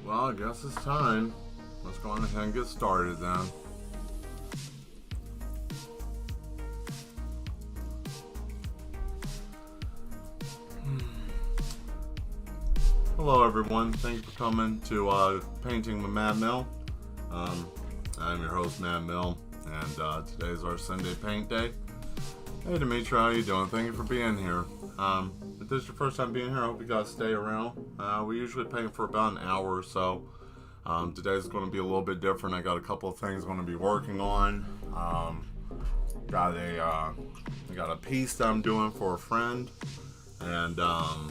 Well, I guess it's time. Let's go on ahead and get started then. Hello everyone, thank you for coming to Painting with Mad Mel. I'm your host Mad Mel, and today's our Sunday paint day. Hey Dimitri, how you doing? Thank you for being here. If this is your first time being here, I hope you guys stay around. We usually paint for about an hour or so. Today's going to be a little bit different. I got a couple of things I'm going to be working on. Got a piece that I'm doing for a friend, and I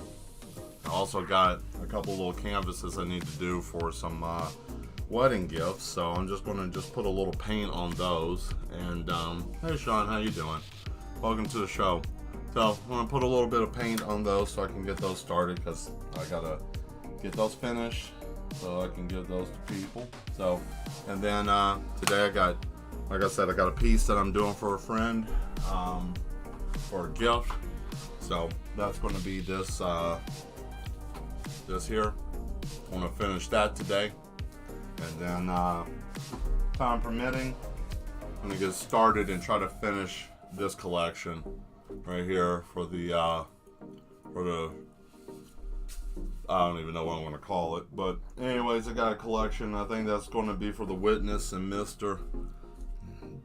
also got a couple little canvases I need to do for some wedding gifts. So I'm just going to put a little paint on those. And hey Sean, how you doing? Welcome to the show. So I'm going to put a little bit of paint on those so I can get those started, because I got to get those finished so I can give those to people. So, and then today I got, like I said, I got a piece that I'm doing for a friend for a gift. So that's going to be this here. I'm going to finish that today, and then time permitting, I'm going to get started and try to finish this collection right here for the I don't even know what I'm going to call it, but anyways, I got a collection. I think that's going to be for the Witness and Mister.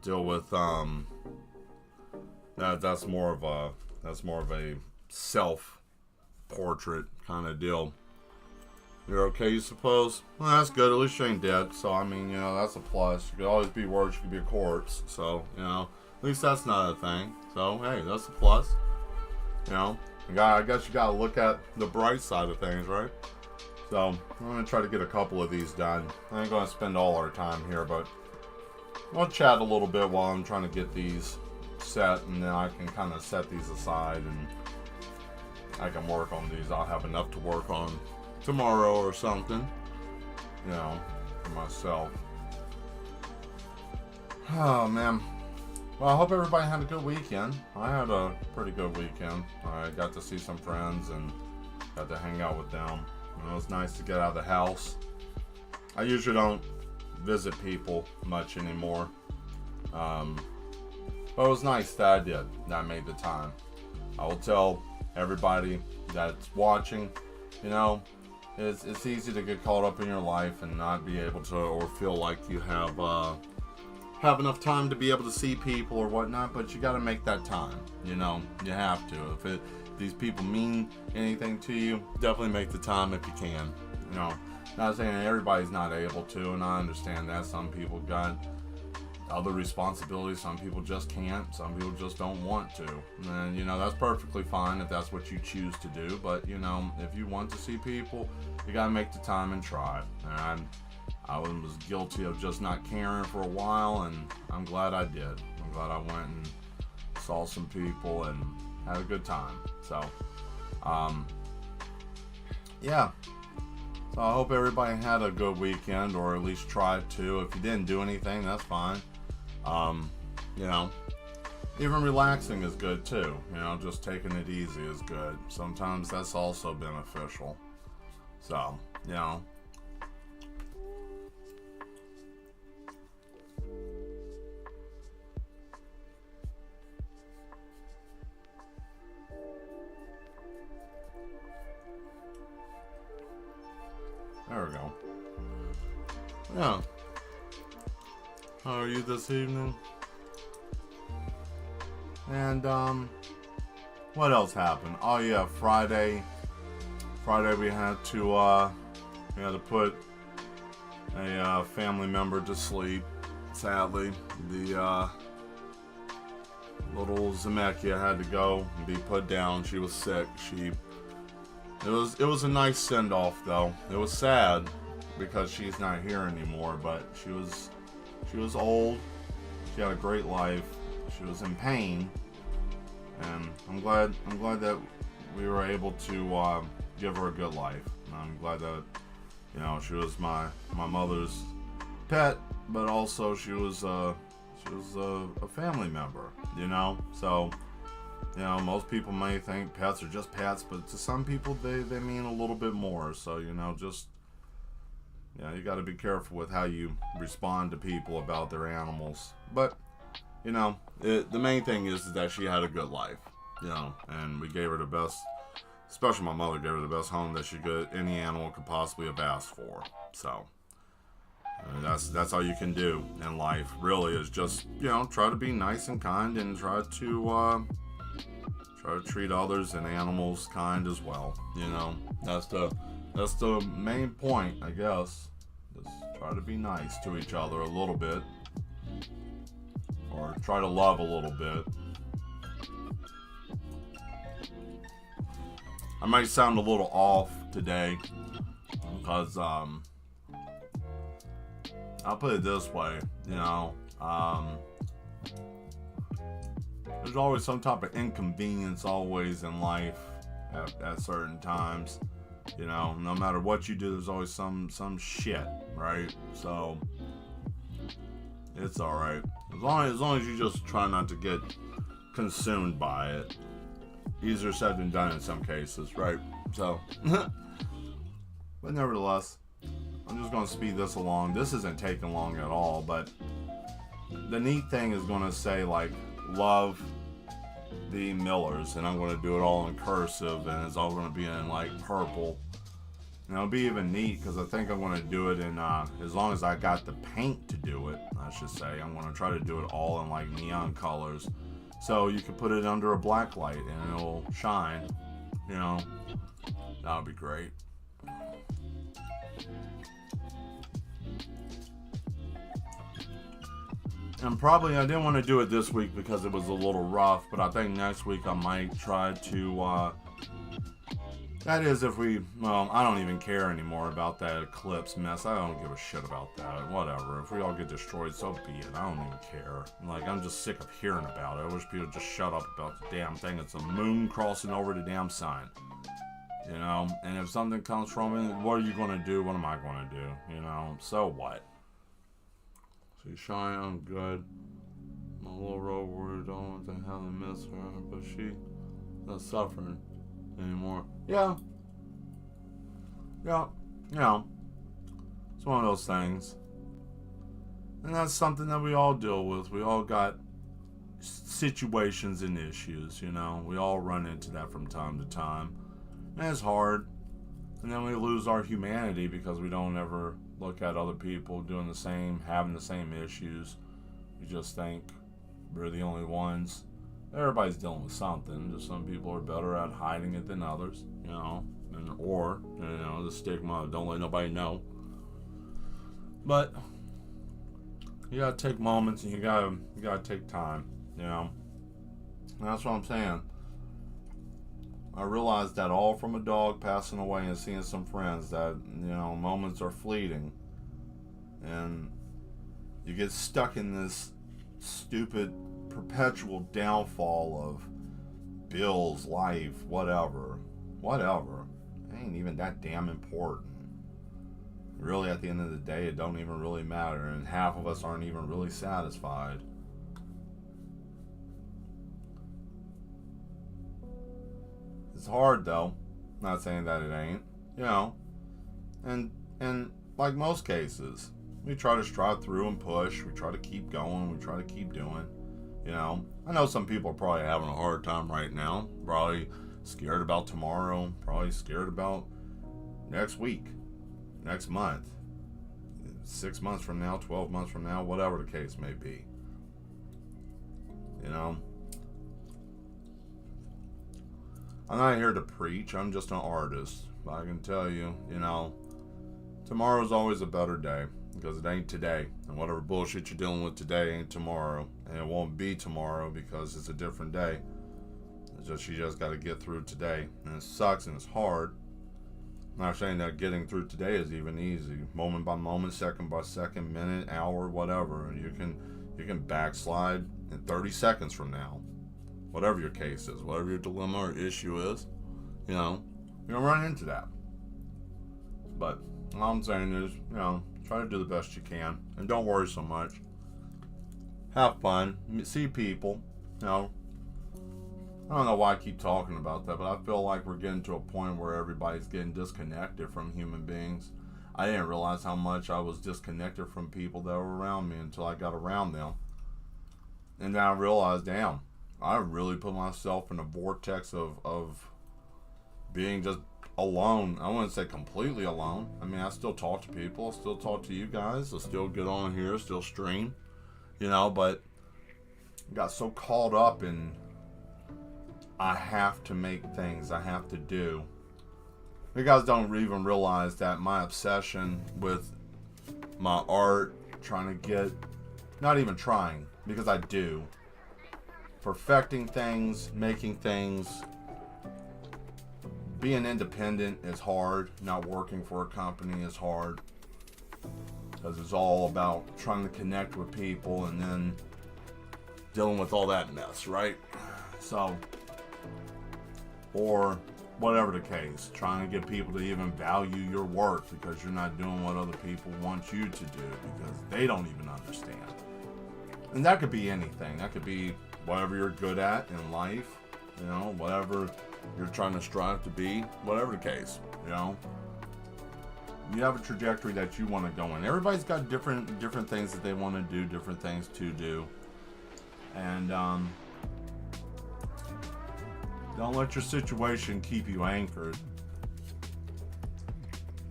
Deal with that's more of a self portrait kind of deal. You're okay, you suppose? Well, that's good. At least you ain't dead. So I mean, that's a plus. You could always be worse. You could be a corpse. So at least that's not a thing. So hey, that's a plus. I guess you gotta look at the bright side of things, right? So I'm gonna try to get a couple of these done. I ain't gonna spend all our time here, but we'll chat a little bit while I'm trying to get these set, and then I can kind of set these aside and I can work on these. I'll have enough to work on tomorrow or something, for myself. Oh man. Well, I hope everybody had a good weekend. I had a pretty good weekend. I got to see some friends and got to hang out with them. It was nice to get out of the house. I usually don't visit people much anymore. But it was nice that I did. That I made the time. I will tell everybody that's watching, it's easy to get caught up in your life and not be able to, or feel like you have enough time to be able to see people or whatnot, but you got to make that time. You have to. If these people mean anything to you, definitely make the time if you can. Not saying everybody's not able to, and I understand that. Some people got other responsibilities. Some people just can't. Some people just don't want to. And that's perfectly fine if that's what you choose to do. But if you want to see people, you got to make the time and try. And I was guilty of just not caring for a while, and I'm glad I did. I'm glad I went and saw some people and had a good time. So, yeah. So I hope everybody had a good weekend, or at least tried to. If you didn't do anything, that's fine. Even relaxing is good too. Just taking it easy is good. Sometimes that's also beneficial. So, there we go. Yeah. How are you this evening? And what else happened? Oh yeah, Friday we had to put a family member to sleep. Sadly, the little Zemekia had to go and be put down. She was sick. It was a nice send off though. It was sad because she's not here anymore, but she was old. She had a great life. She was in pain, and I'm glad that we were able to give her a good life. And I'm glad that she was my mother's pet, but also she was a family member. So most people may think pets are just pets, but to some people they mean a little bit more. So just You got to be careful with how you respond to people about their animals. But, the main thing is that she had a good life, and we gave her the best, especially my mother gave her the best home that any animal could possibly have asked for. So, that's all you can do in life, really, is just, try to be nice and kind and try to treat others and animals kind as well. That's the main point, I guess. Just try to be nice to each other a little bit, or try to love a little bit. I might sound a little off today because I'll put it this way, there's always some type of inconvenience always in life at certain times. No matter what you do, there's always some shit, right? So it's all right as long as you just try not to get consumed by it. Easier said than done in some cases, right? So, but nevertheless, I'm just gonna speed this along. This isn't taking long at all, but the neat thing is gonna say like love the Millers, and I'm going to do it all in cursive, and it's all going to be in like purple. And it'll be even neat because I think I'm going to do it in as long as I got the paint to do it, I should say. I'm going to try to do it all in like neon colors, so you can put it under a black light and it'll shine. That would be great. And probably I didn't want to do it this week because it was a little rough, but I think next week I might try to, that is if I don't even care anymore about that eclipse mess. I don't give a shit about that. Whatever. If we all get destroyed, so be it. I don't even care. I'm just sick of hearing about it. I wish people would just shut up about the damn thing. It's a moon crossing over the damn sign. And if something comes from it, what are you going to do? What am I going to do? So what? She's Cheyenne, good. My little road warrior don't want to have to miss her, but she's not suffering anymore. Yeah. It's one of those things. And that's something that we all deal with. We all got situations and issues, We all run into that from time to time. And it's hard. And then we lose our humanity because we don't ever look at other people doing the same, having the same issues. We just think we're the only ones. Everybody's dealing with something. Just some people are better at hiding it than others, or the stigma of don't let nobody know. But you gotta take moments and you gotta take time, And that's what I'm saying. I realized that all from a dog passing away and seeing some friends that, moments are fleeting. And you get stuck in this stupid perpetual downfall of bills, life, whatever. It ain't even that damn important. Really, at the end of the day, it don't even really matter. And half of us aren't even really satisfied. It's hard though. Not saying that it ain't. And like most cases, we try to strive through and push. We try to keep going. We try to keep doing. I know some people are probably having a hard time right now. Probably scared about tomorrow. Probably scared about next week, next month, 6 months from now, 12 months from now, whatever the case may be. I'm not here to preach. I'm just an artist. But I can tell you, tomorrow's always a better day because it ain't today. And whatever bullshit you're dealing with today ain't tomorrow. And it won't be tomorrow because it's a different day. You just got to get through today. And it sucks and it's hard. I'm not saying that getting through today is even easy. Moment by moment, second by second, minute, hour, whatever. And you can backslide in 30 seconds from now. Whatever your case is, whatever your dilemma or issue is, you're going to run into that. But all I'm saying is, try to do the best you can. And don't worry so much. Have fun. See people. I don't know why I keep talking about that, but I feel like we're getting to a point where everybody's getting disconnected from human beings. I didn't realize how much I was disconnected from people that were around me until I got around them. And then I realized, damn, I really put myself in a vortex of being just alone. I wouldn't say completely alone. I mean, I still talk to people, I still talk to you guys, I still get on here, still stream, but I got so caught up in I have to make things, I have to do. You guys don't even realize that my obsession with my art, trying to get, not even trying, because I do, perfecting things, making things, being independent is hard. Not working for a company is hard, because it's all about trying to connect with people and then dealing with all that mess, right? So, or whatever the case, trying to get people to even value your work because you're not doing what other people want you to do because they don't even understand. And that could be anything. That could be whatever you're good at in life, whatever you're trying to strive to be, whatever the case, You have a trajectory that you want to go in. Everybody's got different things that they want to do, different things to do. And don't let your situation keep you anchored.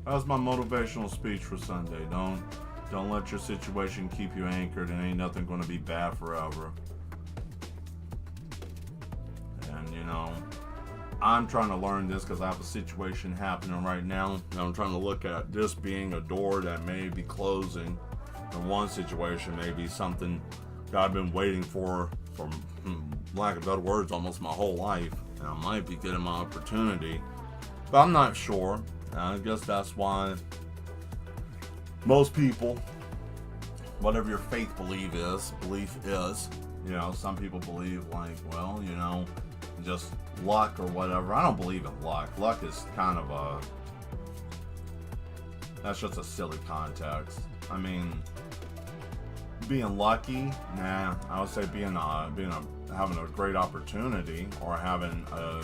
That was my motivational speech for Sunday. Don't let your situation keep you anchored, and ain't nothing going to be bad forever. And I'm trying to learn this because I have a situation happening right now. And I'm trying to look at this being a door that may be closing. In one situation, maybe something that I've been waiting for lack of better words, almost my whole life. And I might be getting my opportunity, but I'm not sure. I guess that's why most people, whatever your faith belief is, some people believe just luck or whatever. I don't believe in luck. Luck is kind of that's just a silly context. I mean, being lucky, nah. I would say having a great opportunity or having a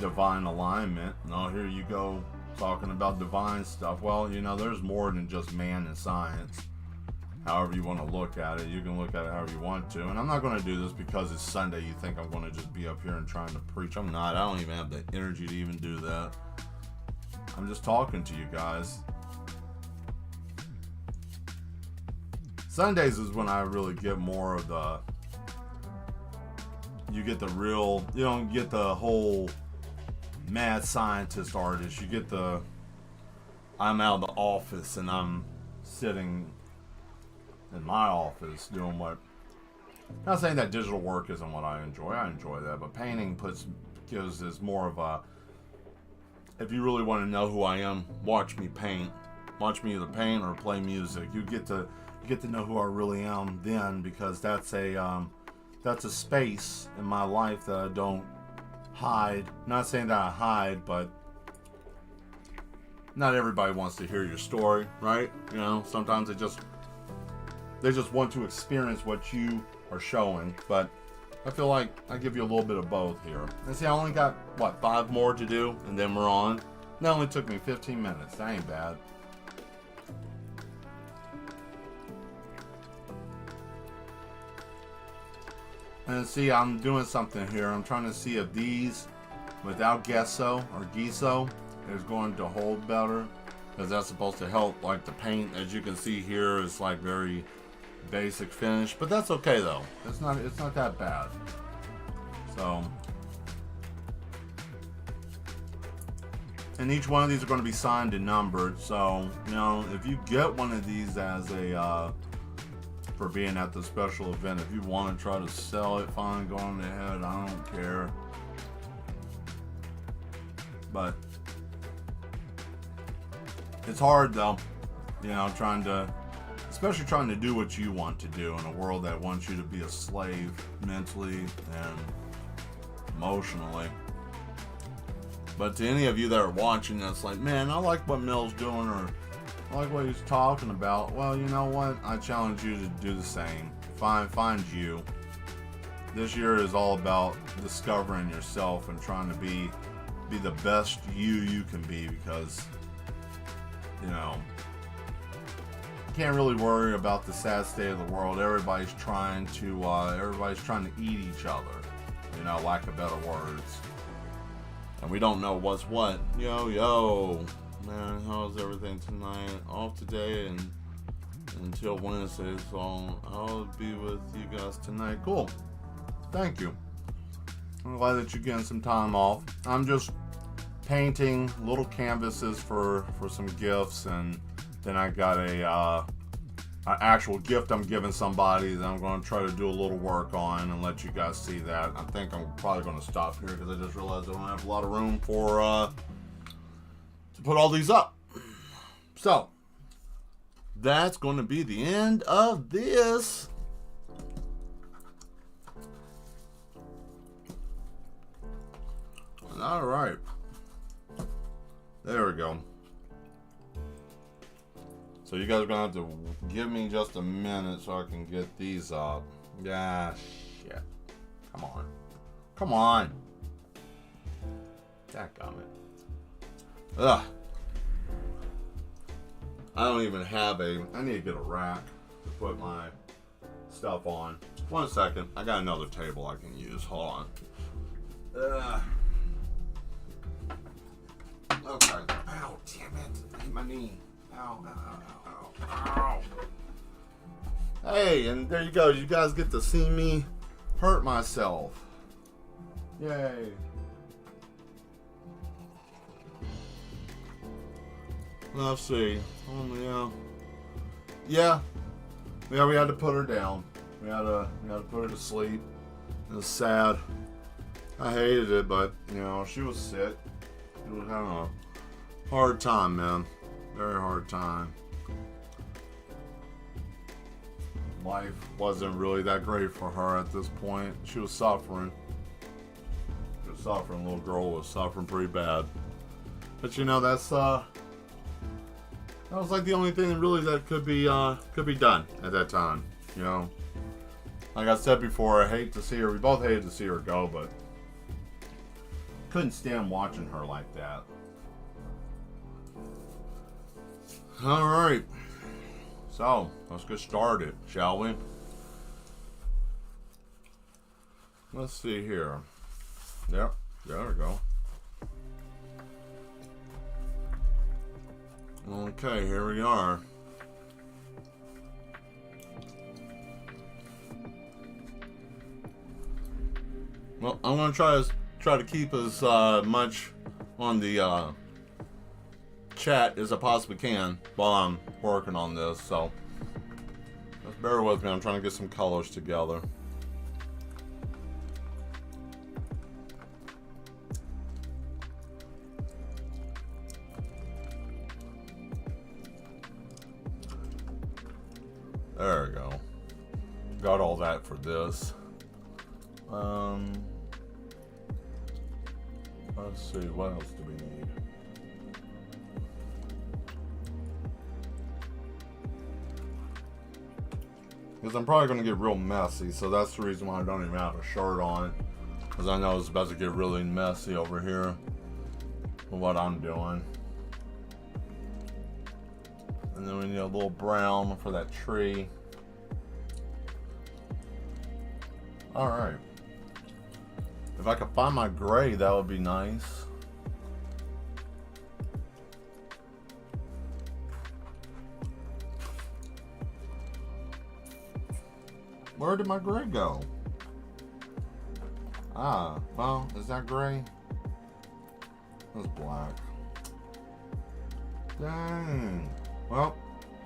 divine alignment. No, here you go talking about divine stuff. Well, there's more than just man and science. However you want to look at it, you can look at it however you want to. And I'm not going to do this because it's Sunday. You think I'm going to just be up here and trying to preach. I'm not. I don't even have the energy to even do that. I'm just talking to you guys. Sundays is when I really get more of you get the real, you don't get the whole mad scientist artist. You get I'm out of the office and I'm sitting in my office doing what, not saying that digital work isn't what I enjoy that, but painting gives this more of a, if you really want to know who I am, watch me paint. Watch me either paint or play music. You get to know who I really am then, because that's a space in my life that I don't hide. Not saying that I hide, but not everybody wants to hear your story, right? Sometimes they just want to experience what you are showing, but I feel like I give you a little bit of both here. And see, I only got 5 more to do, and then we're on. That only took me 15 minutes. That ain't bad. And see, I'm doing something here. I'm trying to see if these, without gesso or gesso, is going to hold better. Because that's supposed to help, the paint, as you can see here, is very basic finish. But that's okay though. It's not that bad. So, and each one of these are going to be signed and numbered. So, if you get one of these as a for being at the special event, if you want to try to sell it, fine, go on ahead. I don't care. But it's hard though, especially trying to do what you want to do in a world that wants you to be a slave mentally and emotionally. But to any of you that are watching that's like, man, I like what Mel's doing, or I like what he's talking about. Well, you know what? I challenge you to do the same. Find you. This year is all about discovering yourself and trying to be the best you can be, because you know, can't really worry about the sad state of the world. Everybody's trying to eat each other, you know, lack of better words. And we don't know what's what. Yo, man, how's everything tonight? Off today and until Wednesday, so I'll be with you guys tonight. Cool. Thank you. I'm glad that you're getting some time off. I'm just painting little canvases for some gifts, and then I got an actual gift I'm giving somebody that I'm going to try to do a little work on and let you guys see that. I think I'm probably going to stop here because I just realized I don't have a lot of room for to put all these up. So that's going to be the end of this. All right. There we go. So you guys are going to have to give me just a minute so I can get these up. Yeah, shit. Come on. Come on. Dadgummit. Ugh. I don't even have I need to get a rack to put my stuff on. 1 second. I got another table I can use. Hold on. Ugh. Okay. Ow, damn it. I hit my knee. Ow, ow, ow, ow, ow. Hey, and there you go. You guys get to see me hurt myself. Yay. Let's see. Yeah, we had to put her down. We had to put her to sleep. It was sad. I hated it, but, you know, she was sick. It was having a hard time, man. Very hard time. Life wasn't really that great for her at this point. She was suffering. Little girl was suffering pretty bad. But you know, that was like the only thing really that could be done at that time. You know, like I said before, I hate to see her. We both hated to see her go, but couldn't stand watching her like that. All right, so let's get started, shall we? Let's see here. Yep, there we go. Okay, here we are. Well, I'm gonna try to keep as much on the chat as I possibly can while I'm working on this. So just bear with me. I'm trying to get some colors together. There we go. Got all that for this. Let's see, what else do we need? Because I'm probably going to get real messy, so that's the reason why I don't even have a shirt on. Because I know it's about to get really messy over here with what I'm doing. And then we need a little brown for that tree. Alright. If I could find my gray, that would be nice. Where did my gray go? Ah, well, is that gray? That's black. Dang. Well,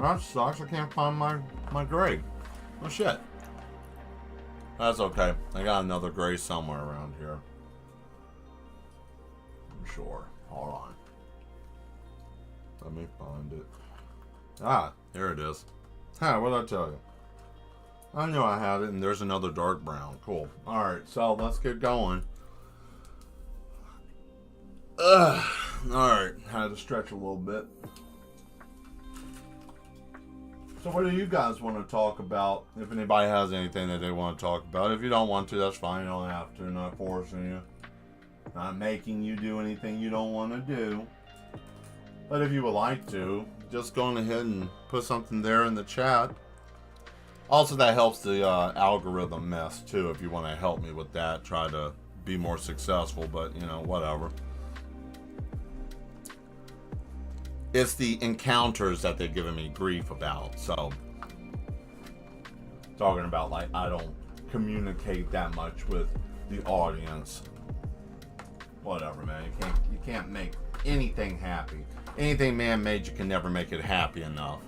that sucks. I can't find my gray. Oh shit. That's okay. I got another gray somewhere around here. I'm sure. Hold on. Let me find it. Ah, here it is. Huh, what did I tell you? I knew I had it, and there's another dark brown. Cool. Alright, so let's get going. Alright, had to stretch a little bit. So what do you guys want to talk about? If anybody has anything that they want to talk about. If you don't want to, that's fine. You don't have to. I'm not forcing you. Not making you do anything you don't want to do. But if you would like to, just go on ahead and put something there in the chat. Also, that helps the algorithm mess too. If you want to help me with that, try to be more successful. But whatever. It's the encounters that they're giving me grief about. So, talking about like I don't communicate that much with the audience. Whatever, man. You can't make anything happy. Anything man-made, you can never make it happy enough.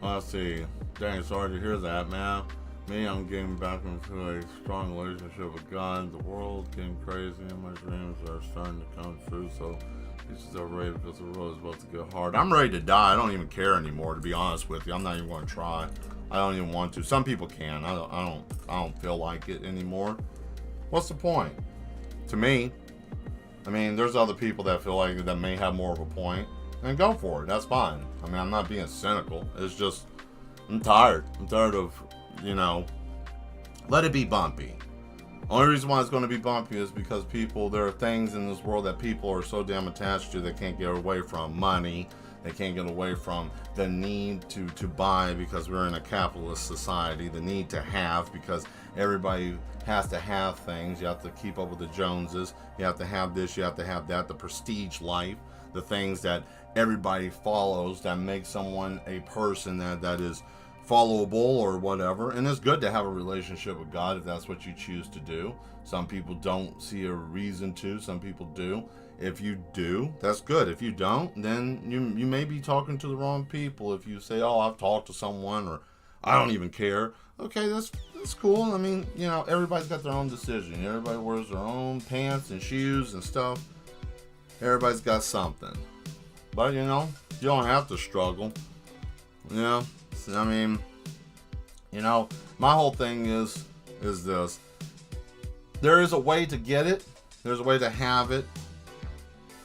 Let's see. Dang, sorry to hear that, man. Me, I'm getting back into a strong relationship with God. The world's getting crazy, and my dreams are starting to come true. So, he's still ready because the road is about to get hard. I'm ready to die. I don't even care anymore, to be honest with you. I'm not even going to try. I don't even want to. Some people can. I don't feel like it anymore. What's the point? To me, I mean, there's other people that feel like that may have more of a point, and go for it. That's fine. I mean, I'm not being cynical. It's just, I'm tired. I'm tired of, let it be bumpy. Only reason why it's going to be bumpy is because there are things in this world that people are so damn attached to they can't get away from. Money. They can't get away from the need to buy because we're in a capitalist society. The need to have because everybody has to have things. You have to keep up with the Joneses. You have to have this. You have to have that. The prestige life. The things that everybody follows that make someone a person that is followable or whatever. And it's good to have a relationship with God if that's what you choose to do. Some people don't see a reason to. Some people do. If you do, that's good. If you don't, then you may be talking to the wrong people. If you say, oh, I've talked to someone, or I don't even care. Okay, that's cool. I mean, everybody's got their own decision. Everybody wears their own pants and shoes and stuff. Everybody's got something. But, you don't have to struggle. I mean, my whole thing is this. There is a way to get it. There's a way to have it.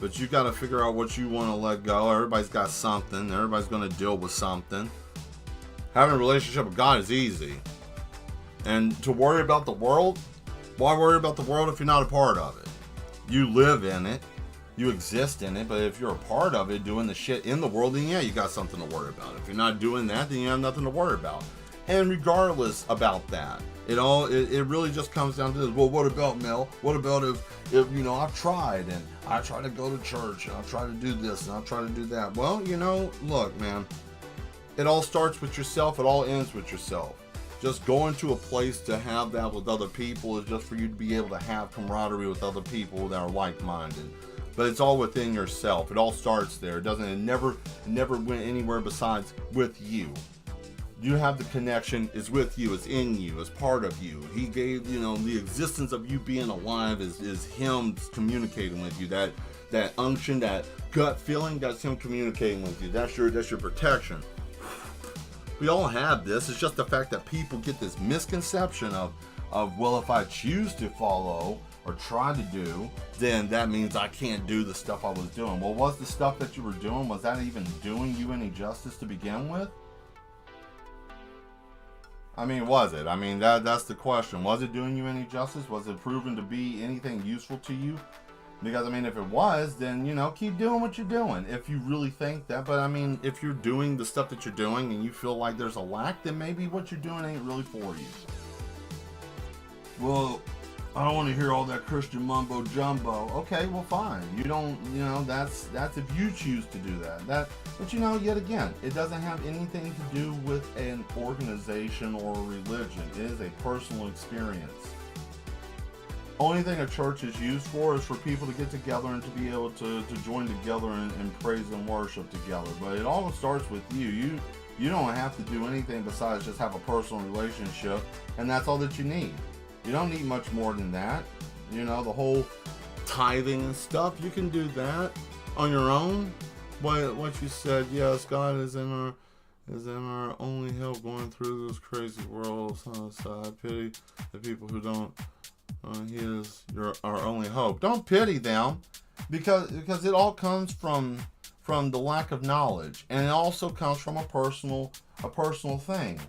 But you got to figure out what you want to let go. Everybody's got something. Everybody's going to deal with something. Having a relationship with God is easy. And to worry about the world, why worry about the world if you're not a part of it? You live in it. You exist in it. But if you're a part of it, doing the shit in the world, then yeah, you got something to worry about. If you're not doing that, then you have nothing to worry about. And regardless about that, it really just comes down to this. Well, what about Mel? What about if I've tried and I try to go to church and I try to do this and I try to do that? Well, look, man, it all starts with yourself. It all ends with yourself. Just going to a place to have that with other people is just for you to be able to have camaraderie with other people that are like-minded. But it's all within yourself. It all starts there. It never went anywhere besides with you. You have the connection. It's with you. It's in you. It's part of you. He gave, the existence of you being alive is him communicating with you. That unction, that gut feeling, that's him communicating with you. That's your protection. We all have this. It's just the fact that people get this misconception of well, if I choose to follow or try to do, then that means I can't do the stuff I was doing. Well, was the stuff that you were doing, was that even doing you any justice to begin with? I mean, was it? I mean, that's the question. Was it doing you any justice? Was it proven to be anything useful to you? Because, I mean, if it was, then, keep doing what you're doing. If you really think that. But, I mean, if you're doing the stuff that you're doing and you feel like there's a lack, then maybe what you're doing ain't really for you. Well, I don't want to hear all that Christian mumbo jumbo. Okay, well, fine. You don't, that's if you choose to do that. But yet again, it doesn't have anything to do with an organization or a religion. It is a personal experience. Only thing a church is used for is for people to get together and to be able to join together and praise and worship together. But it all starts with you. You don't have to do anything besides just have a personal relationship, and that's all that you need. You don't need much more than that. The whole tithing and stuff, you can do that on your own. But what you said, yes, God is in our only help going through this crazy world. So I pity the people who don't. He is our only hope. Don't pity them, because it all comes from the lack of knowledge, and it also comes from a personal thing.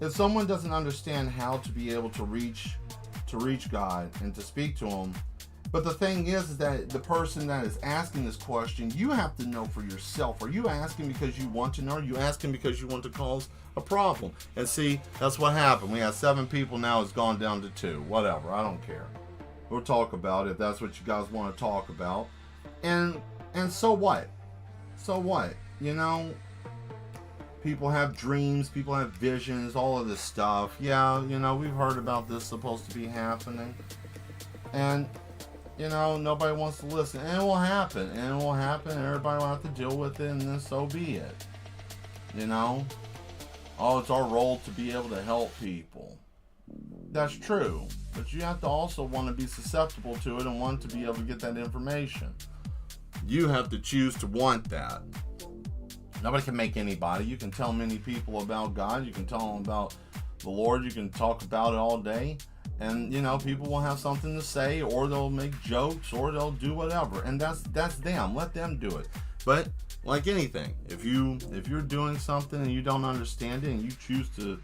If someone doesn't understand how to be able to reach God and to speak to Him, But the thing is that the person that is asking this question, you have to know for yourself. Are you asking because you want to know? Or are you asking because you want to cause a problem? And see, that's what happened. We had 7 people, now it's gone down to 2. Whatever, I don't care. We'll talk about it if that's what you guys want to talk about. And so what? So what? You know, people have dreams, people have visions, all of this stuff. Yeah, you know, we've heard about this supposed to be happening. And you know, nobody wants to listen. And it will happen. And it will happen. And everybody will have to deal with it. And then so be it. You know? Oh, it's our role to be able to help people. That's true. But you have to also want to be susceptible to it and want to be able to get that information. You have to choose to want that. Nobody can make anybody. You can tell many people about God. You can tell them about the Lord. You can talk about it all day. And, you know, people will have something to say, or they'll make jokes, or they'll do whatever. And that's them. Let them do it. But like anything, if you're doing something and you don't understand it and you choose to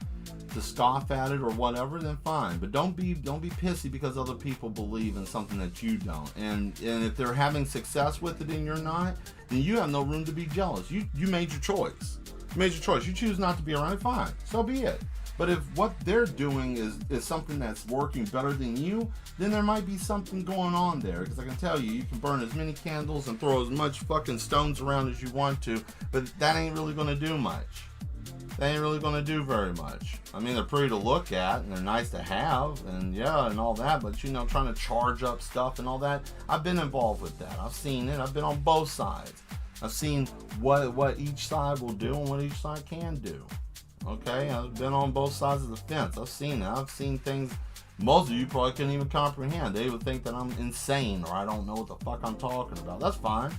scoff at it or whatever, then fine. But don't be pissy because other people believe in something that you don't. And if they're having success with it and you're not, then you have no room to be jealous. You made your choice. You made your choice. You choose not to be around it, fine. So be it. But if what they're doing is something that's working better than you, then there might be something going on there. Because I can tell you can burn as many candles and throw as much fucking stones around as you want to, but that ain't really going to do much. They ain't really going to do very much. I mean, they're pretty to look at, and they're nice to have, and yeah, and all that, but you know, trying to charge up stuff and all that, I've been involved with that. I've seen it. I've been on both sides. I've seen what each side will do and what each side can do. Okay, I've been on both sides of the fence. I've seen it. I've seen things most of you probably couldn't even comprehend. They would think that I'm insane or I don't know what the fuck I'm talking about. That's fine.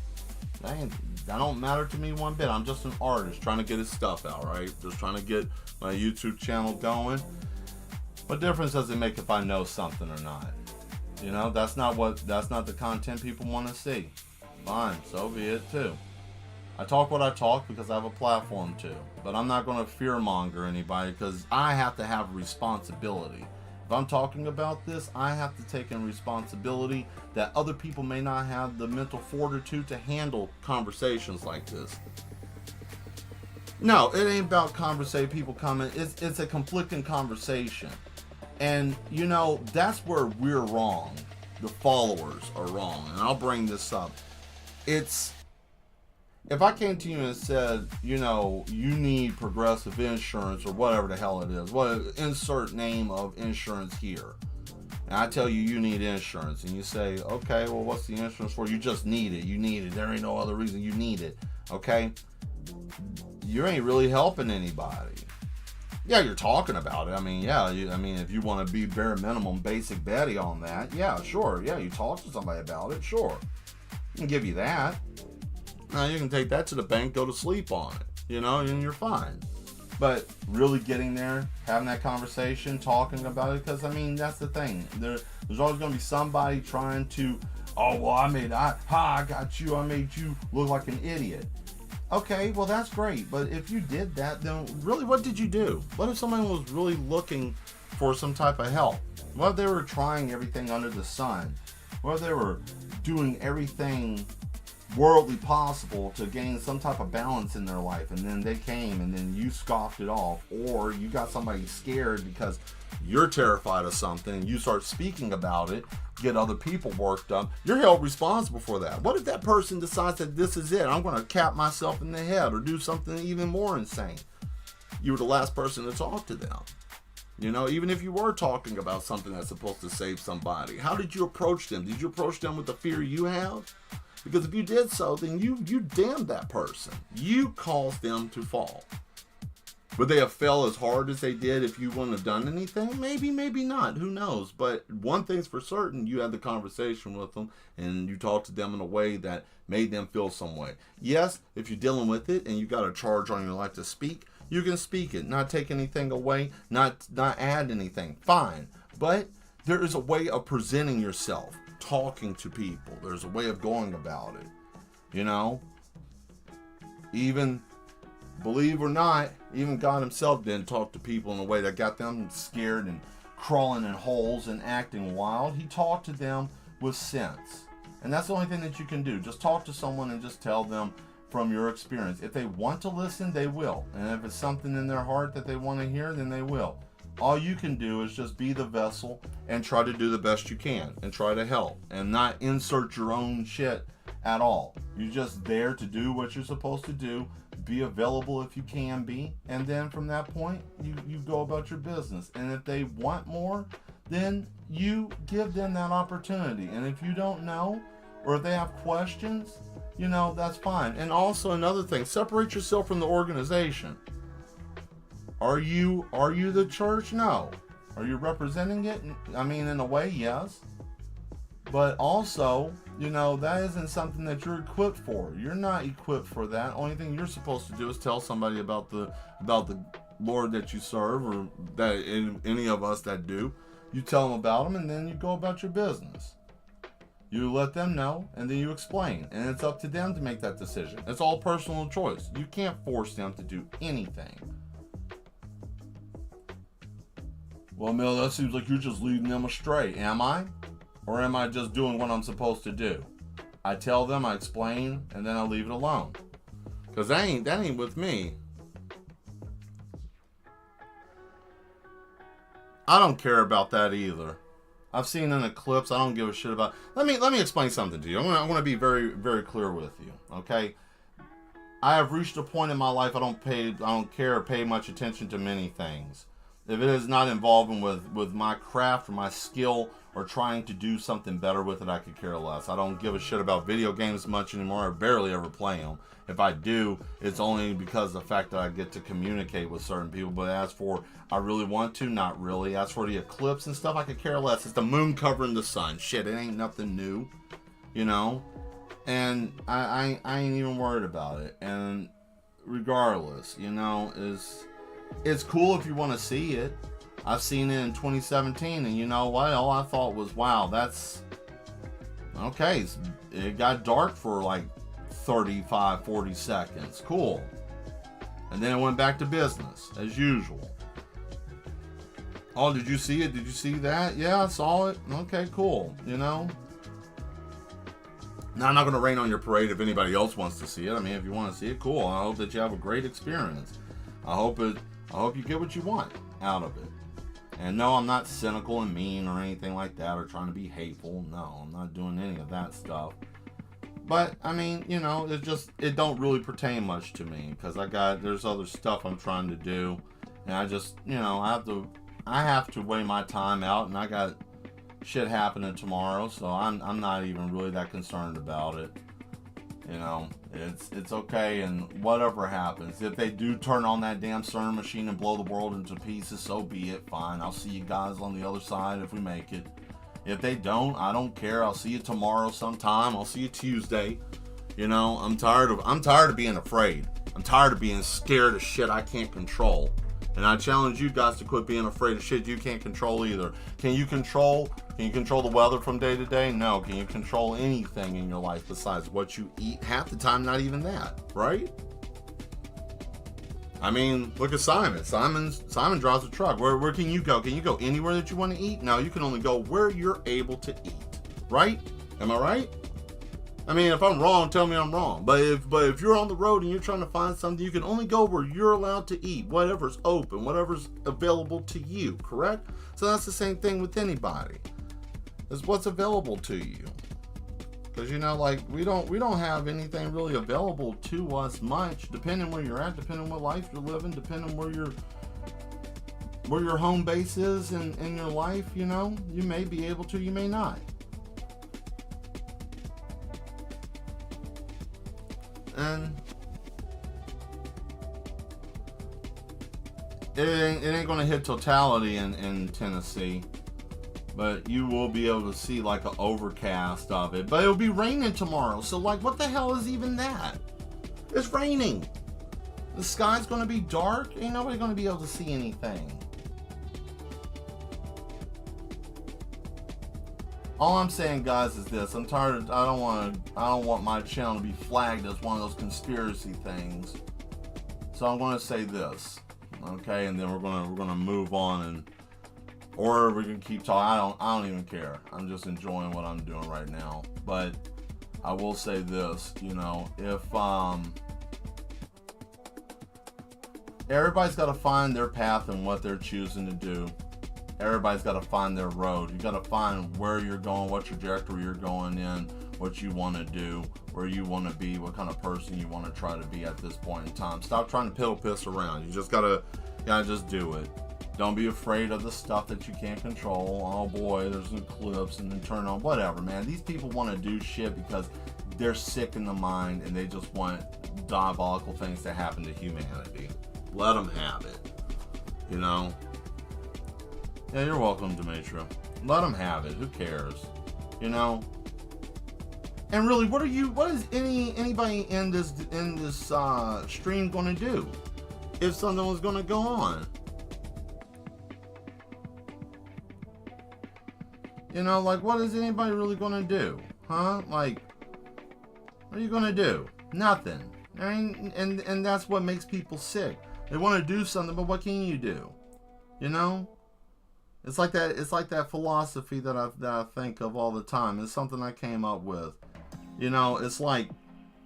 That don't matter to me one bit. I'm just an artist trying to get his stuff out, right? Just trying to get my YouTube channel going. What difference does it make if I know something or not? You know, that's not the content people want to see. Fine, so be it too. I talk what I talk because I have a platform to, but I'm not going to fearmonger anybody because I have to have responsibility. If I'm talking about this, I have to take in responsibility that other people may not have the mental fortitude to handle conversations like this. No, it ain't about people coming. It's a conflicting conversation. And, you know, that's where we're wrong. The followers are wrong. And I'll bring this up. If I came to you and said, you know, you need Progressive insurance or whatever the hell it is, insert name of insurance here, and I tell you need insurance, and you say, okay, well, what's the insurance for? You just need it. You need it. There ain't no other reason you need it. Okay? You ain't really helping anybody. Yeah, you're talking about it. I mean, yeah, if you want to be bare minimum basic Betty on that, yeah, sure. Yeah, you talk to somebody about it, sure. I can give you that. Now you can take that to the bank, go to sleep on it, you know, and you're fine. But really getting there, having that conversation, talking about it, because I mean that's the thing. There's always going to be somebody trying to, oh well, I got you, I made you look like an idiot. Okay, well that's great, but if you did that, then really, what did you do? What if someone was really looking for some type of help? What if they were trying everything under the sun? What if they were doing everything worldly possible to gain some type of balance in their life, and then they came and then you scoffed it off, or you got somebody scared because you're terrified of something and you start speaking about it, get other people worked up, you're held responsible for that. What if that person decides that this is it, I'm going to cap myself in the head or do something even more insane? You were the last person to talk to them. You know, even if you were talking about something that's supposed to save somebody, how did you approach them? Did you approach them with the fear you have? Because if you did so, then you damned that person. You caused them to fall. Would they have fell as hard as they did if you wouldn't have done anything? Maybe, maybe not. Who knows? But one thing's for certain, you had the conversation with them and you talked to them in a way that made them feel some way. Yes, if you're dealing with it and you got a charge on your life to speak, you can speak it, not take anything away, not add anything. Fine. But there is a way of presenting yourself. Talking to people. There's a way of going about it. You know? Even, believe or not, even God himself didn't talk to people in a way that got them scared and crawling in holes and acting wild. He talked to them with sense. And that's the only thing that you can do. Just talk to someone and just tell them from your experience. If they want to listen, they will. And if it's something in their heart that they want to hear, then they will. All you can do is just be the vessel and try to do the best you can and try to help and not insert your own shit at all. You're just there to do what you're supposed to do, be available if you can be, and then from that point, you go about your business. And if they want more, then you give them that opportunity. And if you don't know, or if they have questions, that's fine. And also another thing, separate yourself from the organization. Are you the church? No. Are you representing it? I mean, in a way, yes. But also, that isn't something that you're equipped for. You're not equipped for that. Only thing you're supposed to do is tell somebody about the Lord that you serve, or that any of us that do. You tell them about him, and then you go about your business. You let them know, and then you explain. And it's up to them to make that decision. It's all personal choice. You can't force them to do anything. Well, Mel, that seems like you're just leading them astray. Am I? Or am I just doing what I'm supposed to do? I tell them, I explain, and then I leave it alone. Because that ain't with me. I don't care about that either. I've seen an eclipse. I don't give a shit about. Let me explain something to you. I'm gonna be very, very clear with you. Okay. I have reached a point in my life I don't care or pay much attention to many things. If it is not involving with my craft or my skill or trying to do something better with it, I could care less. I don't give a shit about video games much anymore. I barely ever play them. If I do, it's only because of the fact that I get to communicate with certain people. But as for I really want to, not really. As for the eclipse and stuff, I could care less. It's the moon covering the sun. Shit, it ain't nothing new, And I ain't even worried about it. And regardless, it's cool if you want to see it. I've seen it in 2017, and you know what? All I thought was, wow, that's okay. It got dark for like 35, 40 seconds. Cool. And then it went back to business as usual. Oh, did you see it? Did you see that? Yeah, I saw it. Okay, cool. Now, I'm not going to rain on your parade if anybody else wants to see it. I mean, if you want to see it, cool. I hope that you have a great experience. I hope you get what you want out of it. And no, I'm not cynical and mean or anything like that, or trying to be hateful. No, I'm not doing any of that stuff. But I mean, it don't really pertain much to me, because there's other stuff I'm trying to do, and I just, I have to weigh my time out, and I got shit happening tomorrow, so I'm not even really that concerned about it. It's okay, and whatever happens, if they do turn on that damn CERN machine and blow the world into pieces, so be it. Fine, I'll see you guys on the other side if we make it. If they don't, I don't care. I'll see you tomorrow sometime. I'll see you Tuesday. I'm tired of being afraid. I'm tired of being scared of shit I can't control. And I challenge you guys to quit being afraid of shit you can't control either. Can you control the weather from day to day? No. Can you control anything in your life besides what you eat? Half the time, not even that, right? I mean, look at Simon. Simon drives a truck. Where can you go? Can you go anywhere that you want to eat? No, you can only go where you're able to eat, right? Am I right? I mean, if I'm wrong, tell me I'm wrong. But if you're on the road and you're trying to find something, you can only go where you're allowed to eat, whatever's open, whatever's available to you, correct? So that's the same thing with anybody. It's what's available to you. Because we don't have anything really available to us much, depending where you're at, depending what life you're living, depending where your home base is in your life. You may be able to, you may not. And it ain't gonna hit totality in Tennessee, but you will be able to see like an overcast of it. But it'll be raining tomorrow, so like, what the hell is even that? It's raining. The sky's gonna be dark. Ain't nobody gonna be able to see anything. All I'm saying, guys, is this. I'm tired. I don't want my channel to be flagged as one of those conspiracy things. So I'm going to say this, okay, and then we're going to move on Or we can keep talking. I don't even care. I'm just enjoying what I'm doing right now. But I will say this, you know, if everybody's got to find their path and what they're choosing to do. Everybody's got to find their road. You got to find where you're going, what trajectory you're going in, what you want to do, where you want to be, what kind of person you want to try to be at this point in time. Stop trying to piddle piss around. You just gotta just do it. Don't be afraid of the stuff that you can't control. Oh boy, there's an eclipse, and then turn on whatever, man. These people want to do shit because they're sick in the mind and they just want diabolical things to happen to humanity. Let them have it. You know? Yeah, you're welcome, Demetria. Let them have it. Who cares? You know? And really, what is anybody in this stream going to do if something was going to go on? You know, like, what is anybody really going to do? Huh? Like, what are you going to do? Nothing. I mean, and that's what makes people sick. They want to do something, but what can you do? You know? It's like that philosophy that I think of all the time. It's something I came up with. You know, it's like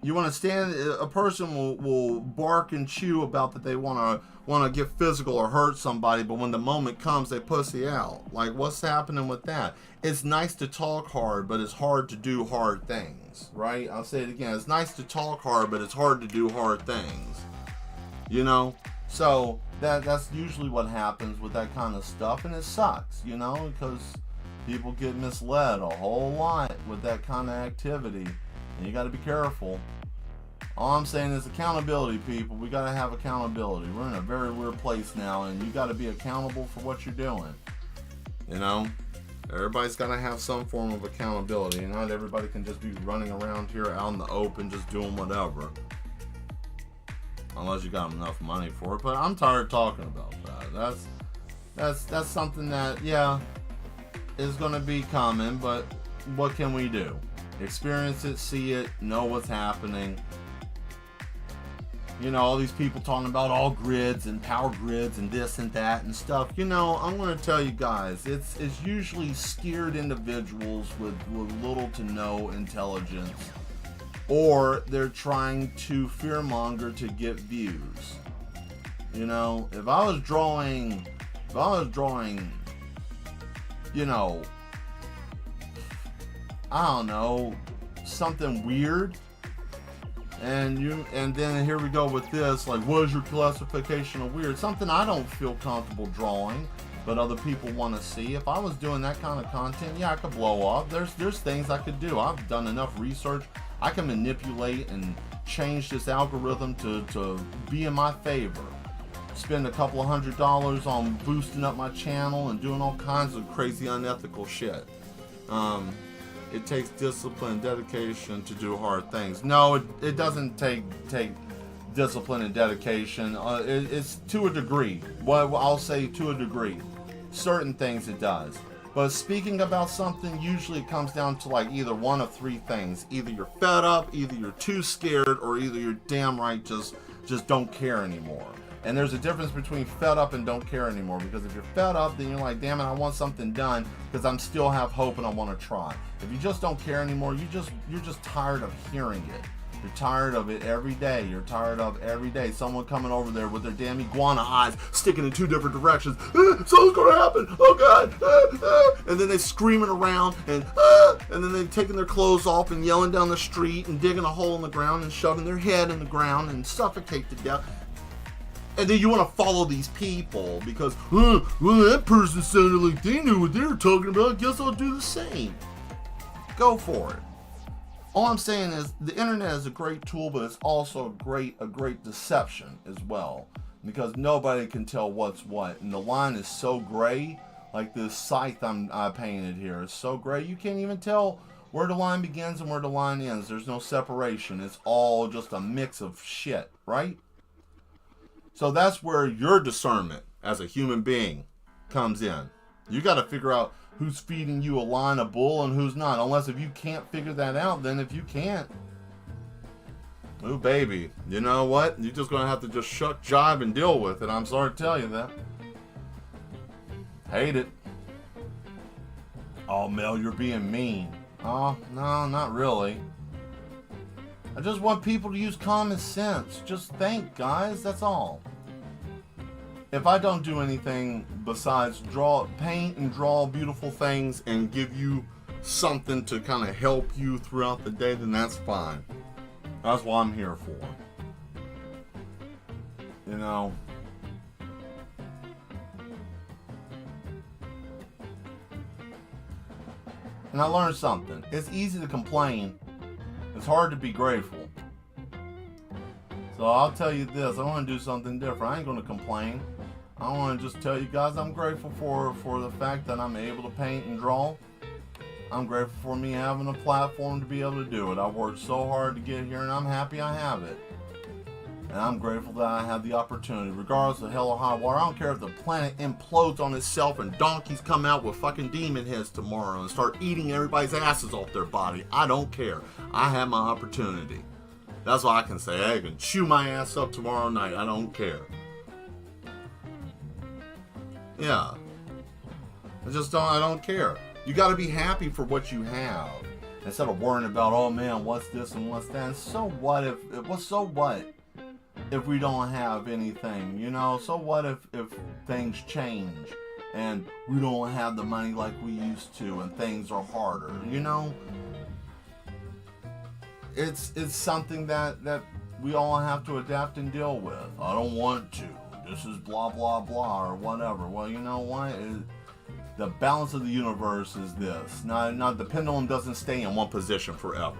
you want to stand. A person will bark and chew about that they want to get physical or hurt somebody, but when the moment comes, they pussy out. Like, what's happening with that? It's nice to talk hard, but it's hard to do hard things, right? I'll say it again. It's nice to talk hard, but it's hard to do hard things. You know, so that's usually what happens with that kind of stuff, and it sucks, you know, because people get misled a whole lot with that kind of activity, and you got to be careful. All I'm saying is accountability, people. We got to have accountability. We're in a very weird place now, and you got to be accountable for what you're doing. You know, everybody's got to have some form of accountability, and not everybody can just be running around here out in the open just doing whatever. Unless you got enough money for it. But I'm tired of talking about that. That's something that, yeah, is going to be common, but what can we do? Experience it, see it, know what's happening. You know, all these people talking about all grids and power grids and this and that and stuff. You know, I'm going to tell you guys, it's usually scared individuals with little to no intelligence. Or they're trying to fearmonger to get views. You know, if I was drawing, you know, I don't know, something weird, and then here we go with this, like, what is your classification of weird? Something I don't feel comfortable drawing, but other people want to see. If I was doing that kind of content, yeah, I could blow up. There's things I could do. I've done enough research. I can manipulate and change this algorithm to be in my favor. Spend a couple of $100 on boosting up my channel and doing all kinds of crazy unethical shit. It takes discipline and dedication to do hard things. No, it doesn't take discipline and dedication. It's to a degree. Well, I'll say to a degree. Certain things it does. But speaking about something, usually it comes down to like either one of three things. Either you're fed up, either you're too scared, or either you're damn right just don't care anymore. And there's a difference between fed up and don't care anymore, because if you're fed up, then you're like, damn it, I want something done because I'm still have hope and I want to try. If you just don't care anymore, you're just tired of hearing it. You're tired of it every day. You're tired of every day someone coming over there with their damn iguana eyes sticking in two different directions. Something's gonna happen. Oh God! And then they screaming around and then they taking their clothes off and yelling down the street and digging a hole in the ground and shoving their head in the ground and suffocate to death. And then you want to follow these people because, well, that person sounded like they knew what they were talking about. I guess I'll do the same. Go for it. All I'm saying is the internet is a great tool, but it's also a great deception as well, because nobody can tell what's what, and the line is so gray. Like this scythe I painted here is so gray, you can't even tell where the line begins and where the line ends. There's no separation. It's all just a mix of shit, right? So that's where your discernment as a human being comes in. You got to figure out who's feeding you a line of bull and who's not. Unless if you can't figure that out, then if you can't, ooh baby, you know what? You're just going to have to just shuck jive and deal with it. I'm sorry to tell you that. Hate it. Oh, Mel, you're being mean. Oh, no, not really. I just want people to use common sense. Just think, guys, that's all. If I don't do anything besides paint and draw beautiful things and give you something to kind of help you throughout the day, then that's fine. That's what I'm here for. You know. And I learned something. It's easy to complain. It's hard to be grateful. So I'll tell you this. I want to do something different. I ain't going to complain. I want to just tell you guys I'm grateful for the fact that I'm able to paint and draw. I'm grateful for me having a platform to be able to do it. I worked so hard to get here and I'm happy I have it. And I'm grateful that I have the opportunity. Regardless of hell or high water, I don't care if the planet implodes on itself and donkeys come out with fucking demon heads tomorrow and start eating everybody's asses off their body. I don't care. I have my opportunity. That's what I can say. I can chew my ass up tomorrow night. I don't care. Yeah. I don't care. You got to be happy for what you have. Instead of worrying about, oh man, what's this and what's that. And so what if we don't have anything, you know? So what if things change and we don't have the money like we used to and things are harder, you know? It's something that we all have to adapt and deal with. I don't want to. This is blah, blah, blah, or whatever. Well, you know what? The balance of the universe is this. Now, the pendulum doesn't stay in one position forever,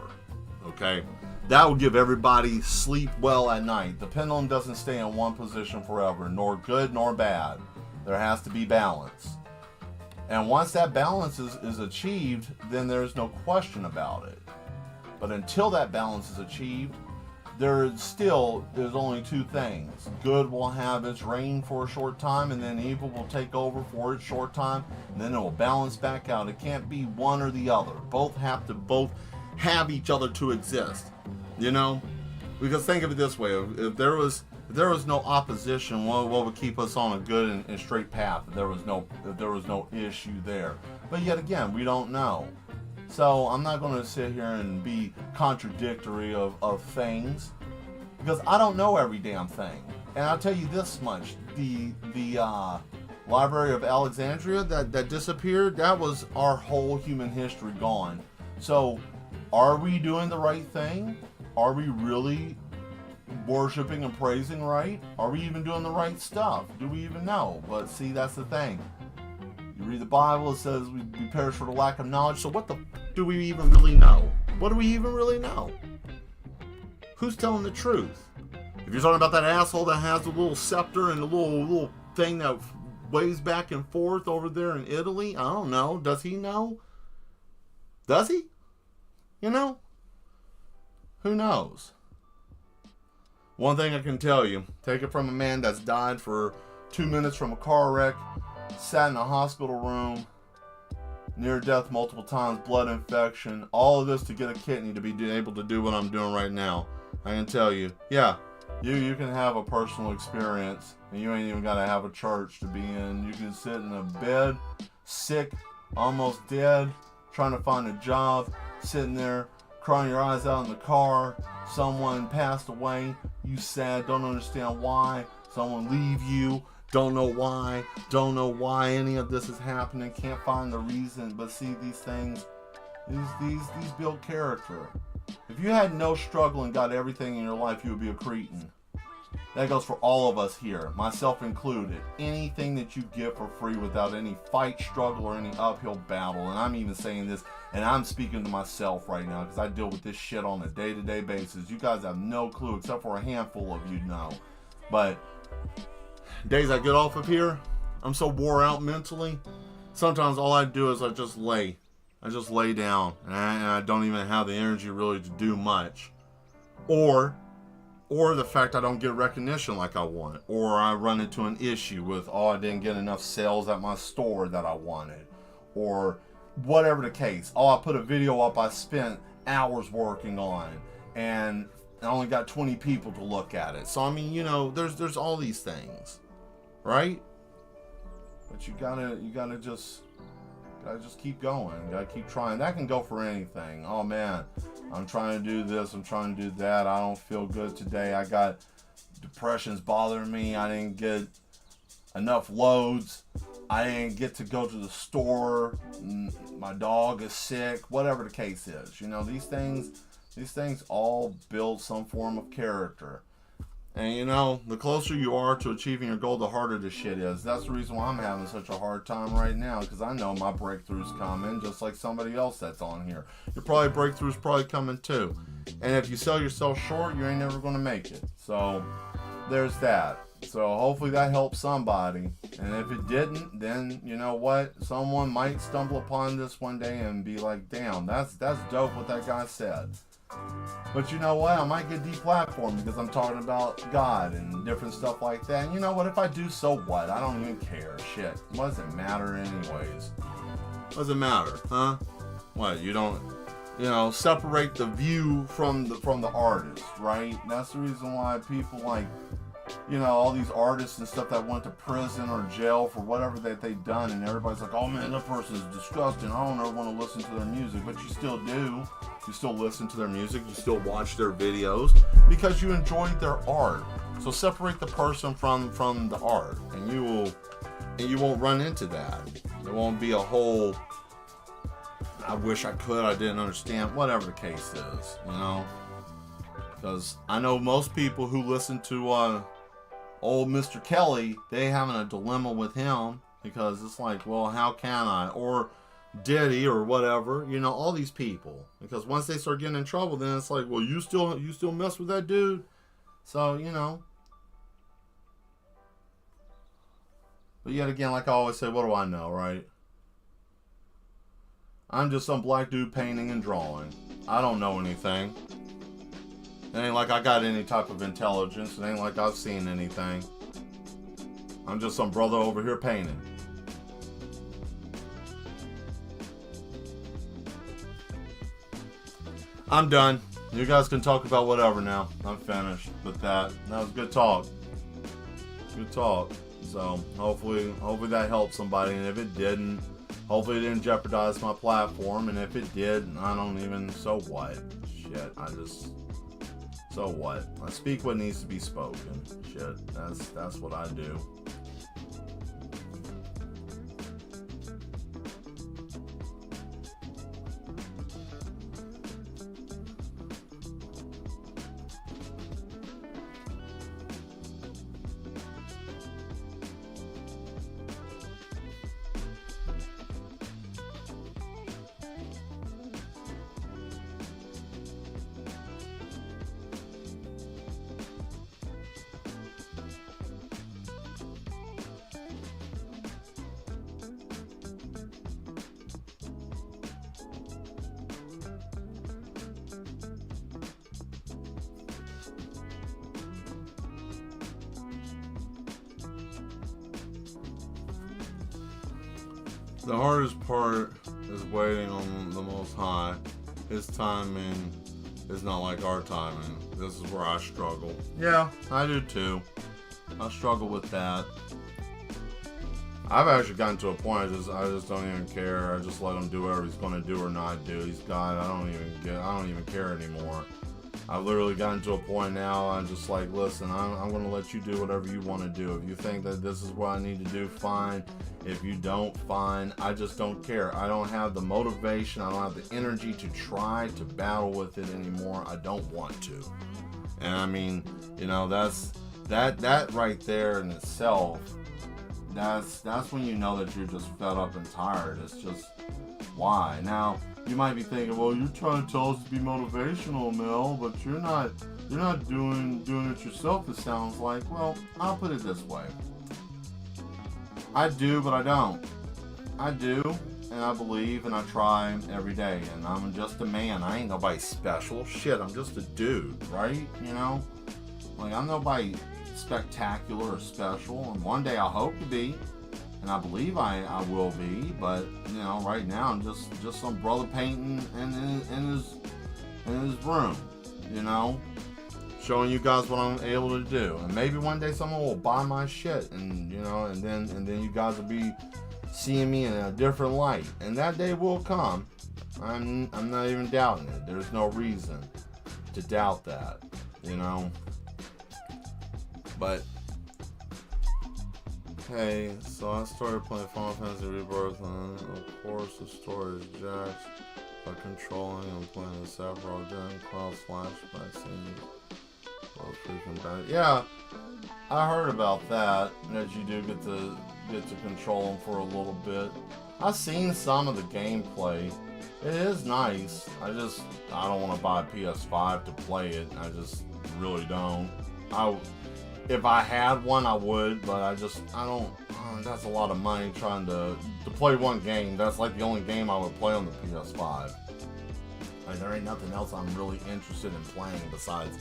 okay? That will give everybody sleep well at night. The pendulum doesn't stay in one position forever, nor good nor bad. There has to be balance. And once that balance is achieved, then there's no question about it. But until that balance is achieved, there's only two things. Good will have its reign for a short time, and then evil will take over for a short time, and then it will balance back out. It can't be one or the other. Both have to have each other to exist. You know? Because think of it this way, if there was no opposition, what would keep us on a good and straight path if there was no issue there? But yet again, we don't know. So I'm not going to sit here and be contradictory of things, because I don't know every damn thing. And I'll tell you this much, the Library of Alexandria that disappeared, that was our whole human history gone. So are we doing the right thing? Are we really worshiping and praising right? Are we even doing the right stuff? Do we even know? But see, that's the thing. You read the Bible, it says we perish for the lack of knowledge. So what the do we even really know? What do we even really know? Who's telling the truth? If you're talking about that asshole that has the little scepter and the little thing that waves back and forth over there in Italy, I don't know. Does he know? Does he? You know? Who knows? One thing I can tell you, take it from a man that's died for 2 minutes from a car wreck, sat in a hospital room, near death multiple times, blood infection, all of this to get a kidney to be able to do what I'm doing right now. I can tell you, yeah, you can have a personal experience, and you ain't even got to have a church to be in. You can sit in a bed, sick, almost dead, trying to find a job, sitting there, crying your eyes out in the car, someone passed away, you sad, don't understand why, someone leave you, don't know why any of this is happening, can't find the reason. But see, these things, these build character. If you had no struggle and got everything in your life, you would be a cretin. That goes for all of us here, myself included. Anything that you get for free without any fight, struggle, or any uphill battle. And I'm even saying this, and I'm speaking to myself right now, because I deal with this shit on a day-to-day basis. You guys have no clue, except for a handful of you know. But days I get off of here, I'm so wore out mentally. Sometimes all I do is I just lay down, and I don't even have the energy really to do much. Or the fact I don't get recognition like I want. Or I run into an issue with, I didn't get enough sales at my store that I wanted. Or whatever the case. I put a video up I spent hours working on, and I only got 20 people to look at it. So I mean, you know, there's all these things, right? But you gotta Gotta just keep going. Gotta keep trying. That can go for anything. Oh man, I'm trying to do this. I'm trying to do that. I don't feel good today. I got depression's bothering me. I didn't get enough loads. I didn't get to go to the store. My dog is sick. Whatever the case is, you know, these things all build some form of character. And you know, the closer you are to achieving your goal, the harder this shit is. That's the reason why I'm having such a hard time right now, because I know my breakthrough's coming, just like somebody else that's on here. Your breakthrough's probably coming too. And if you sell yourself short, you ain't never going to make it. So there's that. So hopefully that helps somebody. And if it didn't, then you know what? Someone might stumble upon this one day and be like, damn, that's dope what that guy said. But you know what? I might get deplatformed because I'm talking about God and different stuff like that. And you know what? If I do, so what? I don't even care. Shit. What does it matter anyways? What does it matter? Huh? What? You don't, you know, separate the view from the artist, right? That's the reason why people like, you know, all these artists and stuff that went to prison or jail for whatever that they've done, and everybody's like, oh man, that person's disgusting. I don't ever want to listen to their music. But you still do. You still listen to their music. You still watch their videos because you enjoyed their art. So separate the person from the art, and you won't run into that. There won't be a whole, I wish I could, I didn't understand, whatever the case is, you know. Because I know most people who listen to old Mr. Kelly, they having a dilemma with him because it's like, well, how can I? Or Diddy or whatever, you know, all these people. Because once they start getting in trouble, then it's like, well, you still mess with that dude? So, you know. But yet again, like I always say, what do I know, right? I'm just some black dude painting and drawing. I don't know anything. It ain't like I got any type of intelligence. It ain't like I've seen anything. I'm just some brother over here painting. I'm done. You guys can talk about whatever now. I'm finished with that. That was good talk. Good talk. So hopefully that helped somebody. And if it didn't, hopefully it didn't jeopardize my platform. And if it did, I don't even, so what? Shit, so what? I speak what needs to be spoken. Shit, that's what I do. The hardest part is waiting on the Most High. His timing is not like our timing. This is where I struggle. Yeah, I do too. I struggle with that. I've actually gotten to a point I just don't even care. I just let him do whatever he's gonna do or not do. He's God. I don't even care anymore. I've literally gotten to a point now, I'm just like, listen, I'm going to let you do whatever you want to do. If you think that this is what I need to do, fine. If you don't, fine. I just don't care. I don't have the motivation. I don't have the energy to try to battle with it anymore. I don't want to. And I mean, you know, that right there in itself, that's when you know that you're just fed up and tired. It's just, why? Now, you might be thinking, well, you're trying to tell us to be motivational, Mel, but you're not doing it yourself, it sounds like. Well, I'll put it this way. I do, but I don't. I do, and I believe, and I try every day, and I'm just a man. I ain't nobody special. Shit, I'm just a dude, right? You know? Like, I'm nobody spectacular or special, and one day I hope to be. And I believe I will be, but you know, right now I'm just some brother painting in his room, you know, showing you guys what I'm able to do. And maybe one day someone will buy my shit, and you know, and then you guys will be seeing me in a different light. And that day will come. I'm not even doubting it. There's no reason to doubt that, you know. But hey, so I started playing Final Fantasy Rebirth, and of course the story is jacked by controlling and playing the Sephiroth during Cloud flashback scenes. Well, freaking bad. Yeah, I heard about that you do get to control them for a little bit. I've seen some of the gameplay. It is nice. I don't want to buy a PS5 to play it. I just really don't. If I had one, I would, but I don't. That's a lot of money trying to play one game. That's like the only game I would play on the PS5. Like, there ain't nothing else I'm really interested in playing besides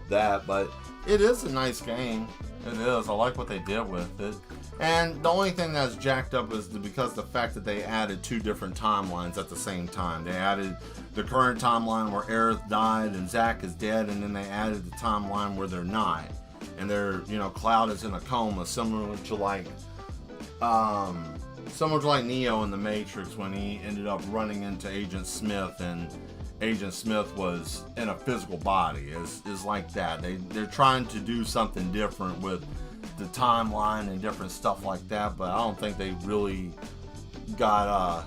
that. But it is a nice game. It is. I like what they did with it. And the only thing that's jacked up is because the fact that they added 2 different timelines at the same time. They added the current timeline where Aerith died and Zack is dead, and then they added the timeline where they're not. And they're, Cloud is in a coma, similar to like Neo in the Matrix when he ended up running into Agent Smith, and Agent Smith was in a physical body. Is like that. They're trying to do something different with the timeline and different stuff like that, but I don't think they really got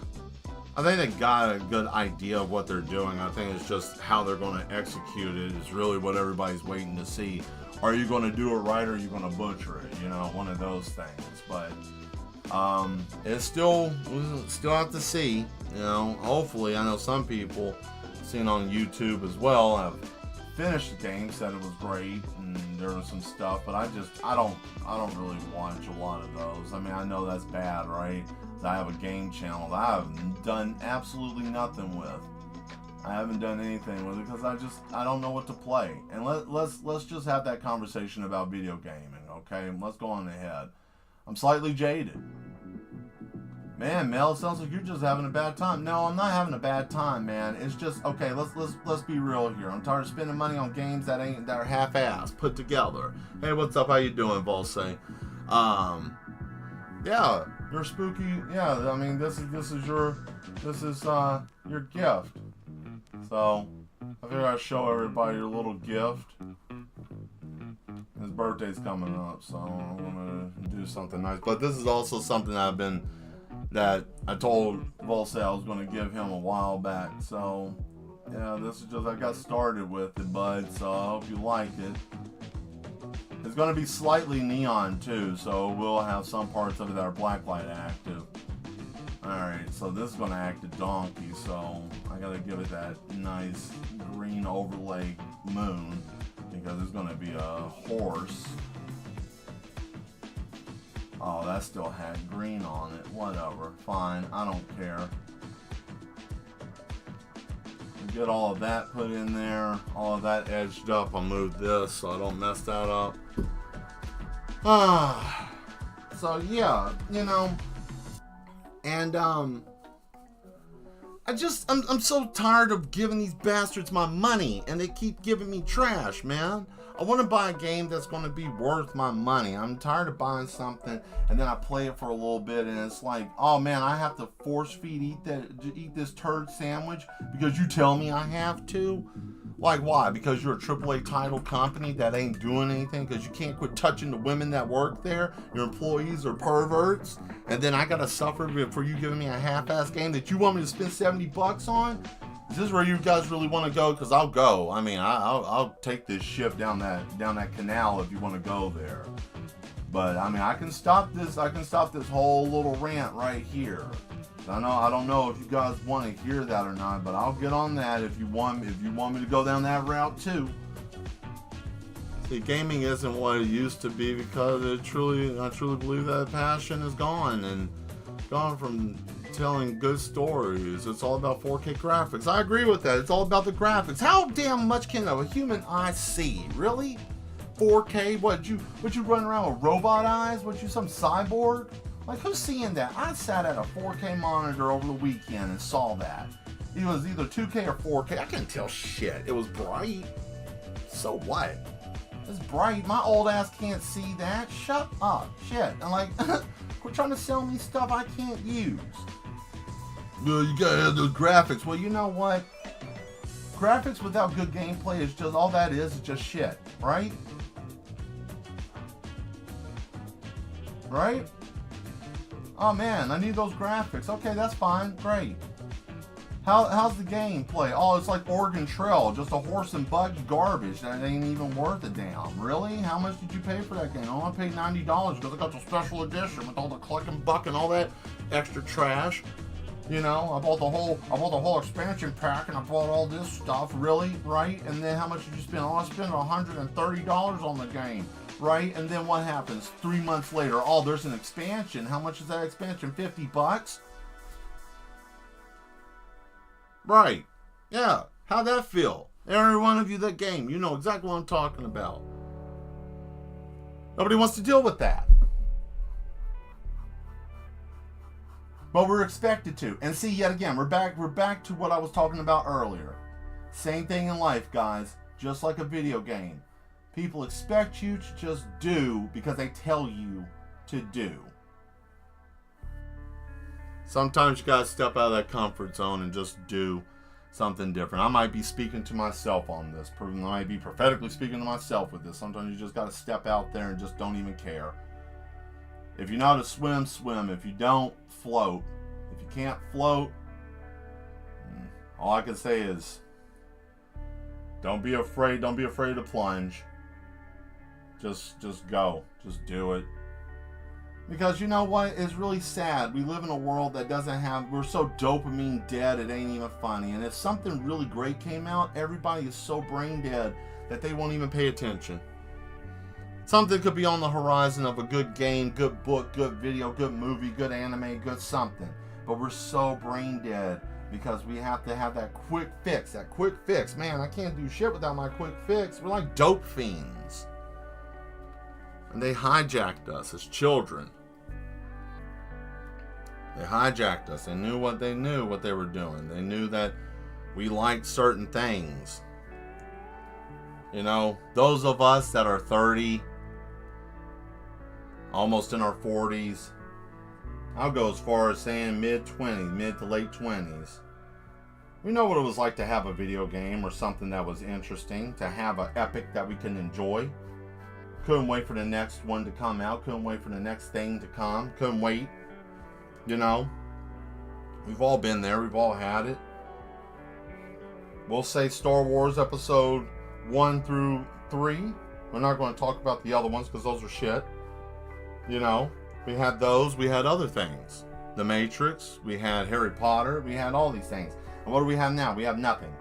I think they got a good idea of what they're doing. I think it's just how they're going to execute it is really what everybody's waiting to see. Are you going to do it right, or are you going to butcher it? One of those things. But it's still have to see. Hopefully, I know some people seen on YouTube as well have finished the game, said it was great, and there was some stuff. But I don't really watch a lot of those. I mean, I know that's bad, right? I have a game channel that I have done absolutely nothing with. I haven't done anything with it because I don't know what to play. And let's just have that conversation about video gaming, okay? Let's go on ahead. I'm slightly jaded. Man, Mel, it sounds like you're just having a bad time. No, I'm not having a bad time, man. It's just okay. Let's be real here. I'm tired of spending money on games that are half-assed, put together. Hey, what's up? How you doing, Volse? Yeah, you're spooky. Yeah, I mean, this is your gift. So I figured I'd show everybody your little gift. His birthday's coming up, so I'm gonna do something nice. But this is also something that I told Volse I was gonna give him a while back. So yeah, this is just I got started with it, bud. So I hope you like it. It's gonna be slightly neon too, so we'll have some parts of it that are blacklight active. Alright, so this is going to act a donkey, so I got to give it that nice green overlay moon, because it's going to be a horse. Oh, that still had green on it. Whatever. Fine. I don't care. Get all of that put in there. All of that edged up. I'll move this so I don't mess that up. So, yeah, And, I'm so tired of giving these bastards my money, and they keep giving me trash, man. I want to buy a game that's going to be worth my money. I'm tired of buying something, and then I play it for a little bit, and it's like, oh man, I have to force feed eat this turd sandwich because you tell me I have to? Like, why? Because you're a AAA title company that ain't doing anything, because you can't quit touching the women that work there? Your employees are perverts? And then I gotta suffer for you giving me a half-ass game that you want me to spend $70 on? Is this where you guys really want to go? Because I'll go. I mean, I'll take this ship down that canal if you want to go there. But I mean, I can stop this whole little rant right here. I don't know if you guys want to hear that or not, but I'll get on that if you want me to go down that route too. See, gaming isn't what it used to be because I truly believe that passion is gone and gone from telling good stories. It's all about 4K graphics. I agree with that. It's all about the graphics. How damn much can a human eye see? Really? 4K? What you run around with robot eyes? What, you some cyborg? Like, who's seeing that? I sat at a 4K monitor over the weekend and saw that. It was either 2K or 4K. I couldn't tell shit. It was bright. So what? It's bright. My old ass can't see that. Shut up. Shit. I'm like, quit trying to sell me stuff I can't use. No, you gotta have those graphics. Well, you know what? Graphics without good gameplay is just, all that is just shit, right? Right? Oh man, I need those graphics. Okay, that's fine. Great. How's the gameplay? Oh, it's like Oregon Trail, just a horse and buggy garbage that ain't even worth a damn. Really? How much did you pay for that game? I only paid $90 because I got the special edition with all the cluck and buck and all that extra trash. You know, I bought the whole expansion pack and I bought all this stuff. Really? Right? And then how much did you spend? Oh, I spent $130 on the game. Right? And then what happens? 3 months later, oh, there's an expansion. How much is that expansion? $50? Right. Yeah. How'd that feel? Every one of you that game, you know exactly what I'm talking about. Nobody wants to deal with that. But we're expected to. And see, yet again, we're back to what I was talking about earlier. Same thing in life, guys. Just like a video game. People expect you to just do because they tell you to do. Sometimes you gotta step out of that comfort zone and just do something different. I might be speaking to myself on this. I might be prophetically speaking to myself with this. Sometimes you just gotta step out there and just don't even care. If you know how to swim, swim. If you don't, float. If you can't float, all I can say is don't be afraid. Don't be afraid to plunge. Just go. Just do it. Because you know what? It's really sad. We live in a world that doesn't have... We're so dopamine dead, it ain't even funny. And if something really great came out, everybody is so brain dead that they won't even pay attention. Something could be on the horizon of a good game, good book, good video, good movie, good anime, good something. But we're so brain dead because we have to have that quick fix. That quick fix. Man, I can't do shit without my quick fix. We're like dope fiends. And they hijacked us as children. They hijacked us. They knew what they were doing. They knew that we liked certain things. You know, those of us that are 30, almost in our 40s, I'll go as far as saying mid-20s, mid to late 20s. We know what it was like to have a video game or something that was interesting, to have an epic that we can enjoy. Couldn't wait for the next one to come out. Couldn't wait for the next thing to come. Couldn't wait. You know, we've all been there. We've all had it. We'll say Star Wars episode 1 through 3. We're not going to talk about the other ones because those are shit. You know, we had those. We had other things. The Matrix. We had Harry Potter. We had all these things. And what do we have now? We have nothing.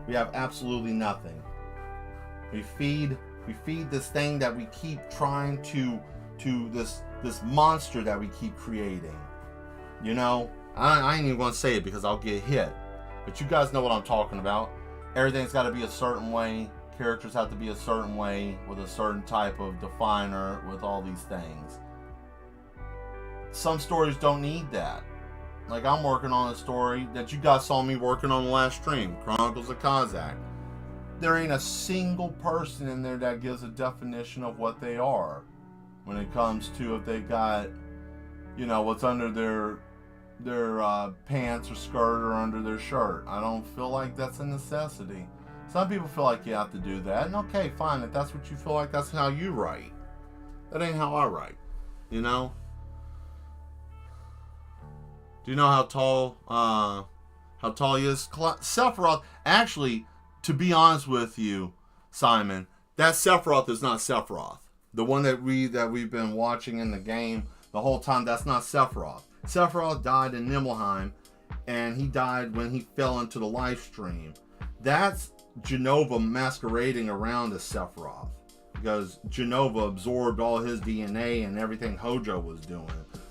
We have absolutely nothing. We feed this thing that we keep trying to this monster that we keep creating. You know, I ain't even going to say it because I'll get hit. But you guys know what I'm talking about. Everything's got to be a certain way. Characters have to be a certain way with a certain type of definer with all these things. Some stories don't need that. Like I'm working on a story that you guys saw me working on the last stream, Chronicles of Kazakh. There ain't a single person in there that gives a definition of what they are when it comes to if they got, you know, what's under their pants or skirt or under their shirt. I don't feel like that's a necessity. Some people feel like you have to do that, and okay, fine. If that's what you feel like, that's how you write. That ain't how I write, you know? Do you know how tall he is? Sephiroth, actually, to be honest with you, Simon, that Sephiroth is not Sephiroth. The one that we've been watching in the game the whole time, that's not Sephiroth. Sephiroth died in Nibelheim, and he died when he fell into the life stream. That's Genova masquerading around as Sephiroth, because Genova absorbed all his DNA and everything Hojo was doing.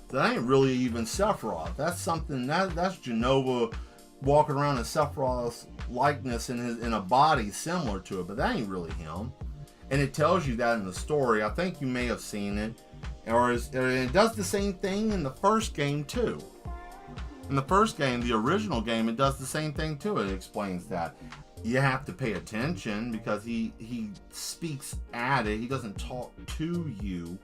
So that ain't really even Sephiroth. That's something that's Genova walking around in Sephiroth's likeness in a body similar to it, but that ain't really him. And it tells you that in the story. I think you may have seen it. Or it does the same thing in the first game too. In the first game, the original game, it does the same thing too. It explains that. you have to pay attention because he speaks at it. He doesn't talk to you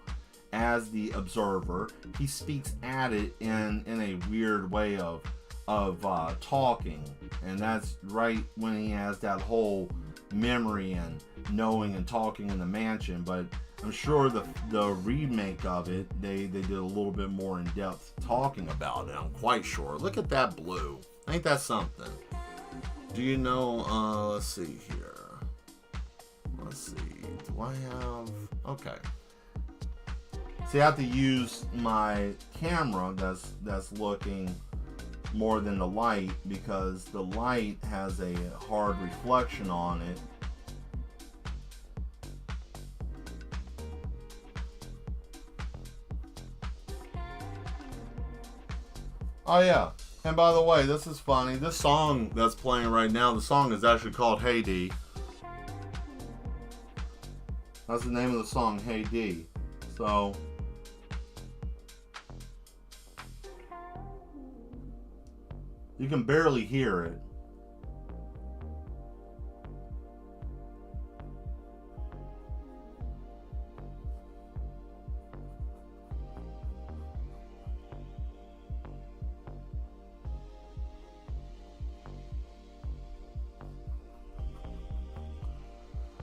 as the observer. He speaks at it in a weird way of talking, and that's right when he has that whole memory and knowing and talking in the mansion. But I'm sure the remake of it, they did a little bit more in-depth talking about it. I'm quite sure. Look at that blue. Ain't that something? Do you know, let's see here. Let's see. Do I have... Okay. See, I have to use my camera that's looking more than the light, because the light has a hard reflection on it. Oh yeah, and by the way, this is funny. This song that's playing right now, the song is actually called Hey D. That's the name of the song, Hey D. So you can barely hear it.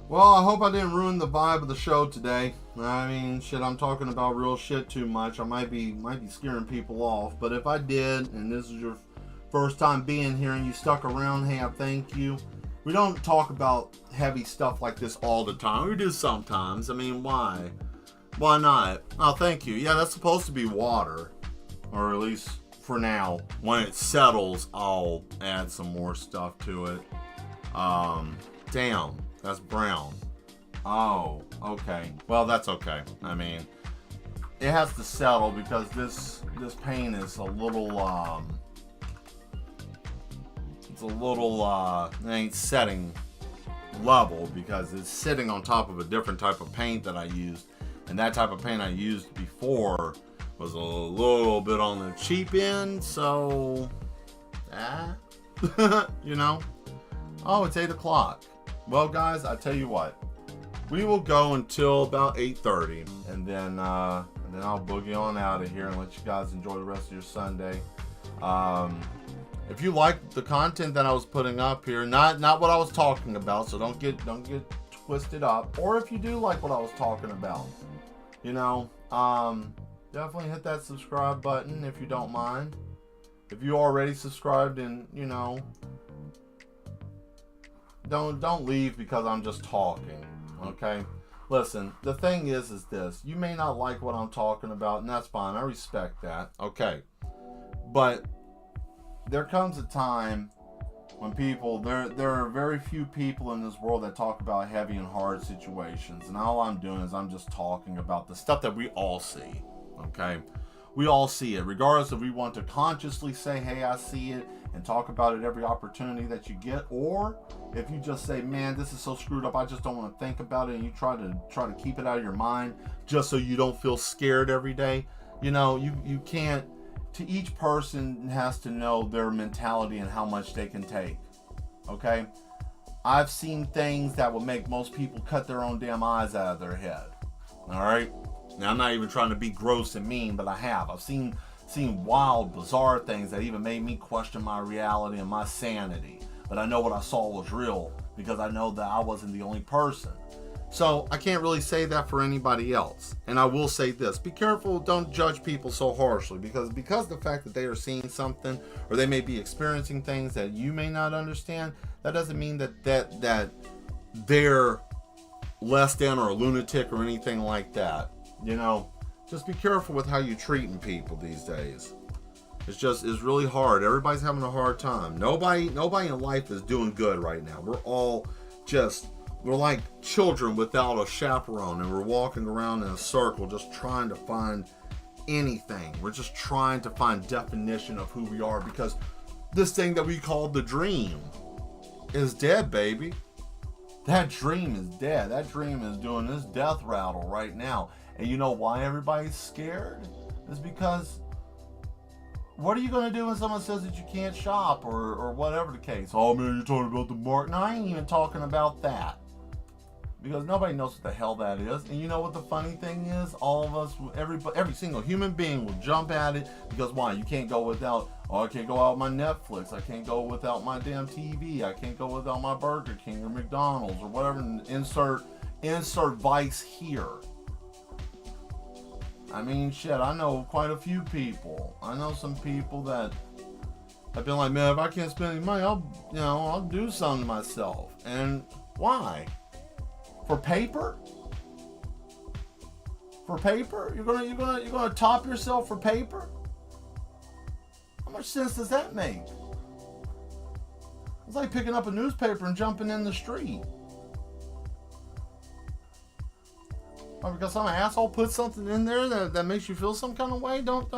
Well, I hope I didn't ruin the vibe of the show today. I mean, shit, I'm talking about real shit too much. I might be scaring people off, but if I did, and this is your first time being here and you stuck around, hey, I thank you. We don't talk about heavy stuff like this all the time. We do sometimes. I mean, why? Why not? Oh, thank you. Yeah, that's supposed to be water, or at least for now. When it settles, I'll add some more stuff to it. Damn. That's brown. Oh, okay. Well, that's okay. I mean, it has to settle because this paint is a little it ain't setting level because it's sitting on top of a different type of paint that I used, and that type of paint I used before was a little bit on the cheap end. So, you know. Oh, it's 8 o'clock. Well, guys, I tell you what, we will go until about 8:30, and then I'll boogie on out of here and let you guys enjoy the rest of your Sunday. If you like the content that I was putting up here, not what I was talking about, so don't get twisted up. Or if you do like what I was talking about, you know, definitely hit that subscribe button if you don't mind. If you already subscribed, and you know. Don't leave because I'm just talking, okay? Listen, the thing is this. You may not like what I'm talking about, and that's fine. I respect that, okay? But there comes a time when people, there are very few people in this world that talk about heavy and hard situations, and all I'm doing is I'm just talking about the stuff that we all see, okay? We all see it, regardless if we want to consciously say, hey, I see it, and talk about it every opportunity that you get, or if you just say, man, this is so screwed up, I just don't want to think about it, and you try to keep it out of your mind just so you don't feel scared every day. You know, you can't. To each person has to know their mentality and how much they can take. Okay? I've seen things that would make most people cut their own damn eyes out of their head. All right? Now, I'm not even trying to be gross and mean, but I have. I've seen wild, bizarre things that even made me question my reality and my sanity. But I know what I saw was real because I know that I wasn't the only person. So I can't really say that for anybody else. And I will say this: be careful, don't judge people so harshly, because the fact that they are seeing something, or they may be experiencing things that you may not understand, that doesn't mean that they're less than or a lunatic or anything like that. You know, just be careful with how you're treating people these days. It's really hard. Everybody's having a hard time. Nobody in life is doing good right now. We're like children without a chaperone, and we're walking around in a circle just trying to find anything. We're just trying to find definition of who we are, because this thing that we call the dream is dead, baby. That dream is dead. That dream is doing this death rattle right now. And you know why everybody's scared? It's because What are you going to do when someone says that you can't shop or whatever the case? Oh man, you're talking about the mark. No, I ain't even talking about that. Because nobody knows what the hell that is. And you know what the funny thing is? All of us, every single human being will jump at it. Because why? You can't go without, I can't go out my Netflix. I can't go without my damn TV. I can't go without my Burger King or McDonald's or whatever. Insert vice here. I mean, shit, I know quite a few people. I know some people that have been like, man, if I can't spend any money, I'll do something to myself. And why? For paper? For paper? You're gonna top yourself for paper? How much sense does that make? It's like picking up a newspaper and jumping in the street. Because some asshole put something in there that makes you feel some kind of way. Don't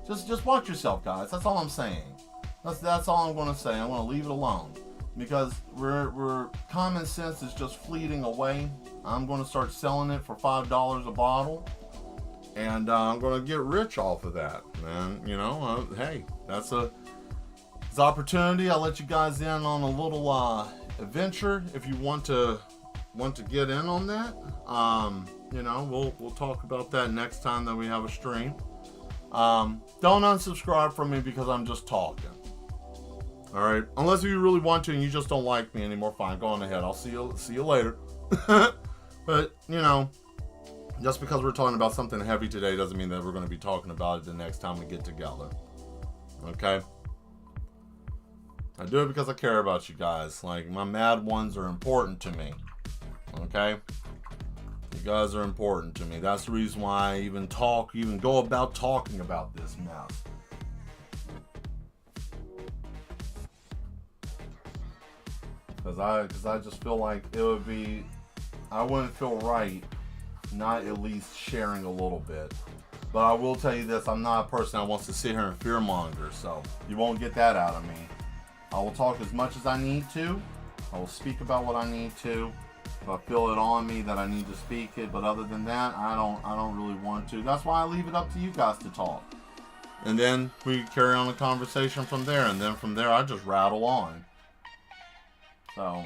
just watch yourself, guys. That's all I'm saying. That's all I'm gonna say. I'm gonna leave it alone. Because we're common sense is just fleeting away. I'm gonna start selling it for $5 a bottle. And I'm gonna get rich off of that. And hey, it's opportunity. I'll let you guys in on a little adventure if you want to get in on that. We'll talk about that next time that we have a stream. Don't unsubscribe from me because I'm just talking. Alright? Unless you really want to and you just don't like me anymore, fine, go on ahead. I'll see you later. But, just because we're talking about something heavy today doesn't mean that we're going to be talking about it the next time we get together. Okay? I do it because I care about you guys. Like, my mad ones are important to me. Okay? You guys are important to me. That's the reason why I even go about talking about this mess. Because I just feel like I wouldn't feel right not at least sharing a little bit. But I will tell you this, I'm not a person that wants to sit here and fearmonger, so you won't get that out of me. I will talk as much as I need to. I will speak about what I need to. If I feel it on me that I need to speak it, but other than that, I don't really want to. That's why I leave it up to you guys to talk. And then we carry on the conversation from there, and then from there I just rattle on. So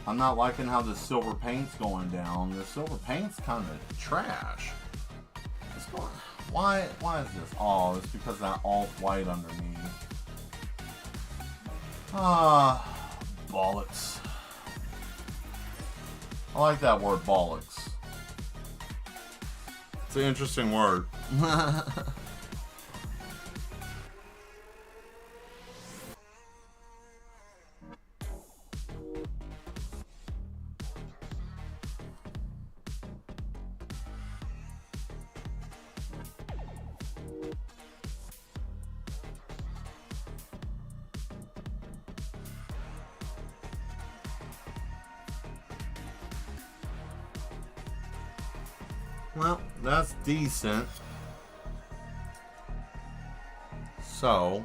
I'm not liking how this silver paint's going down. The silver paint's kind of trash. Why is this? Oh, it's because of that off-white underneath. Bollocks. I like that word, bollocks. It's an interesting word. Well, that's decent. So,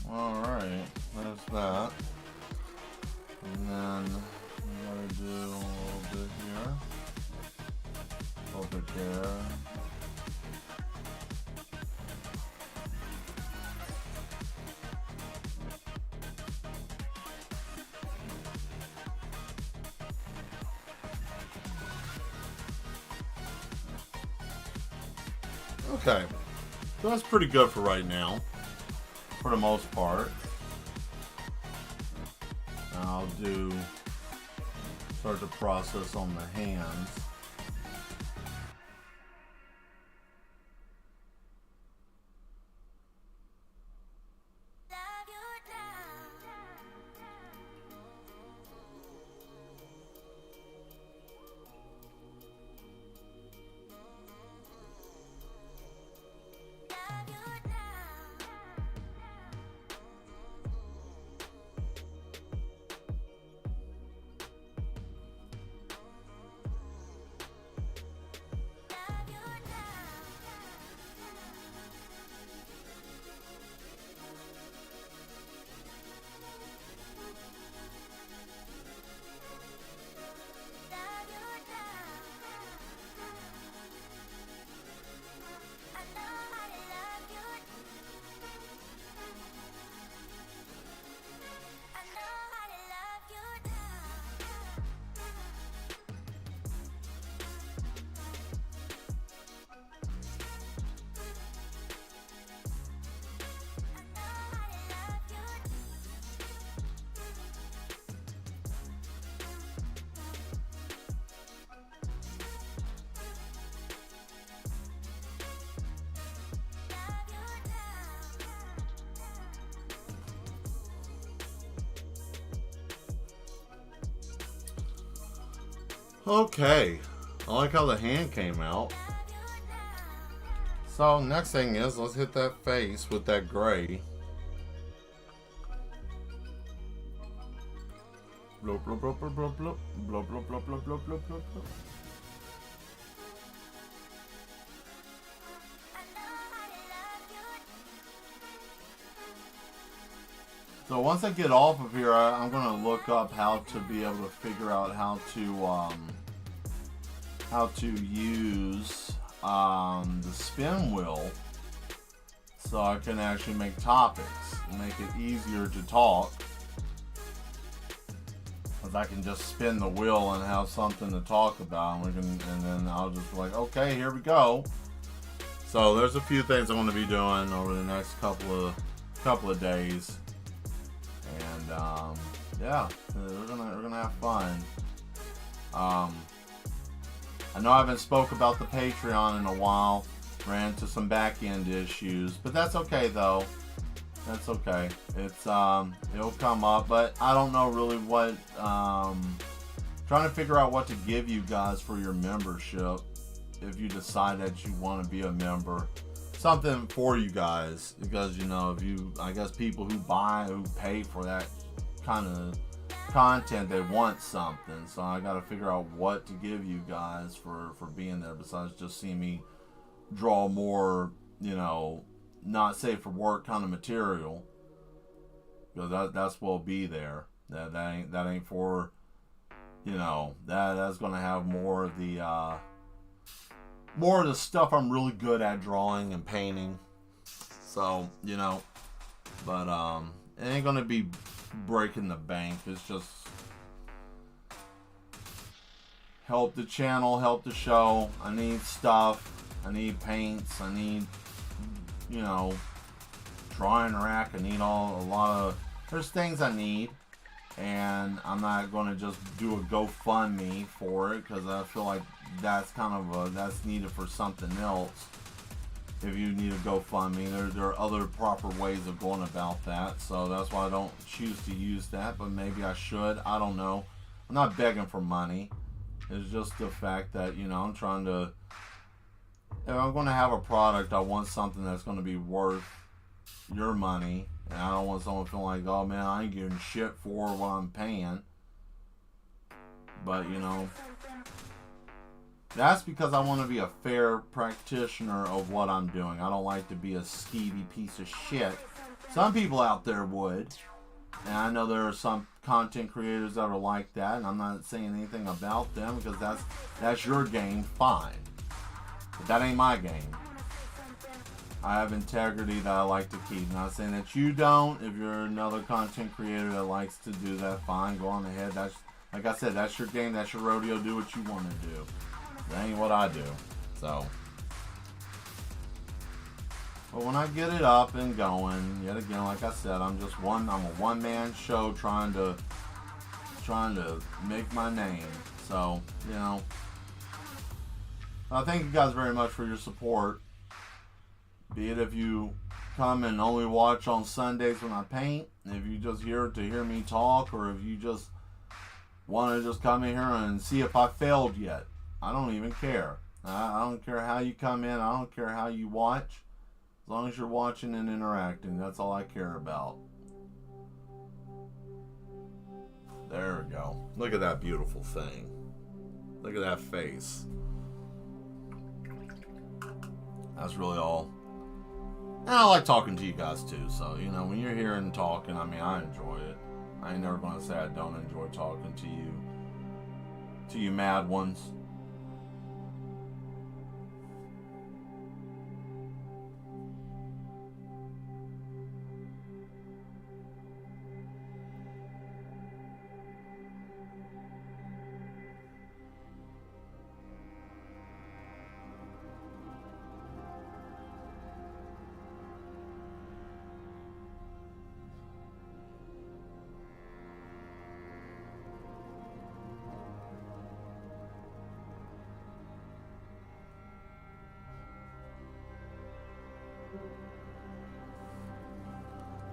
alright, there's that. And then I'm going to do a little bit here. A little bit there. Okay, so that's pretty good for right now. For the most part. I'll start the process on the hands. Okay. I like how the hand came out. So next thing is, let's hit that face with that gray. Bloop, bloop, bloop, bloop, bloop, bloop, bloop, bloop, bloop, bloop, bloop, bloop, bloop. So once I get off of here, I'm gonna look up how to be able to figure out how to use the spin wheel, so I can actually make topics and make it easier to talk. Cause I can just spin the wheel and have something to talk about, and then I'll just be like, okay, here we go. So there's a few things I'm gonna be doing over the next couple of days. And yeah, we're gonna have fun. I know I haven't spoke about the Patreon in a while. Ran into some back end issues, but that's okay though. That's okay. It's it'll come up, but I don't know really what. Trying to figure out what to give you guys for your membership. If you decide that you want to be a member. Something for you guys, because I guess people who pay for that kind of content, they want something. So I got to figure out what to give you guys for being there, besides just seeing me draw more, not safe for work kind of material, because that's what'll be there. That ain't for, that's gonna have more of the stuff I'm really good at, drawing and painting. So, but it ain't gonna be breaking the bank. It's just help the channel, help the show. I need stuff. I need paints. I need, drawing rack. I need there's things I need. And I'm not going to just do a GoFundMe for it, because I feel like that's that's needed for something else. If you need a GoFundMe, there are other proper ways of going about that. So that's why I don't choose to use that, but maybe I should. I don't know. I'm not begging for money. It's just the fact that, I'm trying to, if I'm going to have a product, I want something that's going to be worth your money. And I don't want someone feeling like, oh man, I ain't getting shit for what I'm paying. But, that's because I want to be a fair practitioner of what I'm doing. I don't like to be a skeevy piece of shit. Some people out there would. And I know there are some content creators that are like that. And I'm not saying anything about them, because that's your game, fine. But that ain't my game. I have integrity that I like to keep. Not saying that you don't. If you're another content creator that likes to do that, fine, go on ahead. That's, like I said, that's your game, that's your rodeo. Do what you want to do. That ain't what I do. So, but when I get it up and going, yet again, like I said, I'm a one-man show trying to make my name. So, I thank you guys very much for your support. Be it if you come and only watch on Sundays when I paint, if you just here to hear me talk, or if you just want to just come in here and see if I failed yet. I don't even care. I don't care how you come in. I don't care how you watch. As long as you're watching and interacting, that's all I care about. There we go. Look at that beautiful thing. Look at that face. That's really all. And I like talking to you guys too, so, when you're here and talking, I enjoy it. I ain't never going to say I don't enjoy talking to you mad ones.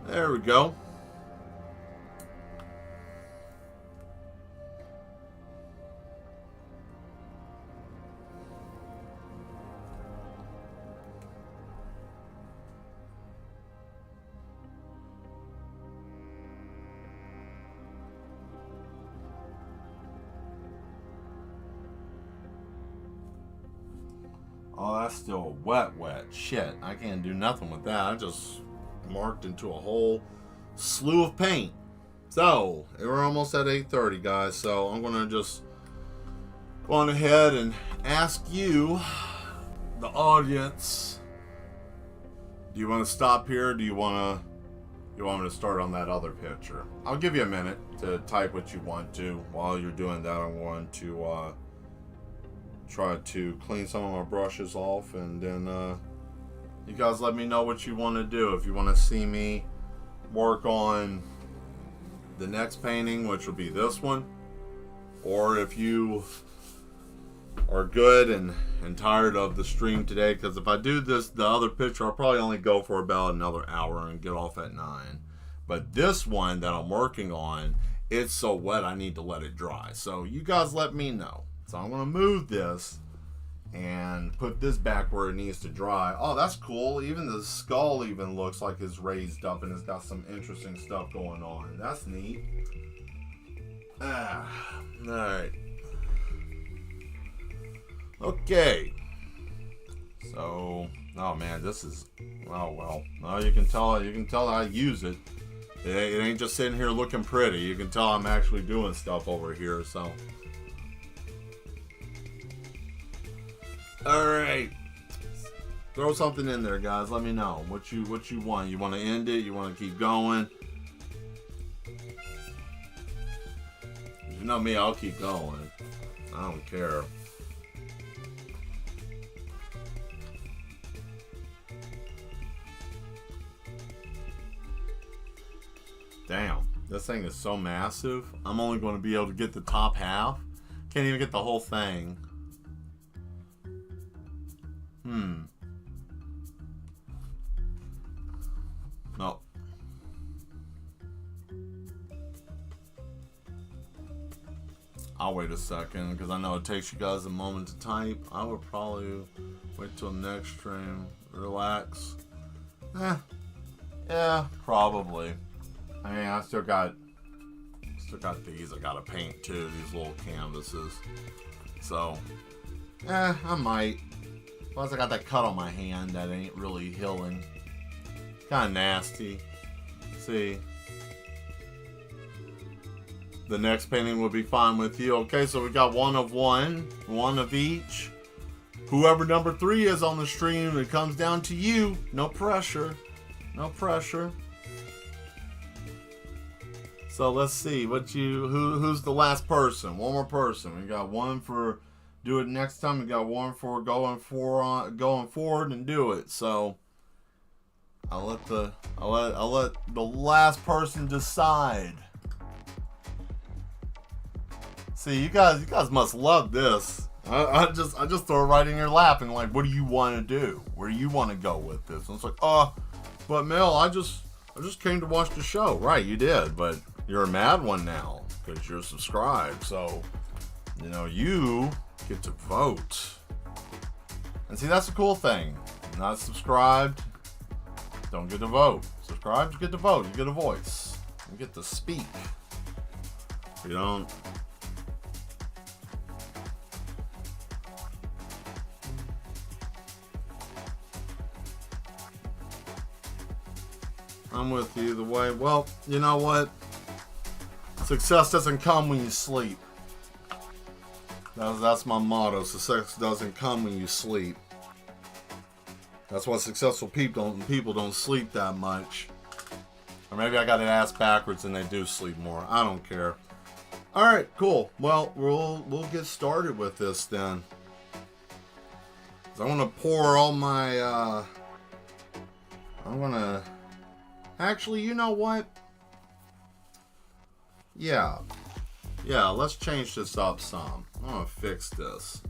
There we go. Oh, that's still wet. Shit, I can't do nothing with that. I just marked into a whole slew of paint. So, we're almost at 8:30, guys. So, I'm going to just go on ahead and ask you, the audience, do you want to stop here? Or do you want me to start on that other picture? I'll give you a minute to type what you want to. While you're doing that, I'm going to try to clean some of my brushes off, and then you guys let me know what you want to do. If you want to see me work on the next painting, which will be this one, or if you are good and tired of the stream today, because if I do the other picture, I'll probably only go for about another hour and get off at 9. But this one that I'm working on, it's so wet I need to let it dry. So you guys let me know. So I'm going to move this and put this back where it needs to dry. Oh, that's cool. Even the skull even looks like it's raised up and it's got some interesting stuff going on. That's neat. Alright. Okay. So, oh man, this is, oh well. You can tell I use it. It ain't just sitting here looking pretty. You can tell I'm actually doing stuff over here, so. Alright. Throw something in there, guys. Let me know what you want. You want to end it? You want to keep going? You know me, I'll keep going. I don't care. Damn, this thing is so massive. I'm only going to be able to get the top half. Can't even get the whole thing. No. I'll wait a second because I know it takes you guys a moment to type. I would probably wait till next stream. Relax. Yeah, probably. I mean, I still got these I gotta paint too, these little canvases. So, I might. Plus I got that cut on my hand that ain't really healing. Kinda nasty. See. The next painting will be fine with you. Okay, so we got one of each. Whoever number 3 is on the stream, it comes down to you. No pressure. No pressure. So let's see who's the last person. One more person. We got one for do it next time. We got one for going forward and do it. So I'll let the last person decide. See, you guys must love this. I just throw it right in your lap and like, what do you want to do? Where do you want to go with this? And it's like, but Mel, I just came to watch the show. Right, you did, but you're a mad one now because you're subscribed. So, you get to vote. And see, that's the cool thing. Not subscribed, don't get to vote. Subscribed, you get to vote. You get a voice. You get to speak. You don't. I'm with you either way. Well, you know what? Success doesn't come when you sleep. That's my motto. Success doesn't come when you sleep. That's why successful people don't sleep that much. Or maybe I got it ass backwards and they do sleep more. I don't care. All right, cool. Well, we'll get started with this then. I want to pour all my. I'm gonna. Actually, you know what? Yeah, let's change this up some. I'm gonna fix this.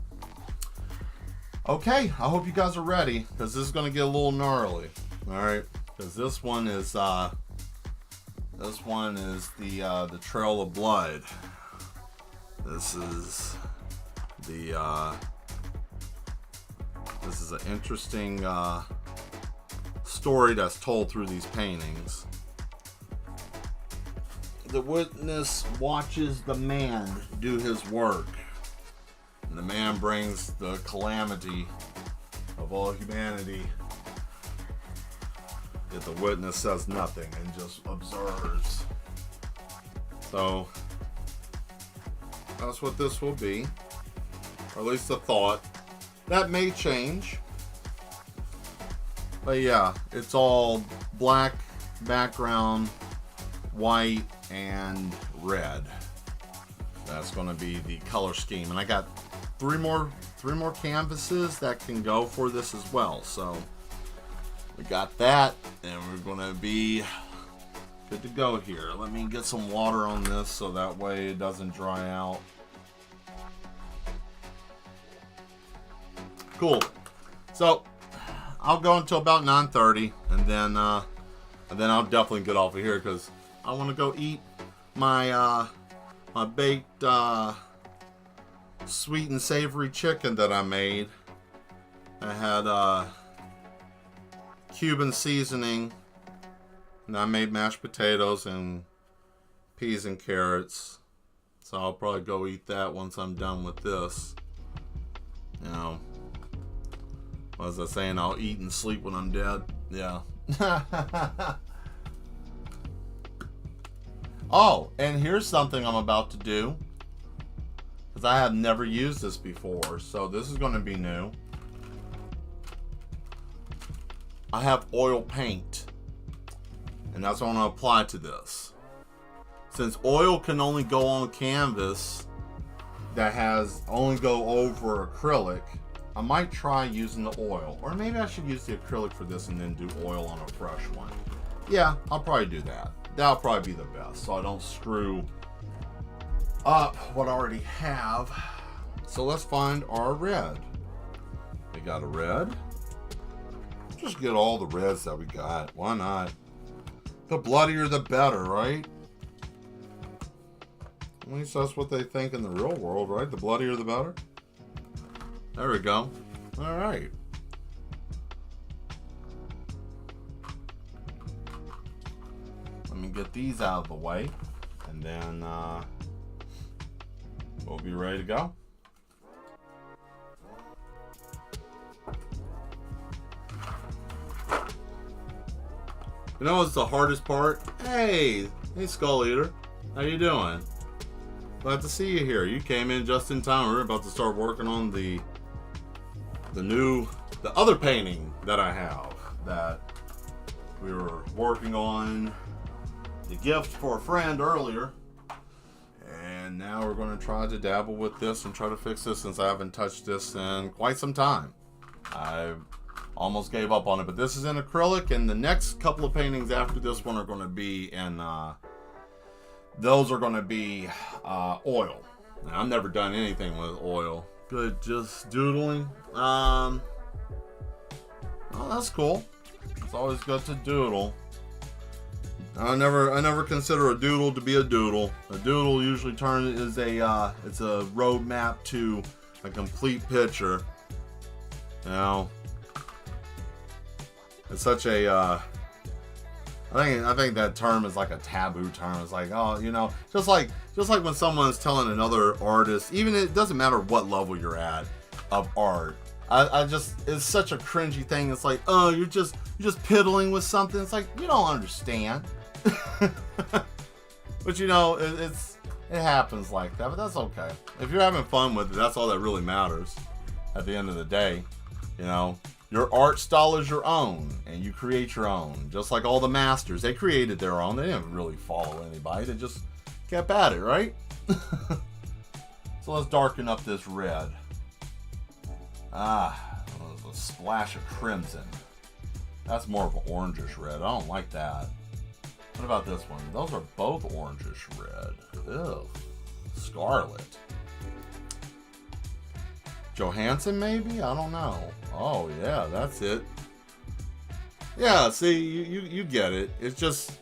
Okay, I hope you guys are ready, because this is gonna get a little gnarly. Alright, because this one is the Trail of Blood. This is an interesting story that's told through these paintings. The witness watches the man do his work, and the man brings the calamity of all humanity. Yet the witness says nothing and just observes. So that's what this will be, or at least a thought. That may change, but yeah, it's all black background, white and red. That's going to be the color scheme, and I got three more canvases that can go for this as well. So we got that, and we're going to be good to go here. Let me get some water on this so that way it doesn't dry out. Cool. So I'll go until about 9:30, and then I'll definitely get off of here because I want to go eat my my baked sweet and savory chicken that I made. I had Cuban seasoning, and I made mashed potatoes and peas and carrots. So I'll probably go eat that once I'm done with this. You know, what was I saying? I'll eat and sleep when I'm dead. Yeah. Oh, and here's something I'm about to do, because I have never used this before, so this is going to be new. I have oil paint, and that's what I'm going to apply to this. Since oil can only go on canvas that has only go over acrylic, I might try using the oil, or maybe I should use the acrylic for this and then do oil on a fresh one. Yeah, I'll probably do that. That'll probably be the best, so I don't screw up what I already have. So let's find our red. We got a red. Just get all the reds that we got. Why not? The bloodier the better, right? At least that's what they think in the real world, right? The bloodier the better. There we go. All right. Let me get these out of the way, and then we'll be ready to go. You know what's the hardest part? Hey Skull Eater, how you doing? Glad to see you here. You came in just in time. We're about to start working on the other painting that I have that we were working on. The gift for a friend earlier, and now we're going to try to dabble with this and try to fix this, since I haven't touched this in quite some time. I almost gave up on it, but this is in acrylic, and the next couple of paintings after this one are going to be in those are going to be oil. Now, I've never done anything with oil. Good, just doodling. Oh, that's cool. It's always good to doodle. I never consider a doodle to be a doodle. A doodle usually it's a roadmap to a complete picture. You know, it's such a I think that term is like a taboo term. It's like, oh, you know, just like when someone's telling another artist, even it doesn't matter what level you're at of art. It's such a cringy thing. It's like, oh, you're just piddling with something. It's like, you don't understand. But you know, it happens like that, but that's okay. If you're having fun with it, that's all that really matters at the end of the day. You know, your art style is your own, and you create your own. Just like all the masters, they created their own. They didn't really follow anybody. They just kept at it, right? So let's darken up this red. A splash of crimson. That's more of an orangish red. I don't like that. What about this one? Those are both orangish red. Ew. Scarlet. Johansson, maybe? I don't know. Oh, yeah, that's it. Yeah, see, you get it. It's just...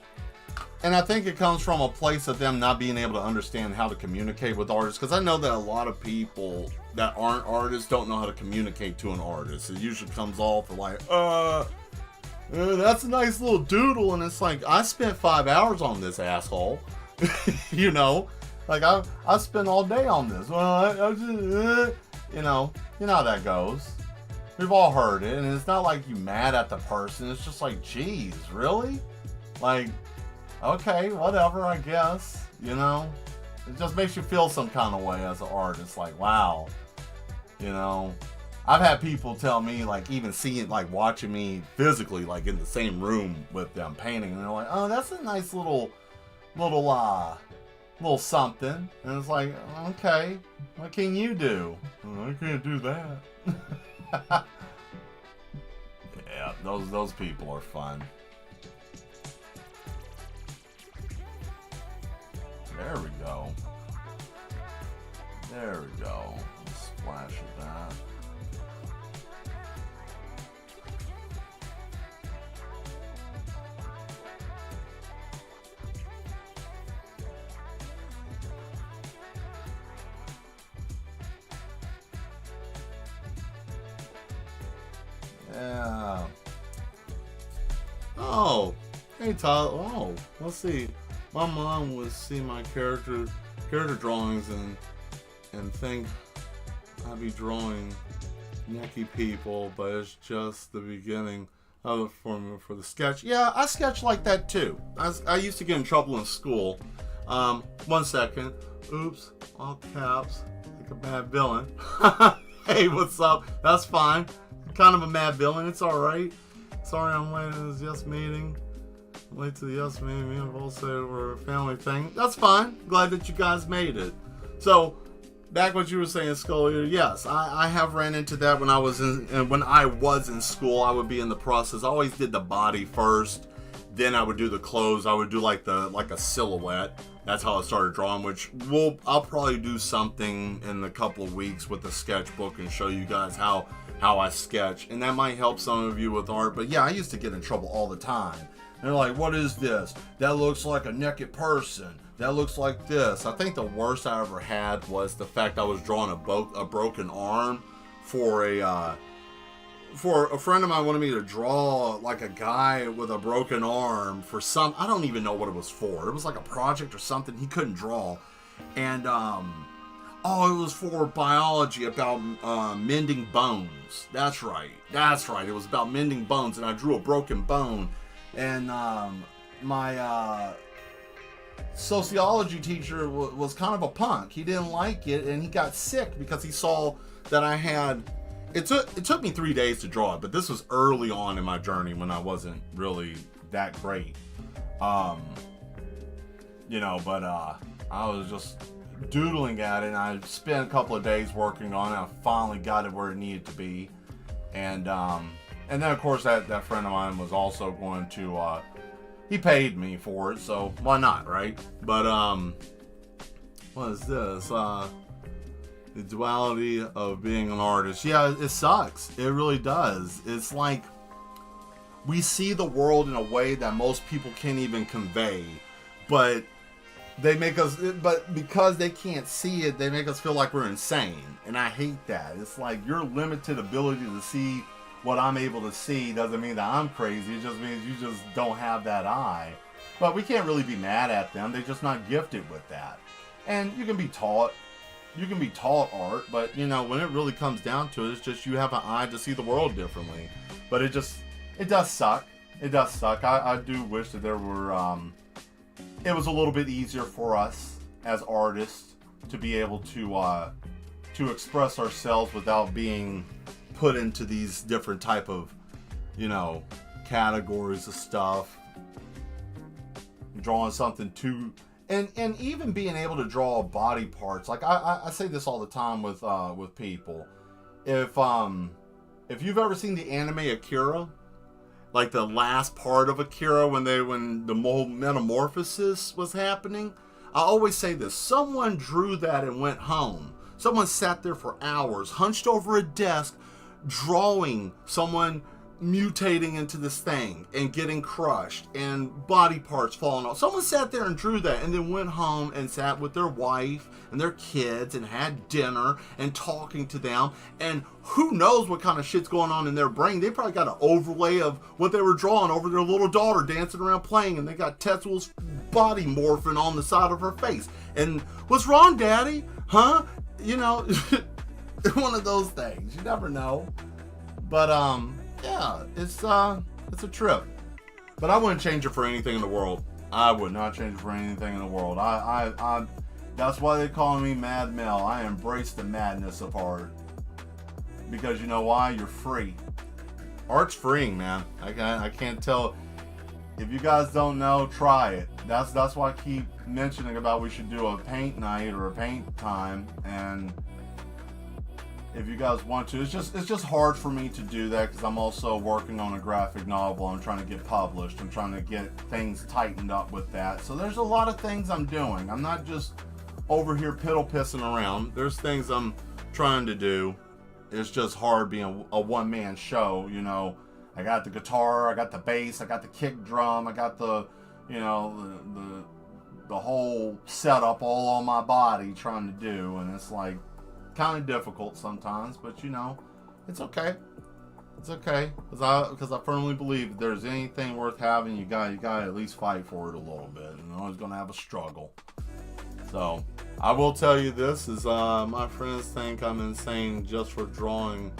And I think it comes from a place of them not being able to understand how to communicate with artists. Because I know that a lot of people that aren't artists don't know how to communicate to an artist. It usually comes off like, that's a nice little doodle, and it's like, I spent 5 hours on this, asshole. You know, like I spent all day on this. Well, I just, you know how that goes. We've all heard it, and it's not like you mad at the person. It's just like, geez, really? Like, okay, whatever, I guess. You know? It just makes you feel some kind of way as an artist. Like, wow. You know? I've had people tell me, like, even seeing, like, watching me physically, like, in the same room with them painting, and they're like, oh, that's a nice little something. And it's like, okay, what can you do? Oh, I can't do that. Yeah, those people are fun. There we go. There we go. Splash of that. Yeah. Oh, hey Todd. Oh, let's see. My mom would see my character drawings and think I'd be drawing necky people, but it's just the beginning of the formula for the sketch. Yeah, I sketch like that too. I used to get in trouble in school. 1 second. Oops, all caps, like a bad villain. Hey, what's up? That's fine. Kind of a mad villain. It's all right. Sorry, I'm late to this yes meeting. Late to the yes meeting. Me and Volsa were a family thing. That's fine. Glad that you guys made it. So, back what you were saying, Scully. Yes, I have ran into that when I was in school. I would be in the process. I always did the body first. Then I would do the clothes. I would do like a silhouette. That's how I started drawing. Which I'll probably do something in a couple of weeks with the sketchbook and show you guys how I sketch, and that might help some of you with art. But yeah, I used to get in trouble all the time. And they're like, what is this? That looks like a naked person. That looks like this. I think the worst I ever had was the fact I was drawing a broken arm for a friend of mine wanted me to draw like a guy with a broken arm for I don't even know what it was for. It was like a project or something he couldn't draw. And it was for biology about mending bones. That's right. It was about mending bones, and I drew a broken bone. And my sociology teacher was kind of a punk. He didn't like it, and he got sick because he saw that I had... It took me 3 days to draw it, but this was early on in my journey when I wasn't really that great. But I was just doodling at it, and I spent a couple of days working on it. I finally got it where it needed to be, and then of course that friend of mine was also going to he paid me for it, so why not, right? But what is this? The duality of being an artist. Yeah, it sucks. It really does. It's like we see the world in a way that most people can't even convey, but because they can't see it, they make us feel like we're insane. And I hate that. It's like your limited ability to see what I'm able to see doesn't mean that I'm crazy. It just means you just don't have that eye. But we can't really be mad at them. They're just not gifted with that. And you can be taught art, but when it really comes down to it, it's just you have an eye to see the world differently. But it does suck. It does suck. I do wish that there were it was a little bit easier for us as artists to be able to express ourselves without being put into these different type of categories of stuff. Drawing something too, and even being able to draw body parts. Like I say this all the time with people. If you've ever seen the anime Akira, like the last part of Akira when the whole metamorphosis was happening, I always say this: someone drew that and went home. Someone sat there for hours, hunched over a desk, drawing someone mutating into this thing and getting crushed and body parts falling off. Someone sat there and drew that and then went home and sat with their wife and their kids and had dinner and talking to them, and who knows what kind of shit's going on in their brain. They probably got an overlay of what they were drawing over their little daughter dancing around playing, and they got Tetsuo's body morphing on the side of her face. And what's wrong, Daddy? Huh? One of those things. You never know. But yeah, it's a trip. But I wouldn't change it for anything in the world. I would not change it for anything in the world. I that's why they call me Mad Mel. I embrace the madness of art. Because you know why? You're free. Art's freeing, man. I can't tell. If you guys don't know, try it. That's why I keep mentioning about we should do a paint night or a paint time. And if you guys want to, it's just hard for me to do that because I'm also working on a graphic novel. I'm trying to get published. I'm trying to get things tightened up with that. So there's a lot of things I'm doing. I'm not just over here piddle pissing around. There's things I'm trying to do. It's just hard being a one-man show, you know. I got the guitar, I got the bass, I got the kick drum, I got the, you know, the whole setup all on my body trying to do, and it's like kind of difficult sometimes, but you know, it's okay. It's okay, because I firmly believe if there's anything worth having, you got to at least fight for it a little bit, and you're always gonna have a struggle. So I will tell you this is my friends think I'm insane just for drawing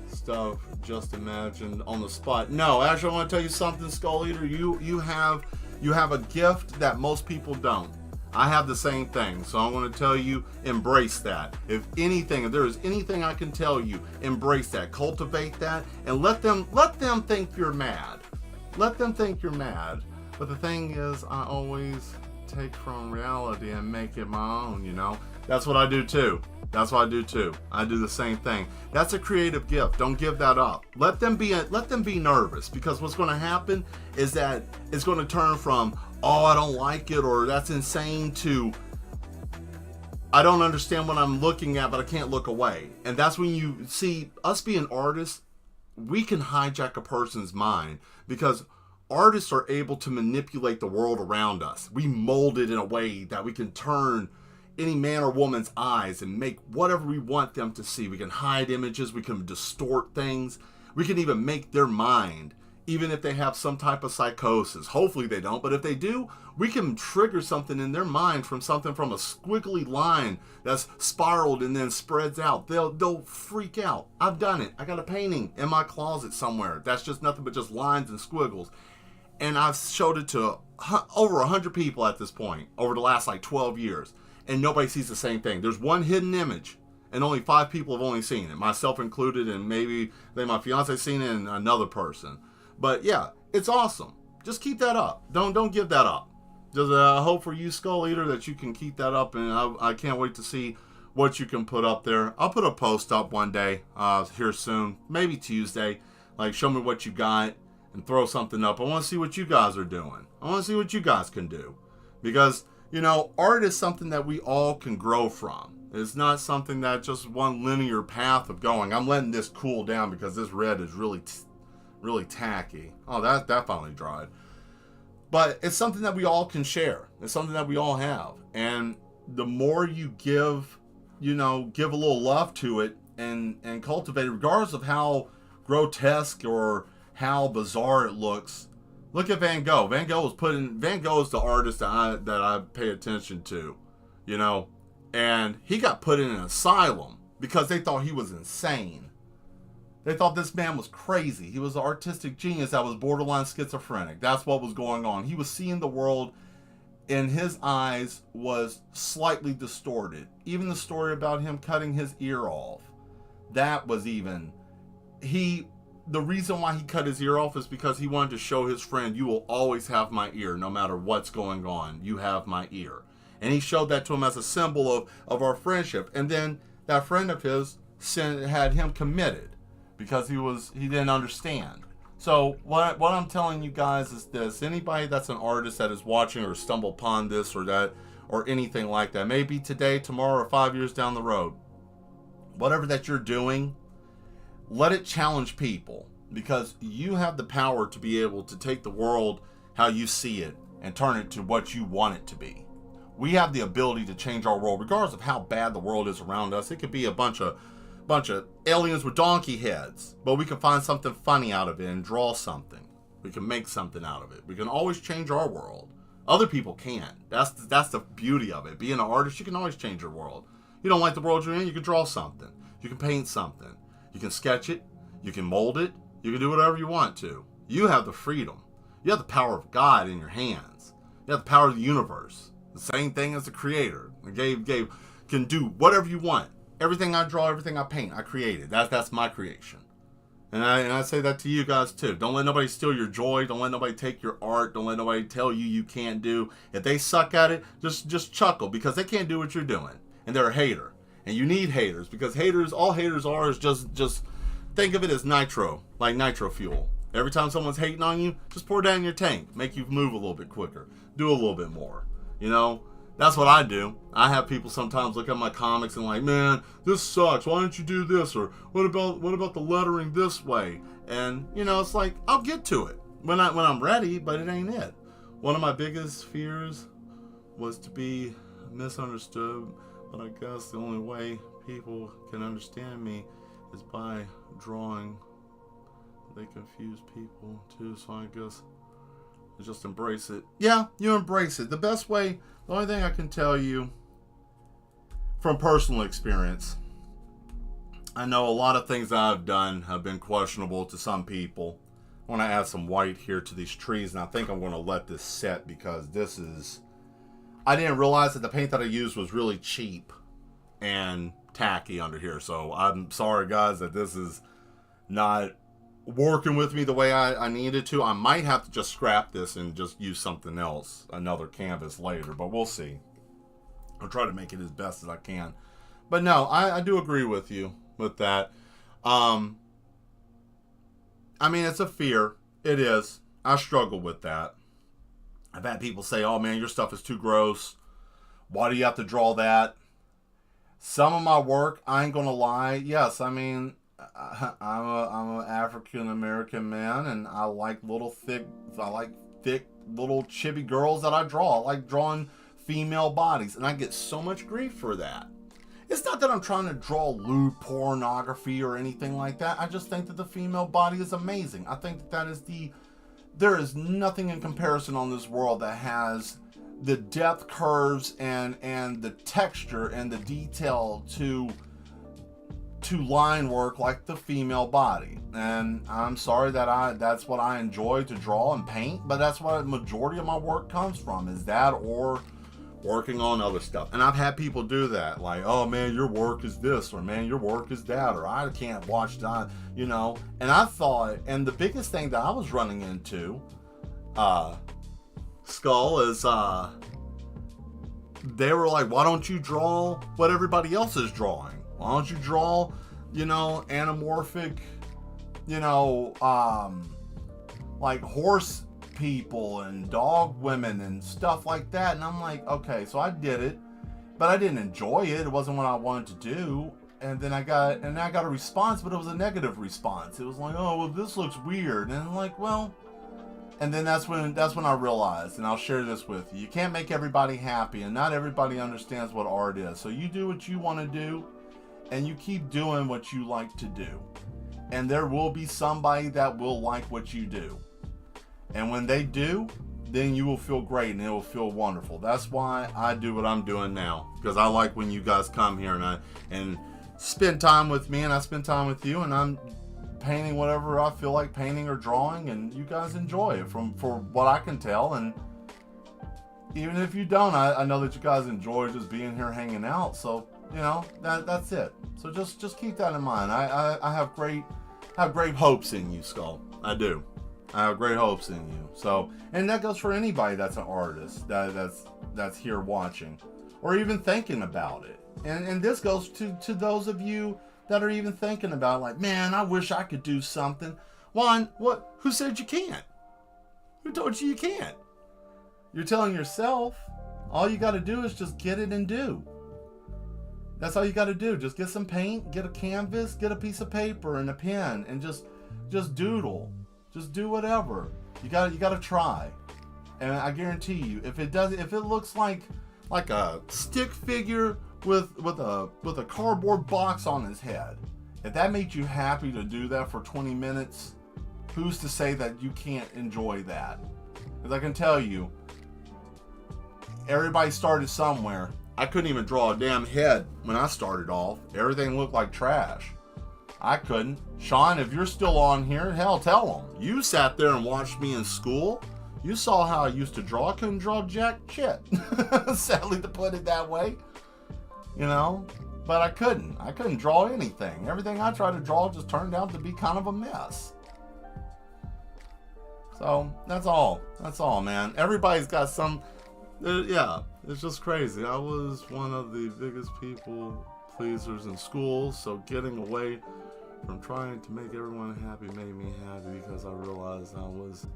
stuff just imagined on the spot. No, actually I want to tell you something, Skull Eater. You have a gift that most people don't. I have the same thing, so I'm going to tell you, embrace that. If there is anything I can tell you, embrace that, cultivate that, and let them think you're mad. Let them think you're mad. But the thing is, I always take from reality and make it my own, you know. That's what I do too. I do the same thing. That's a creative gift. Don't give that up. Let them be nervous, because what's going to happen is that it's going to turn from, oh, I don't like it, or that's insane, to I don't understand what I'm looking at, but I can't look away. And that's when you see us being artists, we can hijack a person's mind, because artists are able to manipulate the world around us. We mold it in a way that we can turn any man or woman's eyes and make whatever we want them to see. We can hide images, we can distort things, we can even make their mind, even if they have some type of psychosis. Hopefully they don't, but if they do, we can trigger something in their mind from a squiggly line that's spiraled and then spreads out. They'll freak out. I've done it. I got a painting in my closet somewhere that's just nothing but just lines and squiggles. And I've showed it to over 100 people at this point over the last like 12 years. And nobody sees the same thing. There's one hidden image, and only 5 people have only seen it, myself included, and maybe my fiance's seen it and another person. But yeah, it's awesome. Just keep that up. Don't give that up. Just hope for you, Skull Eater, that you can keep that up, and I can't wait to see what you can put up there. I'll put a post up one day here soon, maybe Tuesday. Like, show me what you got and throw something up. I want to see what you guys are doing. I want to see what you guys can do, because you know, art is something that we all can grow from. It's not something that just one linear path of going, I'm letting this cool down because this red is really tacky. Oh, that finally dried. But it's something that we all can share. It's something that we all have. And the more you give a little love to it and cultivate it, regardless of how grotesque or how bizarre it looks. Look at Van Gogh. Van Gogh is the artist that I pay attention to, you know, and he got put in an asylum because they thought he was insane. They thought this man was crazy. He was an artistic genius that was borderline schizophrenic. That's what was going on. He was seeing the world, and his eyes was slightly distorted. Even the story about him cutting his ear off, that was even, the reason why he cut his ear off is because he wanted to show his friend, you will always have my ear no matter what's going on. You have my ear. And he showed that to him as a symbol of our friendship. And then that friend of his had him committed because he didn't understand. So what I'm telling you guys is this. Anybody that's an artist that is watching or stumble upon this or that or anything like that, maybe today, tomorrow, or 5 years down the road, whatever that you're doing, let it challenge people, because you have the power to be able to take the world how you see it and turn it to what you want it to be. We have the ability to change our world regardless of how bad the world is around us. It could be a bunch of aliens with donkey heads, but we can find something funny out of it and draw something. We can make something out of it. We can always change our world. Other people can't. That's the beauty of it. Being an artist, you can always change your world. You don't like the world you're in, you can draw something. You can paint something. You can sketch it. You can mold it. You can do whatever you want to. You have the freedom. You have the power of God in your hands. You have the power of the universe. The same thing as the creator. Gabe can do whatever you want. Everything I draw, everything I paint, I created. That's my creation. And I say that to you guys too. Don't let nobody steal your joy. Don't let nobody take your art. Don't let nobody tell you can't do. If they suck at it, just chuckle, because they can't do what you're doing. And they're a hater. And you need haters, because all haters are is just think of it as nitro, like nitro fuel. Every time someone's hating on you, just pour it down in your tank. Make you move a little bit quicker. Do a little bit more. You know? That's what I do. I have people sometimes look at my comics and like, man, this sucks. Why don't you do this? Or what about the lettering this way? And you know, it's like, I'll get to it when I'm ready, but it ain't it. One of my biggest fears was to be misunderstood, but I guess the only way people can understand me is by drawing. They confuse people too, so I guess I just embrace it. Yeah, you embrace it. The best way. The only thing I can tell you from personal experience, I know a lot of things that I've done have been questionable to some people. I want to add some white here to these trees, and I think I'm going to let this set because this is... I didn't realize that the paint that I used was really cheap and tacky under here, so I'm sorry guys that this is not working with me the way I needed to. I might have to just scrap this and just use something else, another canvas later, but we'll see. I'll try to make it as best as I can. But no, I do agree with you with that. I mean, it's a fear. It is. I struggle with that. I've had people say, oh man, your stuff is too gross. Why do you have to draw that? Some of my work, I ain't gonna lie, yes, I mean, I'm an African American man, and I like thick little chibi girls that I draw. I like drawing female bodies, and I get so much grief for that. It's not that I'm trying to draw lewd pornography or anything like that. I just think that the female body is amazing. I think that there is nothing in comparison on this world that has the depth curves and the texture and the detail to line work like the female body. And I'm sorry that that's what I enjoy to draw and paint, but that's what the majority of my work comes from, is that or working on other stuff. And I've had people do that, like, oh man, your work is this, or man, your work is that, or I can't watch that, you know. And I thought, and the biggest thing that I was running into, Skull, is they were like, why don't you draw what everybody else is drawing? Why don't you draw, you know, anamorphic, you know, like horse people and dog women and stuff like that? And I'm like, okay, so I did it, but I didn't enjoy it. It wasn't what I wanted to do. And then I got a response, but it was a negative response. It was like, oh, well, this looks weird. And I'm like, well, and then that's when I realized, and I'll share this with you. You can't make everybody happy, and not everybody understands what art is. So you do what you want to do, and you keep doing what you like to do. And there will be somebody that will like what you do. And when they do, then you will feel great and it will feel wonderful. That's why I do what I'm doing now, because I like when you guys come here and spend time with me, and I spend time with you, and I'm painting whatever I feel like painting or drawing, and you guys enjoy it for what I can tell. And even if you don't, I know that you guys enjoy just being here hanging out. So, you know, that's it. So just keep that in mind. I have great hopes in you, Skull. I do. I have great hopes in you. So, and that goes for anybody that's an artist that's here watching or even thinking about it. And this goes to those of you that are even thinking about, like, man, I wish I could do something. One, what? Who said you can't? Who told you can't? You're telling yourself. All you got to do is just get it and do. That's all you got to do. Just get some paint, get a canvas, get a piece of paper and a pen, and just doodle. Just do whatever. You got to try. And I guarantee you, if it looks like a stick figure with a cardboard box on his head, if that makes you happy to do that for 20 minutes, who's to say that you can't enjoy that? Because I can tell you, everybody started somewhere. I couldn't even draw a damn head when I started off. Everything looked like trash. I couldn't. Sean, if you're still on here, hell, tell them. You sat there and watched me in school. You saw how I used to draw. I couldn't draw jack shit. Sadly to put it that way. You know? But I couldn't. I couldn't draw anything. Everything I tried to draw just turned out to be kind of a mess. So, that's all. That's all, man. Everybody's got some... yeah, it's just crazy. I was one of the biggest people pleasers in school, so getting away from trying to make everyone happy made me happy because I realized I was...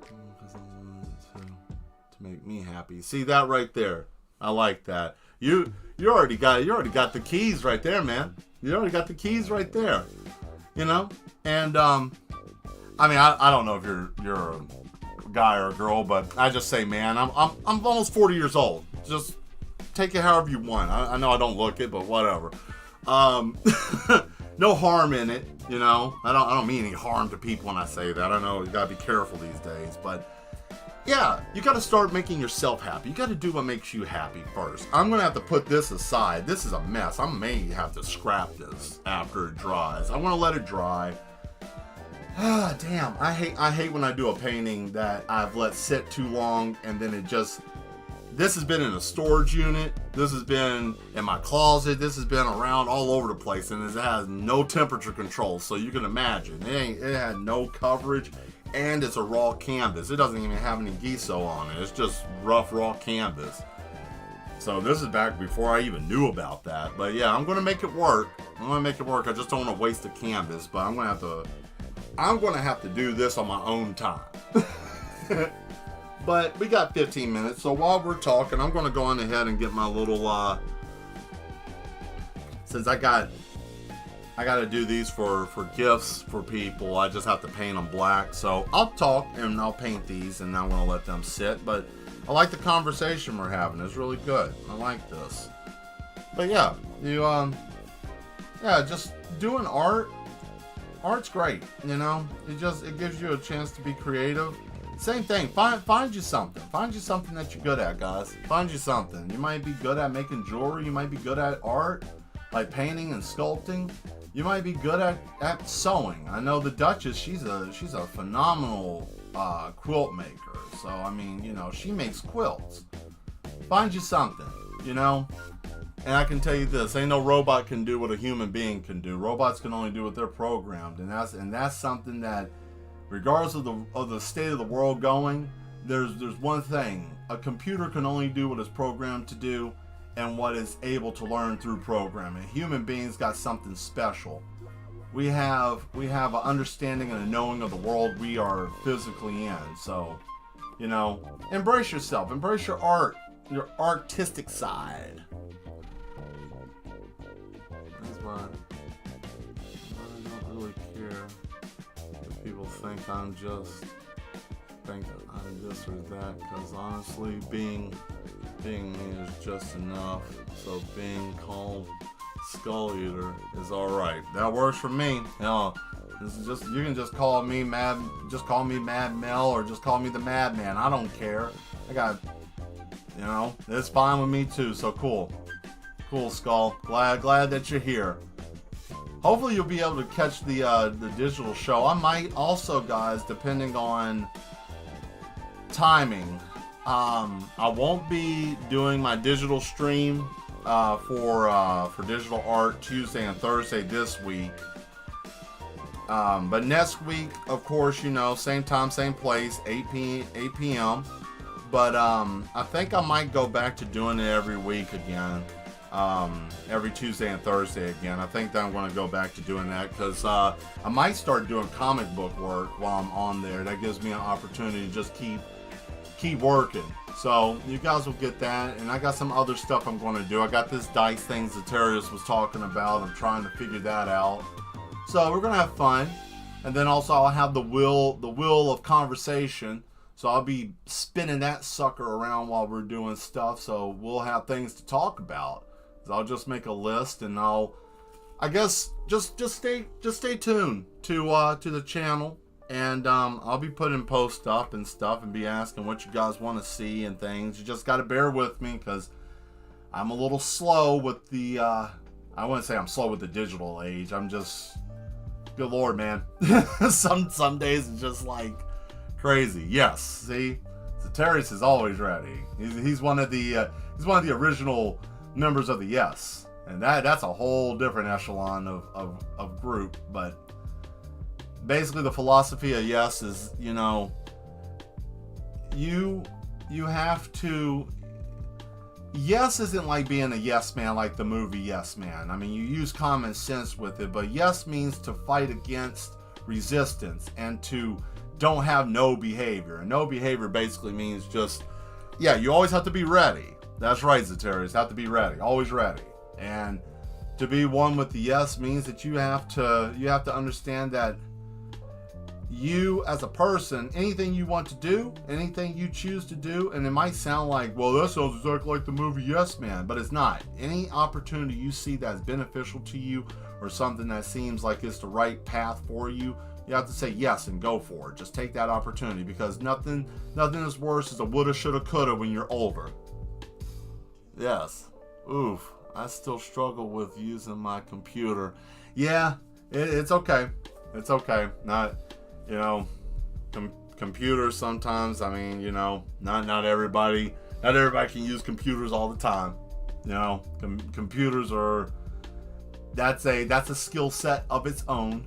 because I wanted to make me happy. See that right there? I like that. You already got the keys right there, man. You already got the keys right there. You know? And I mean, I don't know if you're a guy or a girl, but I just say, man, I'm almost 40 years old. Just take it however you want. I know I don't look it, but whatever. No harm in it, you know. I don't mean any harm to people when I say that. I know you gotta be careful these days, but yeah, you gotta start making yourself happy. You gotta do what makes you happy first. I'm gonna have to put this aside. This is a mess. I may have to scrap this after it dries. I want to let it dry. Ah, damn. I hate when I do a painting that I've let sit too long and then it just... This has been in a storage unit. This has been in my closet. This has been around all over the place, and it has no temperature control. So you can imagine, it had no coverage, and it's a raw canvas. It doesn't even have any gesso on it. It's just rough, raw canvas. So this is back before I even knew about that. But yeah, I'm gonna make it work. I just don't want to waste the canvas, but I'm gonna have to do this on my own time. But we got 15 minutes, so while we're talking, I'm going to go on ahead and get my little, since I got to do these for gifts for people, I just have to paint them black. So I'll talk and I'll paint these, and I'm going to let them sit. But I like the conversation we're having. It's really good. I like this. But yeah, just doing art's great, you know. It gives you a chance to be creative. Same thing. Find you something. Find you something that you're good at, guys. Find you something. You might be good at making jewelry. You might be good at art, like painting and sculpting. You might be good at sewing. I know the Duchess. She's a phenomenal quilt maker. So I mean, you know, she makes quilts. Find you something, you know. And I can tell you this: ain't no robot can do what a human being can do. Robots can only do what they're programmed, and that's something that, regardless of the state of the world going, there's one thing. A computer can only do what it's programmed to do and what it's able to learn through programming. Human beings got something special. We have an understanding and a knowing of the world we are physically in. So, you know, embrace yourself. Embrace your art, your artistic side. That's why I don't really care. People think I'm this or that, because honestly, being me is just enough. So being called Skull Eater is alright. That works for me. You know, you can just call me Mad Mel, or just call me the Madman. I don't care. You know, it's fine with me too. So cool, Skull. Glad that you're here. Hopefully you'll be able to catch the digital show. I might also, guys, depending on timing. I won't be doing my digital stream for digital art Tuesday and Thursday this week. But next week, of course, you know, same time, same place, 8 p.m. But I think I might go back to doing it every week again. Every Tuesday and Thursday again. I think that I'm going to go back to doing that, because I might start doing comic book work while I'm on there. That gives me an opportunity to just keep working. So you guys will get that, and I got some other stuff I'm going to do. I got this dice thing Zatarius was talking about. I'm trying to figure that out. So we're going to have fun, and then also I'll have the wheel of conversation. So I'll be spinning that sucker around while we're doing stuff. So we'll have things to talk about. So I'll just make a list, and I guess just stay tuned to the channel, and I'll be putting posts up and stuff, and be asking what you guys want to see and things. You just got to bear with me, because I'm a little slow with the I wouldn't say I'm slow with the digital age. I'm just, good Lord, man. some days it's just like crazy. Yes, see, Satirius is always ready. He's one of the original members of the Yes, and that's a whole different echelon of group. But basically, the philosophy of Yes is, you have to. Yes isn't like being a yes man like the movie Yes Man. I mean, you use common sense with it, but yes means to fight against resistance and to don't have no behavior. And no behavior basically means just, yeah, you always have to be ready. That's right, Zatarius, have to be ready, always ready. And to be one with the yes means that you have to understand that you as a person, anything you want to do, anything you choose to do, and it might sound like, well, that sounds exactly like the movie Yes Man, but it's not. Any opportunity you see that's beneficial to you or something that seems like it's the right path for you, you have to say yes and go for it. Just take that opportunity, because nothing is worse as a woulda, shoulda, coulda when you're older. Yes. Oof. I still struggle with using my computer. Yeah, it's okay. It's okay. Not... computers sometimes, I mean, not everybody can use computers all the time. Computers are, that's a skill set of its own.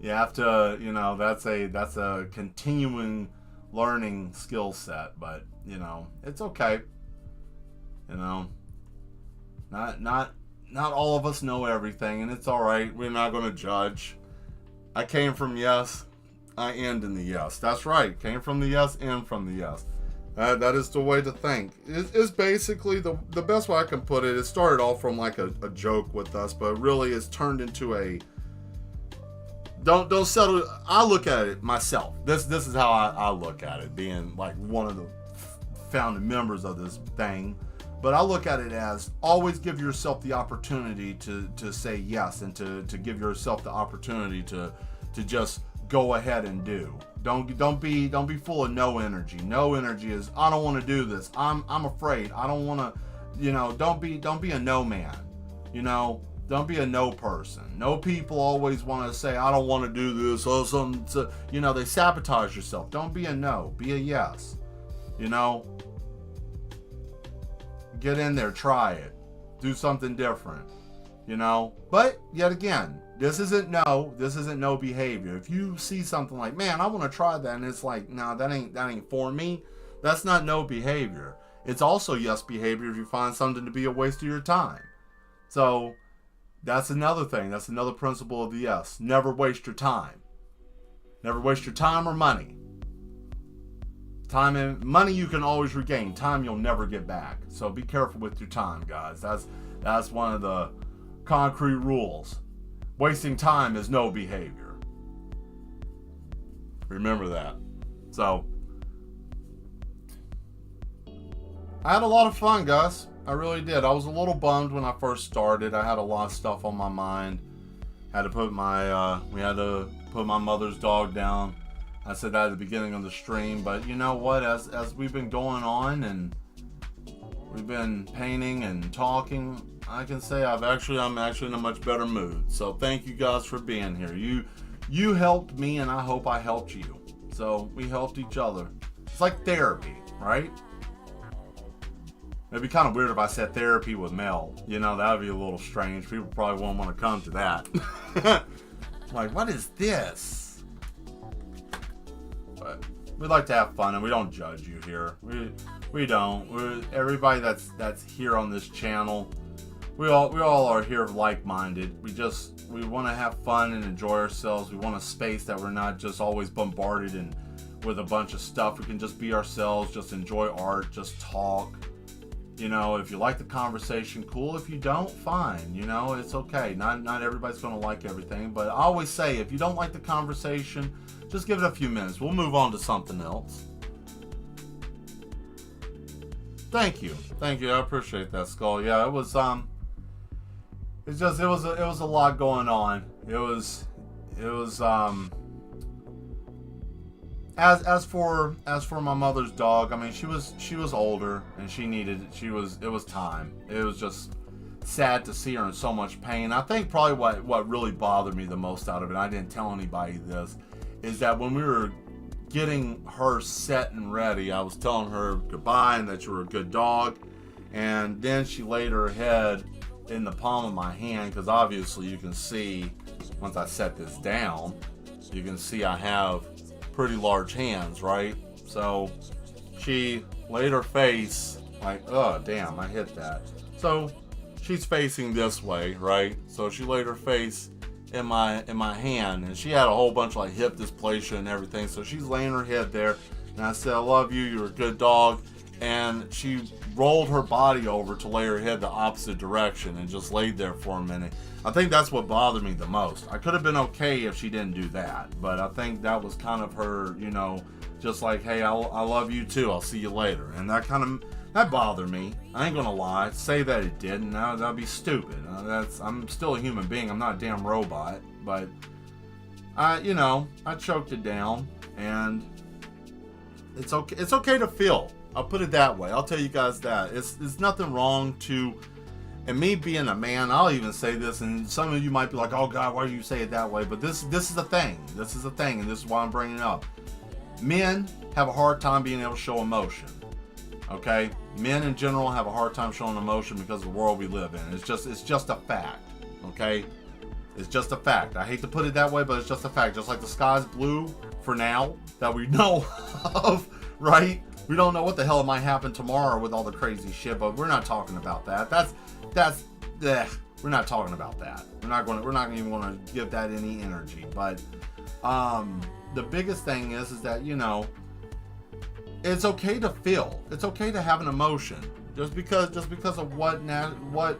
You have to, that's a continuing learning skill set, but it's okay. Not all of us know everything, and it's all right. We're not going to judge. I came from yes, I end in the yes. That's right. Came from the yes, end from the yes. That is the way to think. It's basically the best way I can put it. It started off from like a joke with us, but really it's turned into a don't settle. I look at it myself. This is how I look at it, being like one of the founding members of this thing. But I look at it as always give yourself the opportunity to say yes, and to give yourself the opportunity to just go ahead and do. Don't be full of no energy. No energy is, I don't want to do this. I'm afraid. I don't want to, don't be a no man. Don't be a no person. No people always want to say, I don't want to do this or something. They sabotage yourself. Don't be a no. Be a yes. Get in there, try it. Do something different. But yet again, this isn't no behavior. If you see something like, man, I want to try that, and it's like, no, that ain't for me, that's not no behavior. It's also yes behavior if you find something to be a waste of your time. So that's another thing. That's another principle of the yes. Never waste your time. Never waste your time or money. Time and money you can always regain. Time you'll never get back. So be careful with your time, guys. That's one of the concrete rules. Wasting time is no behavior. Remember that. So I had a lot of fun, guys. I really did. I was a little bummed when I first started. I had a lot of stuff on my mind. We had to put my mother's dog down. I said that at the beginning of the stream, but you know what? As we've been going on and we've been painting and talking, I can say I'm actually in a much better mood. So thank you guys for being here. You helped me, and I hope I helped you. So we helped each other. It's like therapy, right? It'd be kind of weird if I said therapy with Mel. That would be a little strange. People probably won't want to come to that. Like, what is this? But we like to have fun, and we don't judge you here. We don't. Everybody that's here on this channel, we all are here like-minded. We want to have fun and enjoy ourselves. We want a space that we're not just always bombarded with a bunch of stuff. We can just be ourselves, just enjoy art, just talk. If you like the conversation, cool. If you don't, fine. It's okay. Not everybody's going to like everything. But I always say, if you don't like the conversation, just give it a few minutes. We'll move on to something else. Thank you. I appreciate that, Skull. Yeah, it was it was a lot going on. It was as for my mother's dog, I mean, she was older, and it was time. It was just sad to see her in so much pain. I think probably what really bothered me the most out of it, I didn't tell anybody this, is that when we were getting her set and ready, I was telling her goodbye and that you were a good dog, and then she laid her head in the palm of my hand, because obviously you can see, once I set this down, you can see I have pretty large hands, right? So she laid her face like, oh damn, I hit that. So she's facing this way, right? So she laid her face in my hand, and she had a whole bunch of like hip dysplasia and everything. So she's laying her head there, and I said, I love you, you're a good dog. And she rolled her body over to lay her head the opposite direction and just laid there for a minute. I think that's what bothered me the most. I could have been okay if she didn't do that, but I think that was kind of her, you know, just like, hey, I love you too, I'll see you later. And that bothered me. I ain't gonna lie. Say that it didn't. That'd be stupid. I'm still a human being. I'm not a damn robot. But I choked it down, and it's okay. It's okay to feel. I'll put it that way. I'll tell you guys that. It's nothing wrong to, and me being a man, I'll even say this, and some of you might be like, oh God, why do you say it that way? But this is a thing. This is a thing, and this is why I'm bringing it up. Men have a hard time being able to show emotion. Okay? Men in general have a hard time showing emotion because of the world we live in. It's just a fact. Okay? It's just a fact. I hate to put it that way, but it's just a fact. Just like the sky's blue for now, that we know of, right? We don't know what the hell might happen tomorrow with all the crazy shit, but we're not talking about that. We're not talking about that. We're not even going to give that any energy. But the biggest thing is that, you know, it's okay to feel. It's okay to have an emotion. Just because of what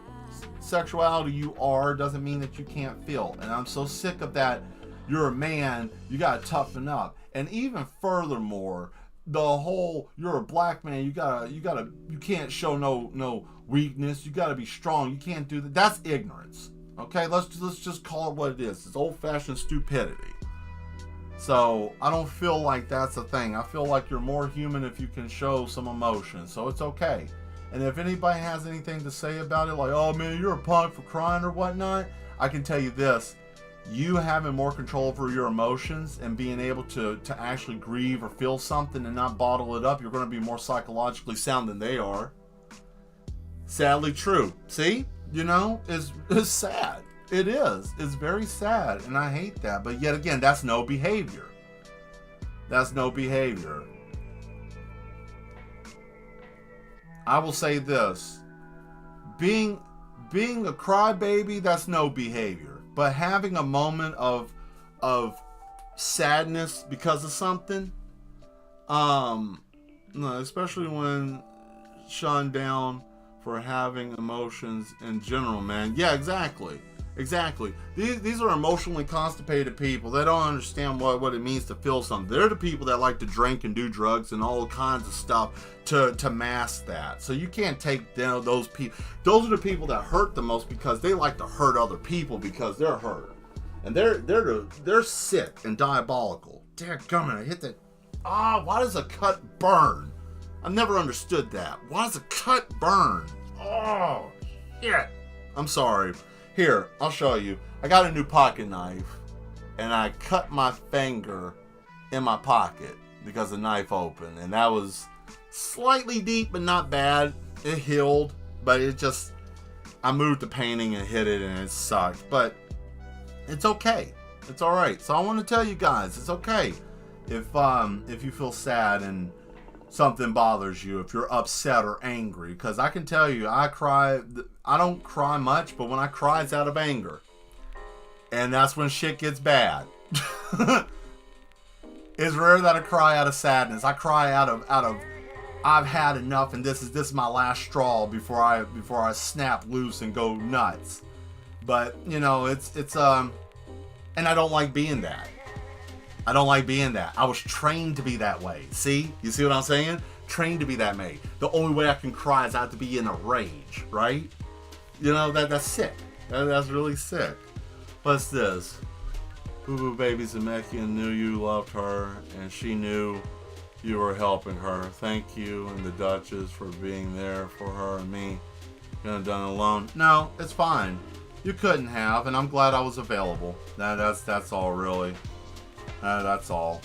sexuality you are doesn't mean that you can't feel. And I'm so sick of that. You're a man, you gotta toughen up. And even furthermore, the whole you're a black man, you can't show no weakness. You gotta be strong. You can't do that. That's ignorance. Okay, let's just call it what it is. It's old-fashioned stupidity. So I don't feel like that's a thing. I feel like you're more human if you can show some emotion. So it's okay. And if anybody has anything to say about it, like, oh man, you're a punk for crying or whatnot, I can tell you this. You having more control over your emotions and being able to actually grieve or feel something and not bottle it up, you're going to be more psychologically sound than they are. Sadly true. See? You know, it's sad. It is. It's very sad, and I hate that. But yet again, that's no behavior. That's no behavior. I will say this. Being a crybaby, that's no behavior. But having a moment of sadness because of something, especially when shunned down for having emotions in general, man. Yeah, exactly. These are emotionally constipated people. They don't understand what it means to feel something. They're the people that like to drink and do drugs and all kinds of stuff to mask that. So you can't take down those people. Those are the people that hurt the most because they like to hurt other people because they're hurt. And they're sick and diabolical. Dadgummit, I hit that. Why does a cut burn? I've never understood that. Why does a cut burn? Oh, shit. I'm sorry. Here, I'll show you. I got a new pocket knife, and I cut my finger in my pocket because the knife opened, and that was slightly deep, but not bad. It healed, but I moved the painting and hit it, and it sucked, but it's okay. It's all right. So I want to tell you guys, it's okay if you feel sad and something bothers you, if you're upset or angry, because I can tell you, I don't cry much, but when I cry, it's out of anger, and that's when shit gets bad. It's rare that I cry out of sadness. I cry out of I've had enough, and this is my last straw before I snap loose and go nuts. But you know, it's and I don't like being that. I don't like being that. I was trained to be that way. See? You see what I'm saying? Trained to be that way. The only way I can cry is I have to be in a rage, right? You know, that's sick. That's really sick. What's this? Boo Boo Baby Zemeckis knew you loved her, and she knew you were helping her. Thank you and the Duchess for being there for her and me. Couldn't have done it alone. No, it's fine. You couldn't have, and I'm glad I was available. That's all, really. That's all.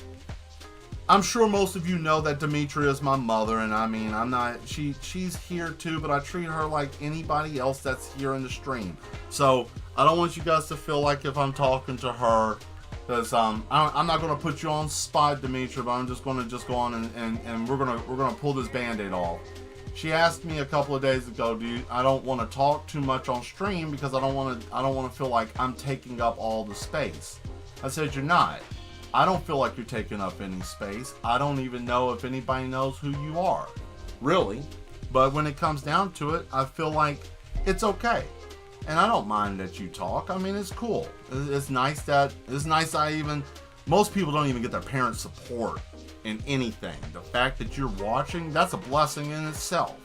I'm sure most of you know that Demetria is my mother, and I mean, I'm not. She's here too, but I treat her like anybody else that's here in the stream. So I don't want you guys to feel like if I'm talking to her, because I'm not gonna put you on spot, Demetria, but I'm just gonna go on and we're gonna pull this Band-Aid off. She asked me a couple of days ago, I don't want to talk too much on stream because I don't want to feel like I'm taking up all the space. I said, you're not. I don't feel like you're taking up any space. I don't even know if anybody knows who you are, really. But when it comes down to it, I feel like it's okay. And I don't mind that you talk. I mean, it's cool. It's nice most people don't even get their parents' support in anything. The fact that you're watching, that's a blessing in itself.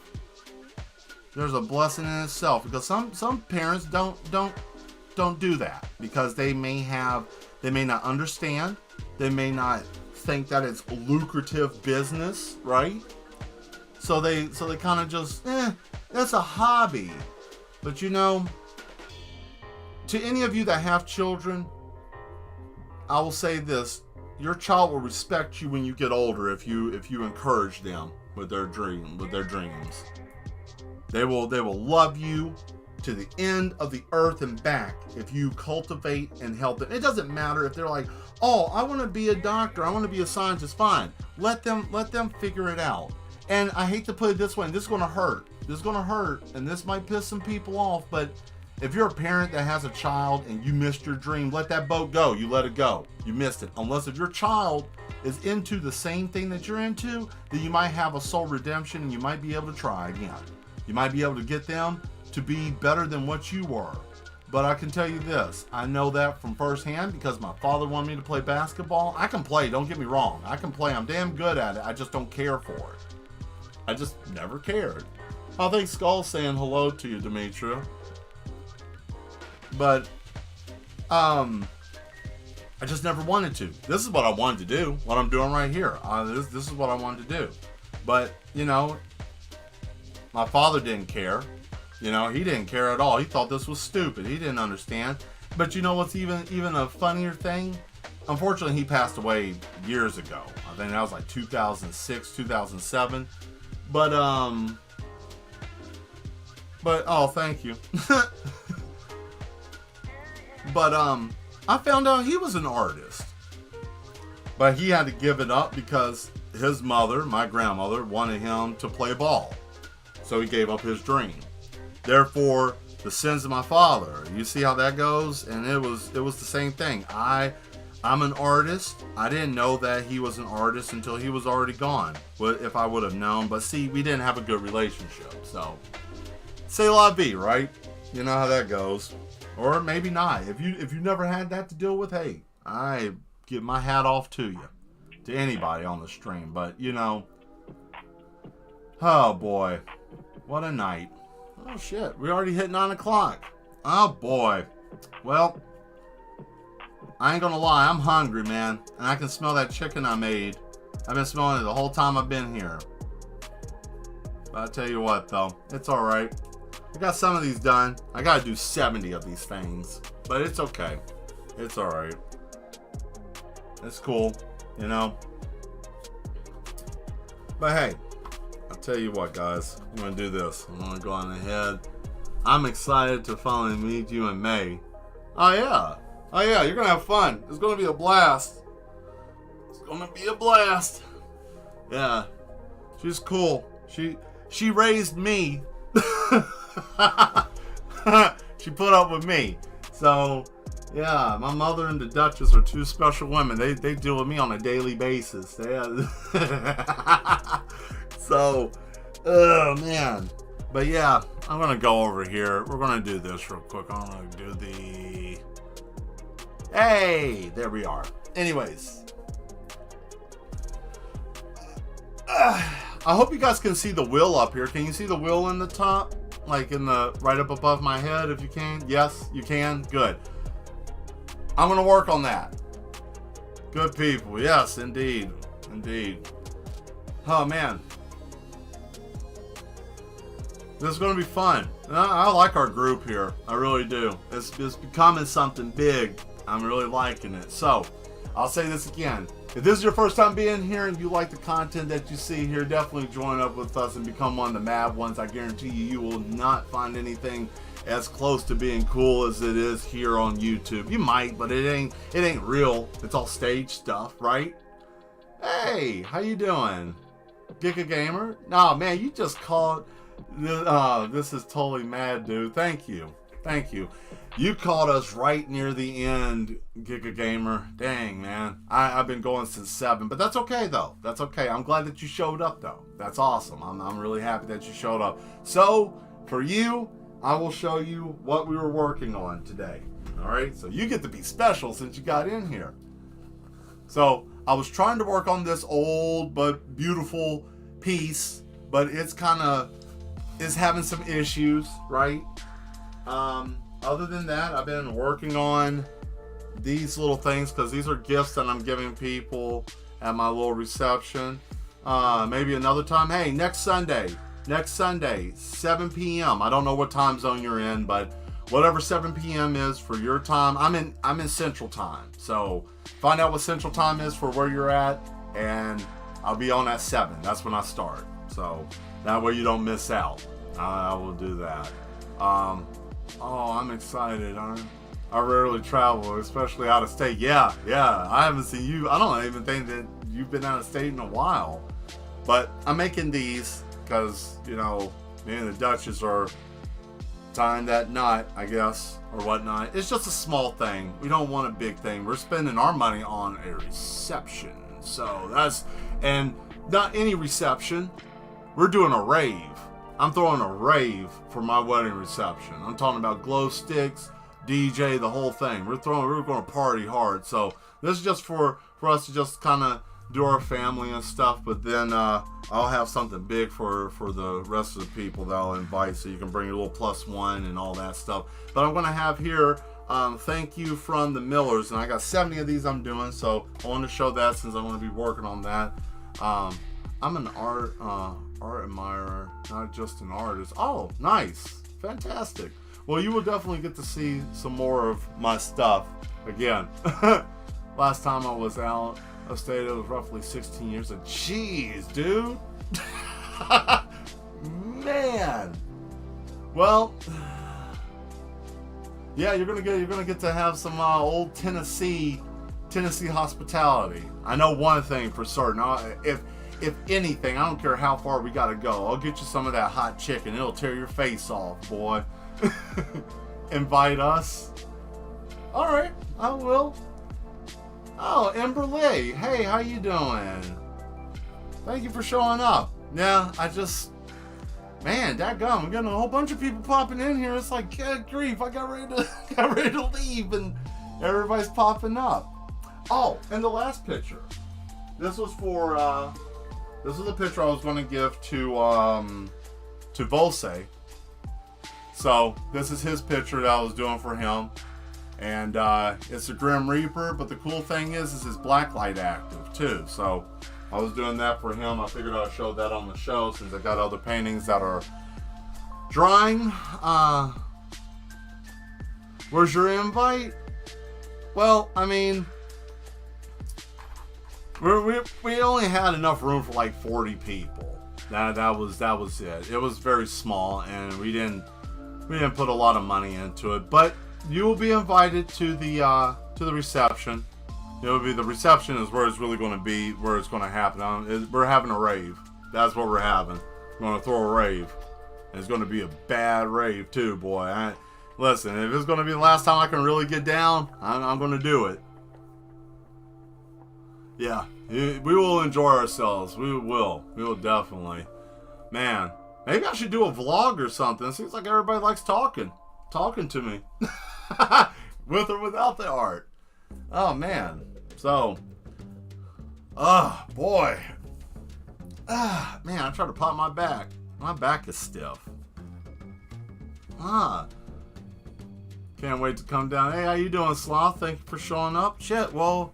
There's a blessing in itself, because some parents don't do that because they may not understand. They may not think that it's lucrative business, right? So they kind of just, that's a hobby. But you know, to any of you that have children, I will say this: your child will respect you when you get older if you encourage them with their dreams. They will love you to the end of the earth and back if you cultivate and help them. It doesn't matter if they're like, oh, I want to be a doctor, I want to be a scientist. Fine, let them figure it out. And I hate to put it this way, and this is going to hurt, and this might piss some people off, but if you're a parent that has a child and you missed your dream, let that boat go. You let it go. You missed it. Unless if your child is into the same thing that you're into, then you might have a soul redemption and you might be able to try again. You might be able to get them to be better than what you were. But I can tell you this, I know that from firsthand because my father wanted me to play basketball. I can play, don't get me wrong. I can play, I'm damn good at it. I just don't care for it. I just never cared. I think Skull's saying hello to you, Demetria. But, I just never wanted to. This is what I wanted to do, what I'm doing right here. This is what I wanted to do. But, you know, my father didn't care. You know, he didn't care at all. He thought this was stupid. He didn't understand. But you know what's even a funnier thing? Unfortunately, he passed away years ago. I think that was like 2006, 2007. But oh, thank you. But I found out he was an artist. But he had to give it up because his mother, my grandmother, wanted him to play ball. So he gave up his dream. Therefore, the sins of my father. You see how that goes? And it was the same thing. I'm an artist. I didn't know that he was an artist until he was already gone. If I would have known. But see, we didn't have a good relationship. So, c'est la vie, right? You know how that goes. Or maybe not. If you never had that to deal with, hey, I give my hat off to you. To anybody on the stream. But, you know. Oh, boy. What a night. Oh, shit. We already hit 9 o'clock. Oh, boy. Well, I ain't gonna lie. I'm hungry, man. And I can smell that chicken I made. I've been smelling it the whole time I've been here. But I'll tell you what, though. It's alright. I got some of these done. I gotta do 70 of these things. But it's okay. It's alright. It's cool. You know? But hey. I'll tell you what, guys. I'm going to do this. I'm going to go on ahead. I'm excited to finally meet you in May. Oh, yeah. Oh, yeah. You're going to have fun. It's going to be a blast. It's going to be a blast. Yeah. She's cool. She raised me. She put up with me. So, yeah. My mother and the Duchess are two special women. They deal with me on a daily basis. So, oh man. But yeah, I'm going to go over here. We're going to do this real quick. I'm going to do the... Hey, there we are. Anyways. I hope you guys can see the wheel up here. Can you see the wheel in the top? Like in the right up above my head if you can? Yes, you can? Good. I'm going to work on that. Good people. Yes, indeed. Indeed. Oh man. This is going to be fun. I like our group here. I really do. It's becoming something big. I'm really liking it. So, I'll say this again. If this is your first time being here and you like the content that you see here, definitely join up with us and become one of the mad ones. I guarantee you will not find anything as close to being cool as it is here on YouTube. You might, but it ain't real. It's all stage stuff, right? Hey, how you doing? Giga Gamer? Nah, man, you just called. This is totally mad, dude. Thank you. You caught us right near the end, Giga Gamer. Dang, man. I've been going since 7, but that's okay, though. That's okay. I'm glad that you showed up, though. That's awesome. I'm really happy that you showed up. So, for you, I will show you what we were working on today. All right? So, you get to be special since you got in here. So, I was trying to work on this old but beautiful piece, but it's having some issues, right? Other than that, I've been working on these little things because these are gifts that I'm giving people at my little reception. Maybe another time. Hey, next Sunday, 7 p.m. I don't know what time zone you're in, but whatever 7 p.m. is for your time, I'm in Central Time. So find out what Central Time is for where you're at, and I'll be on at 7. That's when I start. So that way you don't miss out. I will do that. Oh, I'm excited. I rarely travel, especially out of state. Yeah. I haven't seen you. I don't even think that you've been out of state in a while. But I'm making these because, me and the Duchess are tying that knot, I guess, or whatnot. It's just a small thing. We don't want a big thing. We're spending our money on a reception. And not any reception. We're doing a rave. I'm throwing a rave for my wedding reception. I'm talking about glow sticks, DJ, the whole thing. We're going to party hard. So this is just for us to just kind of do our family and stuff. But then I'll have something big for the rest of the people that I'll invite, so you can bring your little +1 and all that stuff. But I'm going to have here, thank you from the Millers. And I got 70 of these I'm doing. So I want to show that since I'm going to be working on that. I'm an art admirer, not just an artist. Oh, nice. Fantastic. Well, you will definitely get to see some more of my stuff. Again, last time I was out of state, it was roughly 16 years ago. Jeez, dude. Man. Well, yeah, you're gonna get to have some old Tennessee hospitality. I know one thing for certain. If anything, I don't care how far we gotta go, I'll get you some of that hot chicken. It'll tear your face off, boy. Invite us. Alright, I will. Oh, Emberley. Hey, how you doing? Thank you for showing up. Yeah, man, dadgum, I'm getting a whole bunch of people popping in here. It's like, good grief, I got ready to leave, and everybody's popping up. Oh, and the last picture. This was for, this is the picture I was going to give to Volse. So, this is his picture that I was doing for him. And it's a Grim Reaper, but the cool thing is his blacklight active too. So, I was doing that for him. I figured I'd show that on the show since I got other paintings that are drying. Where's your invite? Well, I mean, we only had enough room for like 40 people. That was it. It was very small, and we didn't put a lot of money into it. But you will be invited to the reception. The reception is where it's really going to be, where it's going to happen. We're having a rave. That's what we're having. We're going to throw a rave. And it's going to be a bad rave too, boy. Listen, if it's going to be the last time I can really get down, I'm going to do it. Yeah, we will enjoy ourselves. We will definitely. Man, maybe I should do a vlog or something. It seems like everybody likes talking to me. With or without the art. Oh, man. So, boy. Man, I tried to pop my back. My back is stiff. Can't wait to come down. Hey, how you doing, Sloth? Thank you for showing up. Shit, well,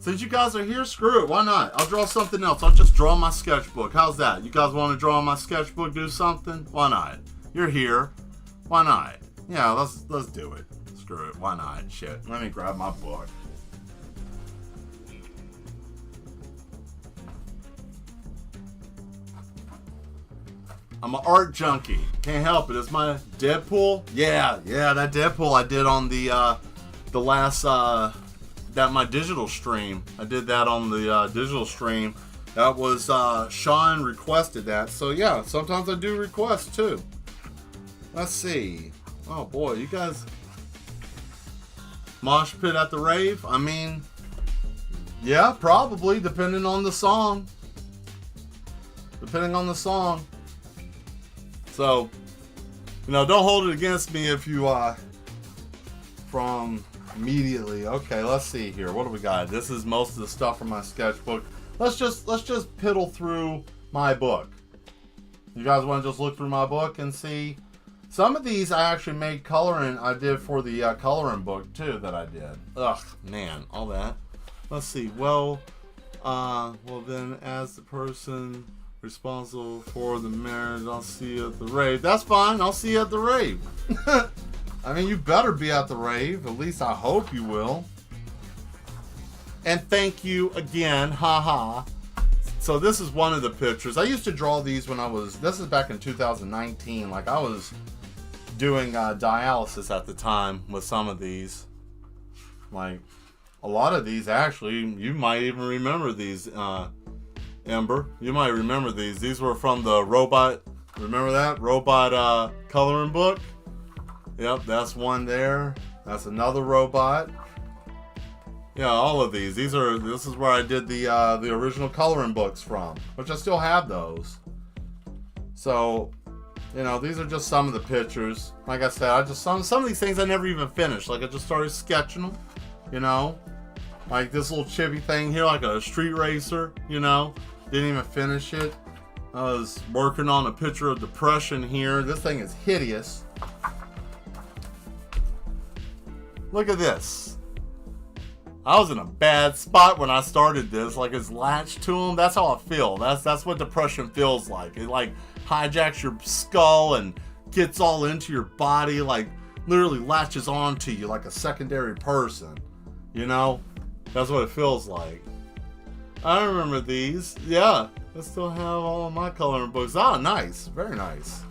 Since you guys are here, screw it. Why not? I'll draw something else. I'll just draw my sketchbook. How's that? You guys want to draw my sketchbook? Do something? Why not? You're here. Why not? Yeah, let's do it. Screw it. Why not? Shit. Let me grab my book. I'm an art junkie. Can't help it. It's my Deadpool. Yeah, that Deadpool I did on the last my digital stream. I did that on the digital stream. That was Sean requested that. So yeah, sometimes I do request too. Let's see. Oh boy, you guys mosh pit at the rave? I mean, yeah, probably depending on the song. Depending on the song. So, don't hold it against me if you from immediately. Okay, let's see here. What do we got? This is most of the stuff from my sketchbook. Let's just piddle through my book. You guys want to just look through my book and see? Some of these I actually made coloring. I did for the coloring book too that I did. Ugh, man, all that. Let's see. Well then, as the person responsible for the marriage, I'll see you at the rave. That's fine. I'll see you at the rave. I mean, you better be at the rave. At least I hope you will. And thank you again. Haha. So this is one of the pictures. I used to draw these when this is back in 2019. Like I was doing dialysis at the time with some of these. Like a lot of these actually, you might even remember these, Ember. You might remember these. These were from the robot. Remember that? Robot coloring book? Yep, that's one there. That's another robot. Yeah, all of these. This is where I did the original coloring books from, which I still have those. So, these are just some of the pictures. Like I said, some of these things I never even finished. Like I just started sketching them, Like this little chibi thing here, like a street racer, Didn't even finish it. I was working on a picture of depression here. This thing is hideous. Look at this. I was in a bad spot when I started this. Like it's latched to him. That's how I feel. That's what depression feels like. It like hijacks your skull and gets all into your body. Like literally latches onto you like a secondary person. That's what it feels like. I remember these. Yeah, I still have all of my coloring books. Oh, nice. Very nice.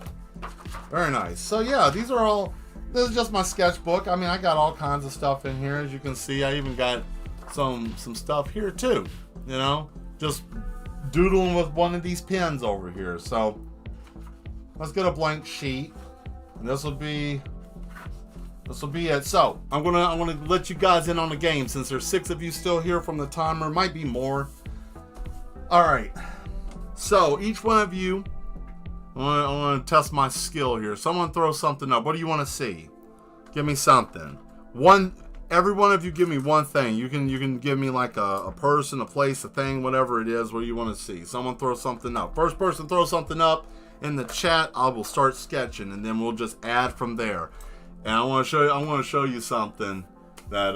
Very nice. So yeah, this is just my sketchbook. I mean, I got all kinds of stuff in here. As you can see, I even got some stuff here too. Just doodling with one of these pens over here. So let's get a blank sheet. And this will be it. So I'm gonna let you guys in on the game since there's 6 of you still here from the timer. Might be more. All right. So each one of you, I want to test my skill here. Someone throw something up. What do you want to see? Give me something. Every one of you give me one thing. You can give me like a person, a place, a thing, whatever it is. What do you want to see? Someone throw something up. First person throw something up in the chat. I will start sketching, and then we'll just add from there. And I want to show you something that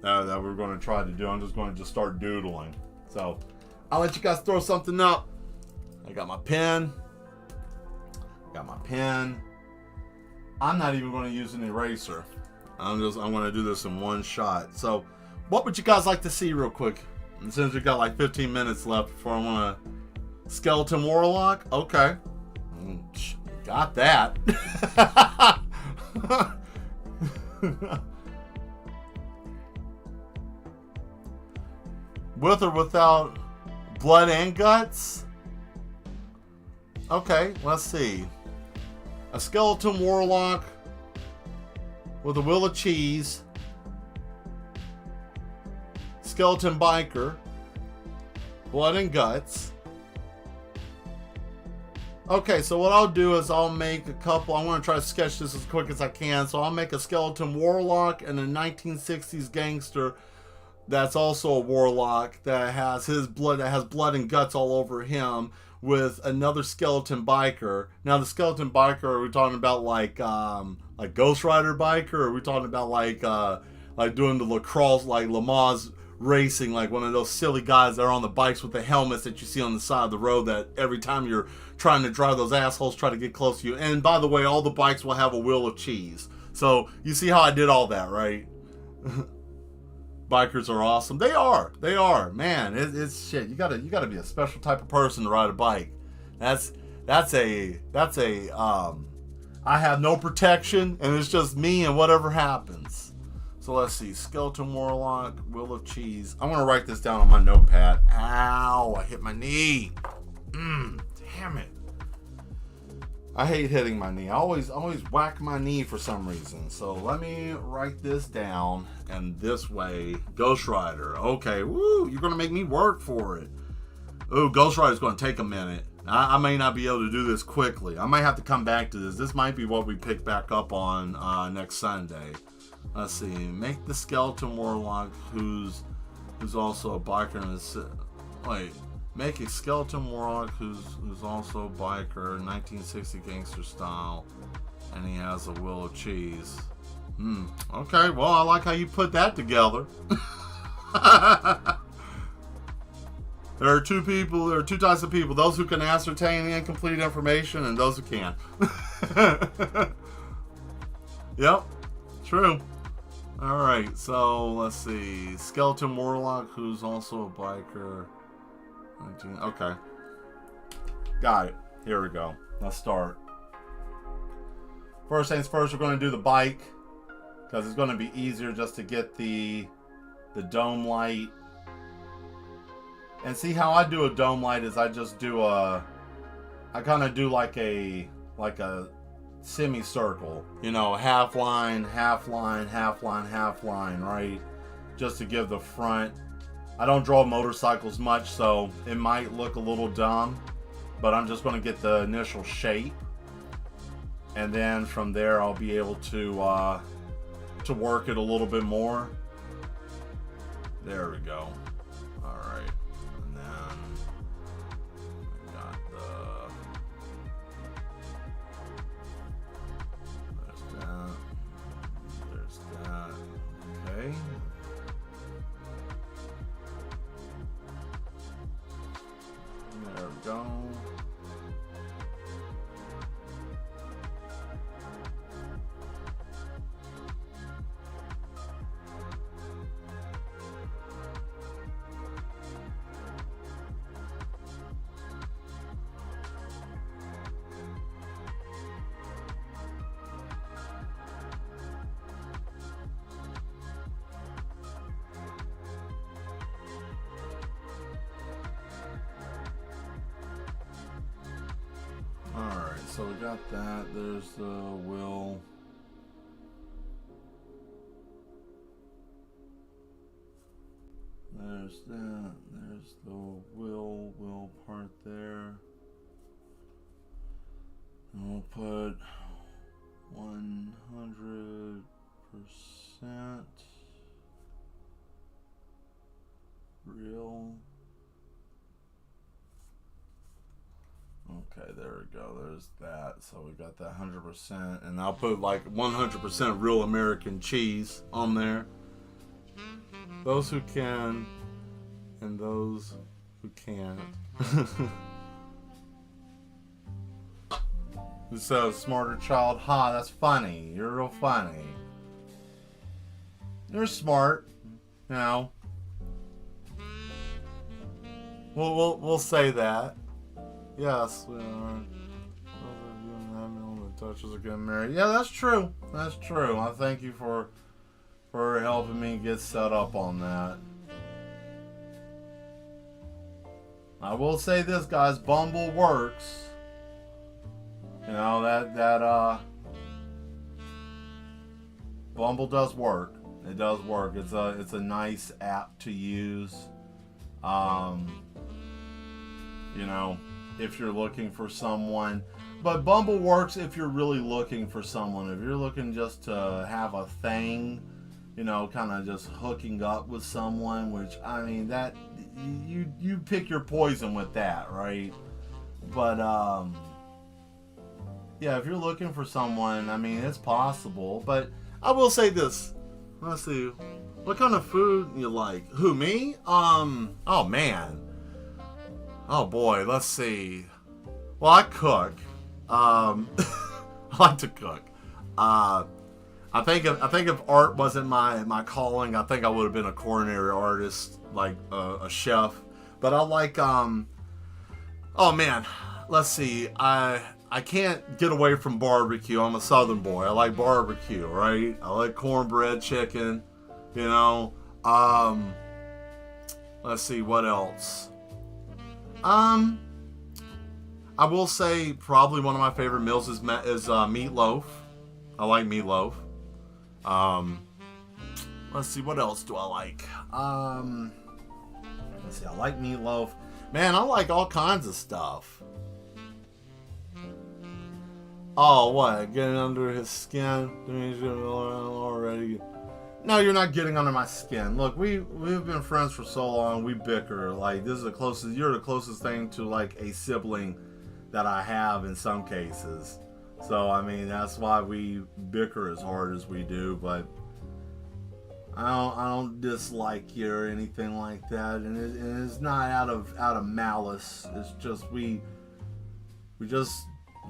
we're going to try to do. I'm just going to start doodling. So I'll let you guys throw something up. I got my pen. I'm not even going to use an eraser. I'm going to do this in one shot. So what would you guys like to see real quick? And since we've got like 15 minutes left before I want to skeleton warlock. Okay. Got that. With or without blood and guts? Okay, let's see. A skeleton warlock with a wheel of cheese. Skeleton biker. Blood and guts. Okay, so what I'll do is I'll make a couple. I want to try to sketch this as quick as I can. So I'll make a skeleton warlock and a 1960s gangster that's also a warlock that has blood and guts all over him, with another skeleton biker. Now the skeleton biker, are we talking about like Ghost Rider biker, or are we talking about like doing the lacrosse, like Lamaze racing, like one of those silly guys that are on the bikes with the helmets that you see on the side of the road that every time you're trying to drive, those assholes try to get close to you. And by the way, all the bikes will have a wheel of cheese. So you see how I did all that, right? Bikers are awesome. They are. Man, it's shit. You gotta be a special type of person to ride a bike. That's a I have no protection, and it's just me and whatever happens. So let's see. Skeleton Warlock, Wheel of Cheese. I'm gonna write this down on my notepad. Ow! I hit my knee. Damn it. I hate hitting my knee. I always whack my knee for some reason. So let me write this down. And this way, Ghost Rider. Okay, woo, you're going to make me work for it. Ooh, Ghost Rider's going to take a minute. I may not be able to do this quickly. I might have to come back to this. This might be what we pick back up on next Sunday. Let's see. Make the Skeleton Warlock, who's also a biker in this... Wait. Make a Skeleton Warlock who's also a biker, 1960 gangster style, and he has a wheel of cheese. Okay, well, I like how you put that together. There are two types of people, those who can ascertain the incomplete information and those who can't. Yep, true. Alright, so let's see. Skeleton Warlock who's also a biker. Okay. Got it. Here we go. Let's start. First things first, we're going to do the bike. Because it's going to be easier just to get the dome light. And see how I do a dome light is I just do I kind of do like a semicircle. You know, half line, half line, half line, half line, right? Just to give the front. I don't draw motorcycles much, so it might look a little dumb, but I'm just going to get the initial shape, and then from there I'll be able to work it a little bit more. There we go. All right, and then we got there's that. Okay. There we go. So we got that. There's the wheel. There's that. There's the wheel part there. And we'll put 100% real. Okay, there we go. There's that. So we got that 100%. And I'll put like 100% real American cheese on there. Those who can and those who can't. It says smarter child. Ha, that's funny. You're real funny. You're smart. You know. We'll say that. Yes, we are. Mad Mel, the Touches are getting married. Yeah, that's true. That's true. I thank you for helping me get set up on that. I will say this, guys. Bumble works. You know that Bumble does work. It does work. It's a nice app to use. You know, if you're looking for someone. But Bumble works if you're really looking for someone. If you're looking just to have a thing, you know, kind of just hooking up with someone, which, I mean, that, you pick your poison with that, right? But, yeah, if you're looking for someone, I mean, it's possible. But I will say this. Let's see. What kind of food you like? Who, me? Oh man. Oh boy, let's see. Well, I cook. I like to cook. I think if art wasn't my calling, I think I would have been a culinary artist, like a chef. But I like oh man, let's see. I can't get away from barbecue. I'm a Southern boy. I like barbecue, right? I like cornbread, chicken. You know. Let's see what else. I will say probably one of my favorite meals is meatloaf. I like meatloaf. Let's see, what else do I like? Let's see, I like meatloaf. Man, I like all kinds of stuff. Oh, what? Getting under his skin? Already? No, you're not getting under my skin. Look, we've been friends for so long. We bicker. Like, this is the closest. You're the closest thing to like a sibling that I have in some cases. So I mean, that's why we bicker as hard as we do. But I don't dislike you or anything like that, and it's not out of malice. It's just we just,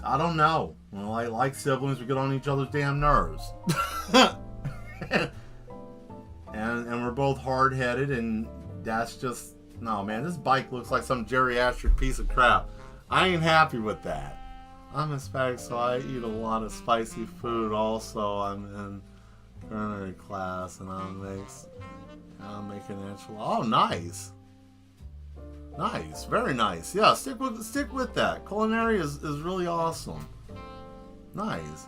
I don't know. Like siblings, we get on each other's damn nerves. and we're both hard-headed, and that's just, no man, this bike looks like some geriatric piece of crap. I ain't happy with that. I'm Hispanic, so I eat a lot of spicy food. Also, I'm in culinary class, and I'm making enchilada. Oh, nice, nice, very nice. Yeah, stick with that. Culinary is really awesome. Nice.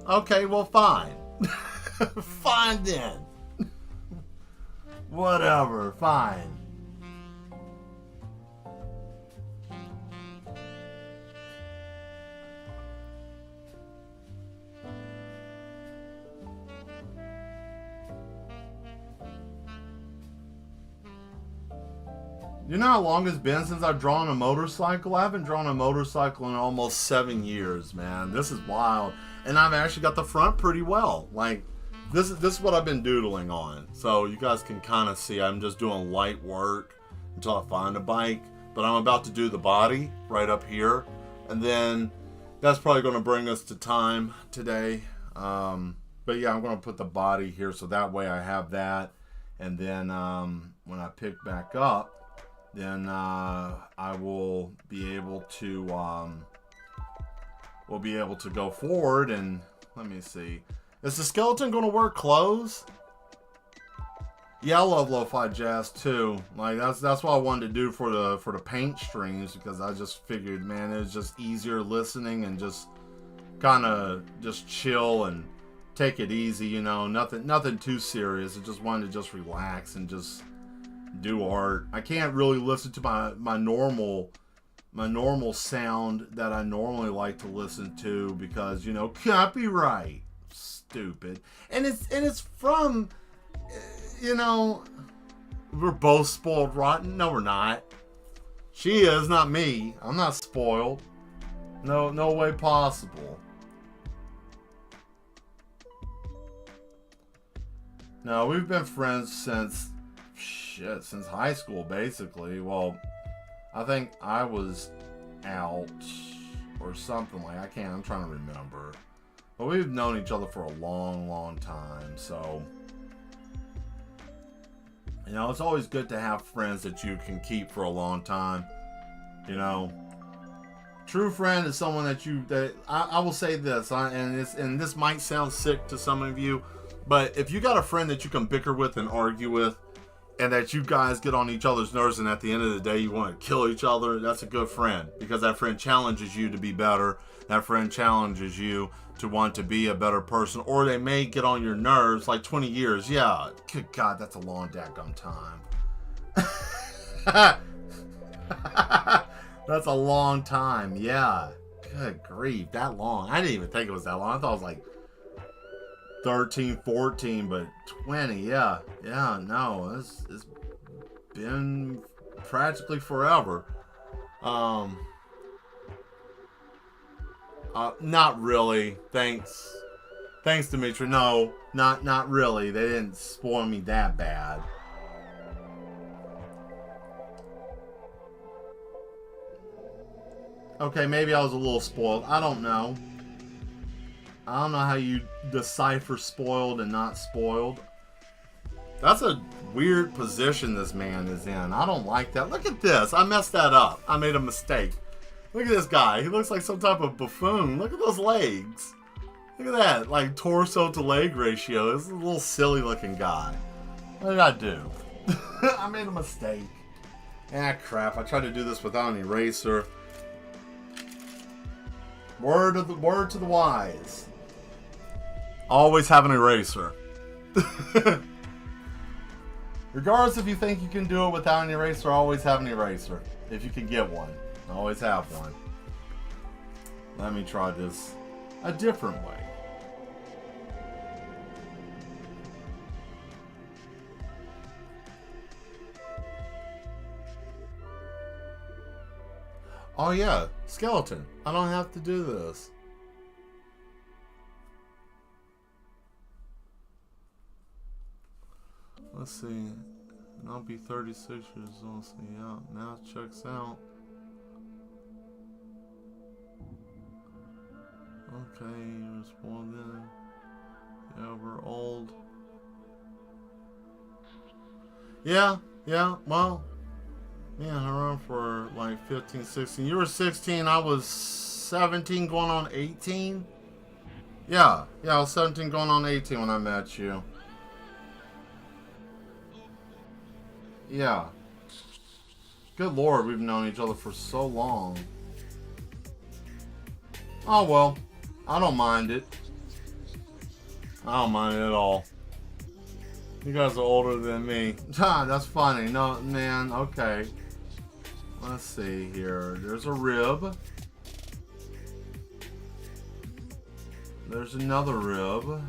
Okay, well, fine. Fine then. Whatever, fine. You know how long it's been since I've drawn a motorcycle? I haven't drawn a motorcycle in almost 7 years, man. This is wild. And I've actually got the front pretty well. Like, this is what I've been doodling on. So you guys can kind of see I'm just doing light work until I find a bike. But I'm about to do the body right up here. And then that's probably going to bring us to time today. But yeah, I'm going to put the body here so that way I have that. And then when I pick back up, then I will be able to go forward. And let me see, is the skeleton going to wear clothes? Yeah, I love lo-fi jazz too. Like that's what I wanted to do for the paint streams, because I just figured, man, it was just easier listening and just kind of just chill and take it easy, you know, nothing too serious. I just wanted to just relax and just do art. I can't really listen to my normal sound that I normally like to listen to, because, you know, copyright, stupid. And it's from, you know, we're both spoiled rotten. No, we're not. She is, not me. I'm not spoiled. No way possible. No, we've been friends since high school, basically. Well, I think I was out or something like, I'm trying to remember. But we've known each other for a long time, so, you know, it's always good to have friends that you can keep for a long time. You know, true friend is someone that I will say this, and this might sound sick to some of you, but if you got a friend that you can bicker with and argue with, and that you guys get on each other's nerves, and at the end of the day you want to kill each other, that's a good friend, because that friend challenges you to be better. That friend challenges you to want to be a better person, or they may get on your nerves. Like 20 years, yeah, good God, that's a long daggum time. That's a long time, yeah. Good grief, that long. I didn't even think it was that long. I thought it was like 13, 14, but 20, yeah, no, it's been practically forever. Not really. Thanks. Thanks, Dimitri. No, not really. They didn't spoil me that bad. Okay, maybe I was a little spoiled. I don't know. I don't know how you decipher spoiled and not spoiled. That's a weird position this man is in. I don't like that. Look at this. I messed that up. I made a mistake. Look at this guy. He looks like some type of buffoon. Look at those legs. Look at that. Like torso to leg ratio. This is a little silly looking guy. What did I do? I made a mistake. Ah, crap. I tried to do this without an eraser. Word to the wise. Always have an eraser. Regardless if you think you can do it without an eraser, always have an eraser. If you can get one. Always have one. Let me try this a different way. Oh yeah, skeleton. I don't have to do this. Let's see. And I'll be 36 years old. So yeah, now it checks out. Okay, you was born then. Yeah, we're old. Yeah, well. Yeah, around for like 15, 16. You were 16, I was 17 going on 18. Yeah, I was 17 going on 18 when I met you. Yeah. Good Lord, we've known each other for so long. Oh well, I don't mind it. I don't mind it at all. You guys are older than me. That's funny. No, man, okay. Let's see here. There's a rib. There's another rib.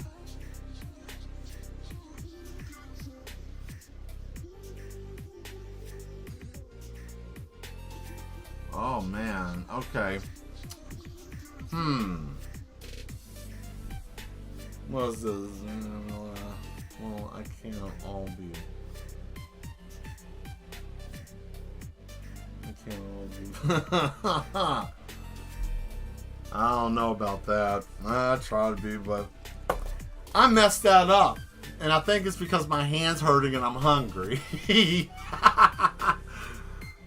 Oh man, okay. What's this? Well, I can't all be. I don't know about that. I try to be, but I messed that up. And I think it's because my hand's hurting and I'm hungry.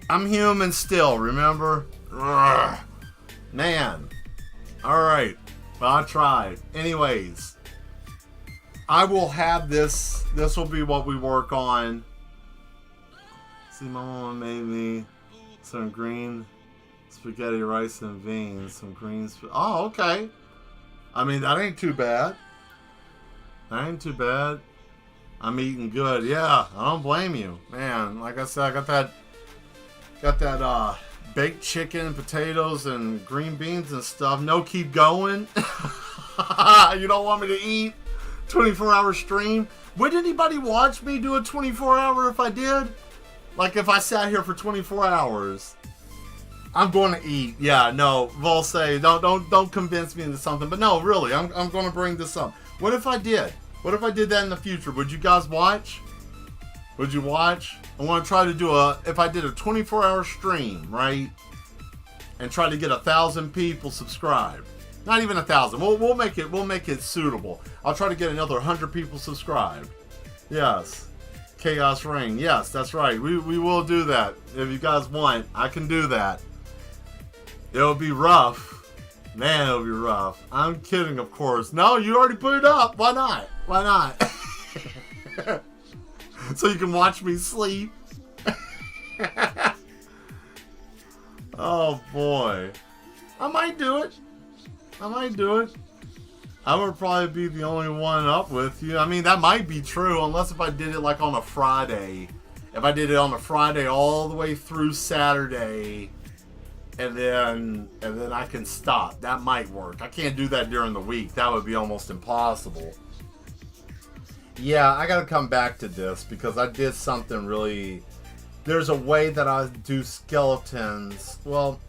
I'm human still, remember? Ugh. Man. Alright. Well, I tried. Anyways. I will have this. This will be what we work on. See, my mama made me some green spaghetti, rice, and beans. Some green oh, okay. I mean, that ain't too bad. That ain't too bad. I'm eating good. Yeah, I don't blame you. Man, like I said, I got that baked chicken, potatoes, and green beans and stuff. No, keep going. You don't want me to eat? 24-hour stream? Would anybody watch me do a 24-hour if I did? Like if I sat here for 24 hours? I'm going to eat. Yeah, no, Vol say, don't convince me into something. But no, really, I'm going to bring this up. What if I did? What if I did that in the future? Would you guys watch? Would you watch? I want to try to do if I did a 24-hour stream, right? And try to get 1,000 people subscribed. Not even 1,000. We'll make it suitable. I'll try to get another 100 people subscribed. Yes. Chaos Reign. Yes, that's right. We will do that. If you guys want, I can do that. It'll be rough. Man, it'll be rough. I'm kidding, of course. No, you already put it up. Why not? Why not? So you can watch me sleep. Oh boy. I might do it. I would probably be the only one up with you. I mean, that might be true, unless if I did it like on a Friday. If I did it on a Friday all the way through Saturday, and then I can stop. That might work. I can't do that during the week. That would be almost impossible. Yeah, I gotta come back to this because I did something really. There's a way that I do skeletons. Well,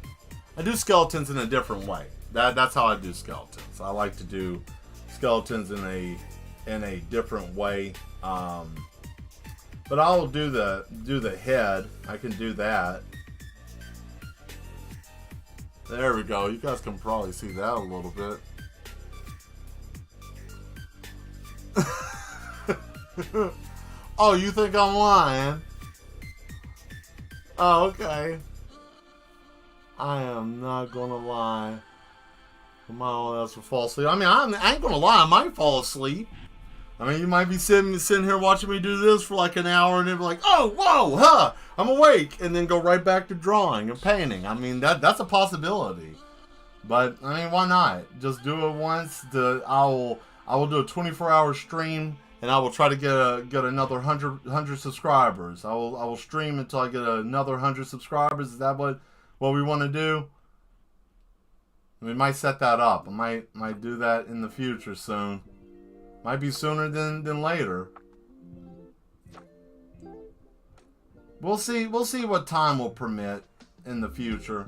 I do skeletons in a different way. That's how I do skeletons. I like to do skeletons in a different way. But I'll do the head. I can do that. There we go. You guys can probably see that a little bit. Oh, you think I'm lying? Oh, okay. I am not gonna lie. Come on, that's a fall asleep. I mean, I ain't gonna lie. I might fall asleep. I mean, you might be sitting here watching me do this for like an hour, and then be like, "Oh, whoa, huh, I'm awake," and then go right back to drawing and painting. I mean, that's a possibility. But I mean, why not? Just do it once. I will do a 24-hour stream, and I will try to get another 100 subscribers. I will stream until I get another 100 subscribers. Is that what we want to do? We might set that up. I might do that in the future soon. Might be sooner than later. We'll see what time will permit in the future.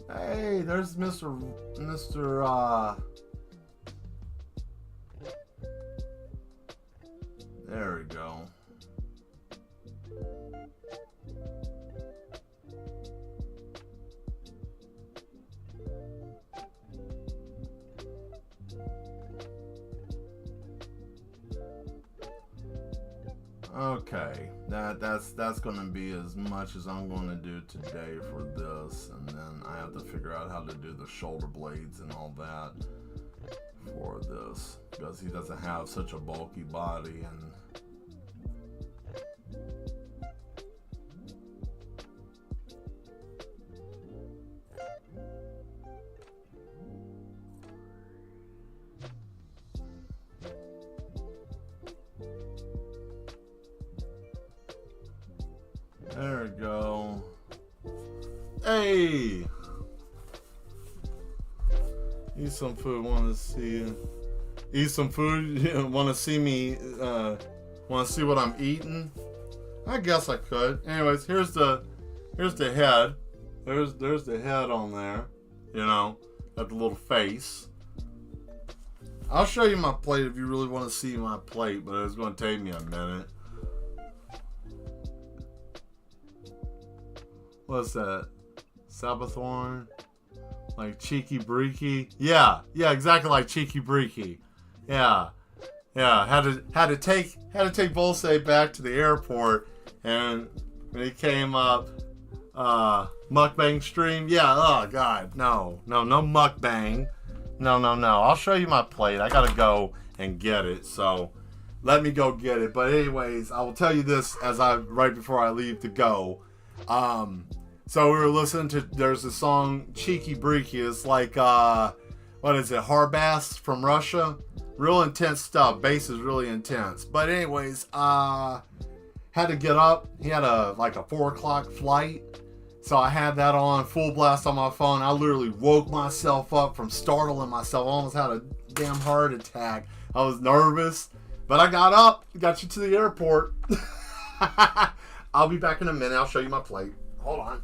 Hey, there's Mr. There we go. Okay, that's gonna be as much as I'm gonna do today for this, and then I have to figure out how to do the shoulder blades and all that for this, because he doesn't have such a bulky body. And there we go. Hey! Eat some food, want to see. Eat some food, want to see me, want to see what I'm eating? I guess I could. Anyways, here's the head. There's the head on there. You know, got the little face. I'll show you my plate if you really want to see my plate, but it's going to take me a minute. What's that? Sabathorn? Like Cheeky Breeky? Yeah, exactly like Cheeky Breeky. Yeah. Had to take Volse back to the airport, and when he came up, mukbang stream. Yeah. Oh God, no mukbang. No. I'll show you my plate. I gotta go and get it. So let me go get it. But anyways, I will tell you this right before I leave to go. So we were listening to, there's a song, Cheeky Breeky. It's like, what is it, Harbas from Russia? Real intense stuff. Bass is really intense. But anyways, had to get up. He had a 4 o'clock flight. So I had that on full blast on my phone. I literally woke myself up from startling myself. I almost had a damn heart attack. I was nervous. But I got up, got you to the airport. I'll be back in a minute. I'll show you my plate. Hold on.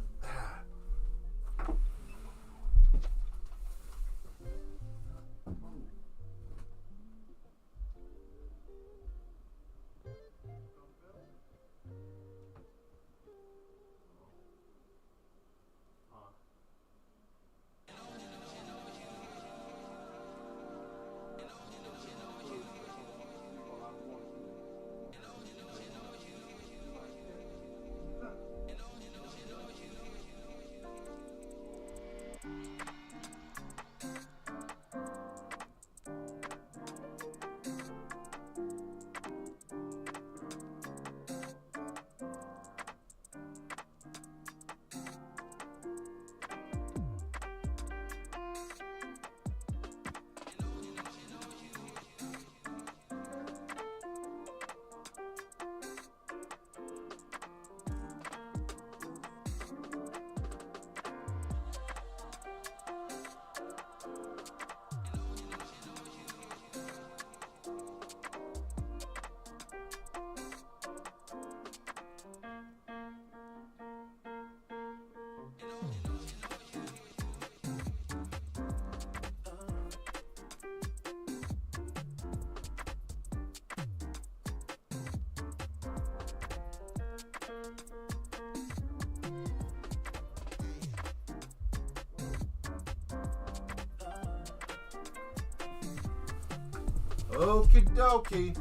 Okie dokie.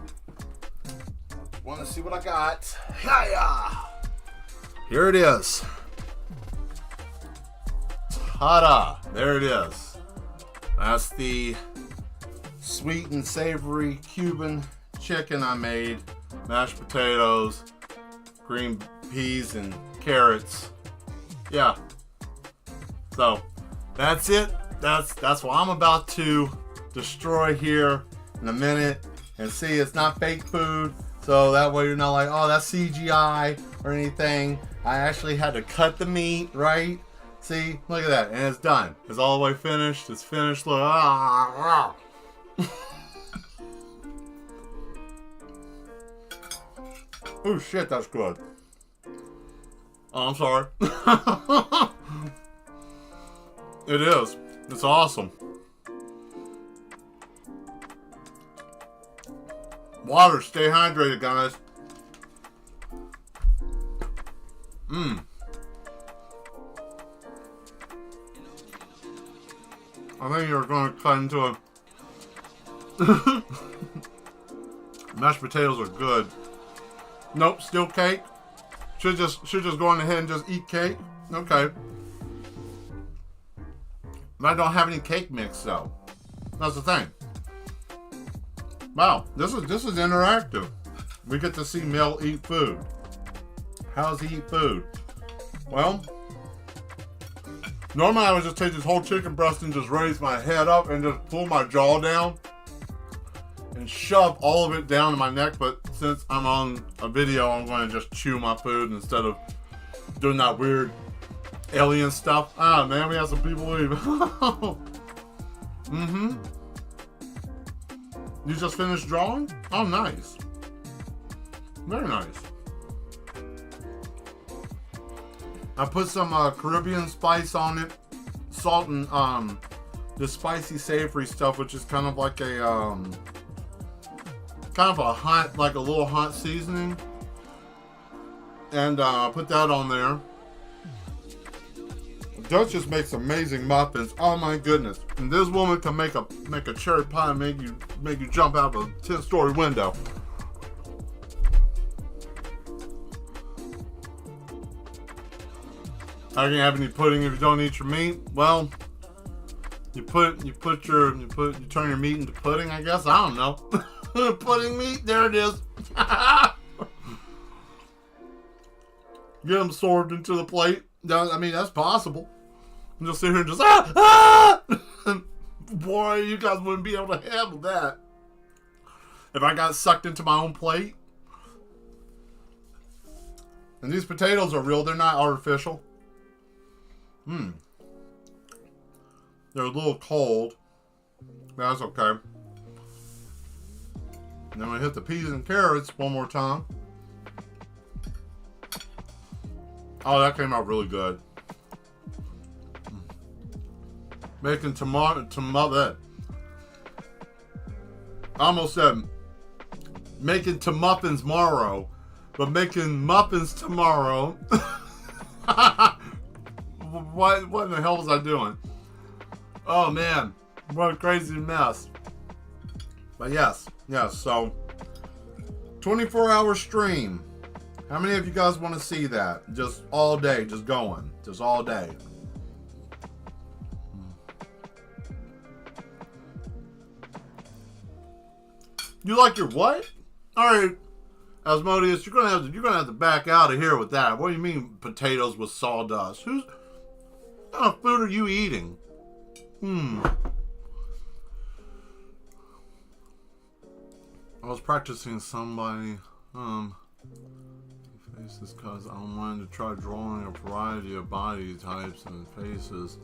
Want to see what I got? Hiya! Here it is. Ta-da! There it is. That's the sweet and savory Cuban chicken I made. Mashed potatoes, green peas, and carrots. Yeah. So that's it. That's what I'm about to destroy here in a minute. And see, it's not fake food. So that way you're not like, oh, that's CGI or anything. I actually had to cut the meat, right? See, look at that, and it's done. It's all the way finished. It's finished. Look. Oh shit, that's good. Oh, I'm sorry. It is. It's awesome. Water. Stay hydrated, guys. I think you're going to cut into a... Mashed potatoes are good. Nope, still cake. Should just go on ahead and just eat cake. Okay. But I don't have any cake mix though. That's the thing. Wow, this is interactive. We get to see Mel eat food. How does he eat food? Well, normally I would just take this whole chicken breast and just raise my head up and just pull my jaw down and shove all of it down in my neck, but since I'm on a video, I'm going to just chew my food instead of doing that weird alien stuff. Ah, man, we have some people leave. You just finished drawing? Oh, nice. Very nice. I put some Caribbean spice on it, salt and the spicy savory stuff, which is kind of like a hot, like a little hot seasoning, and I put that on there. Duchess makes amazing muffins. Oh my goodness! And this woman can make a cherry pie and make you jump out of a 10-story window. How can you have any pudding if you don't eat your meat? Well, you turn your meat into pudding, I guess. I don't know. Pudding meat, there it is. Get them sorbed into the plate. I mean, that's possible. Just sit here and just boy, you guys wouldn't be able to handle that if I got sucked into my own plate. And these potatoes are real; they're not artificial. They're a little cold. That's okay. And then we hit the peas and carrots one more time. Oh, that came out really good. Making I almost said making muffins tomorrow, but making muffins tomorrow. What in the hell was I doing? Oh man, what a crazy mess. But yes, so 24-hour stream. How many of you guys want to see that? Just all day, just going. Just all day. You like your what? Alright, Asmodeus, you're gonna have to back out of here with that. What do you mean potatoes with sawdust? What kind of food are you eating? I was practicing somebody faces because I wanted to try drawing a variety of body types and faces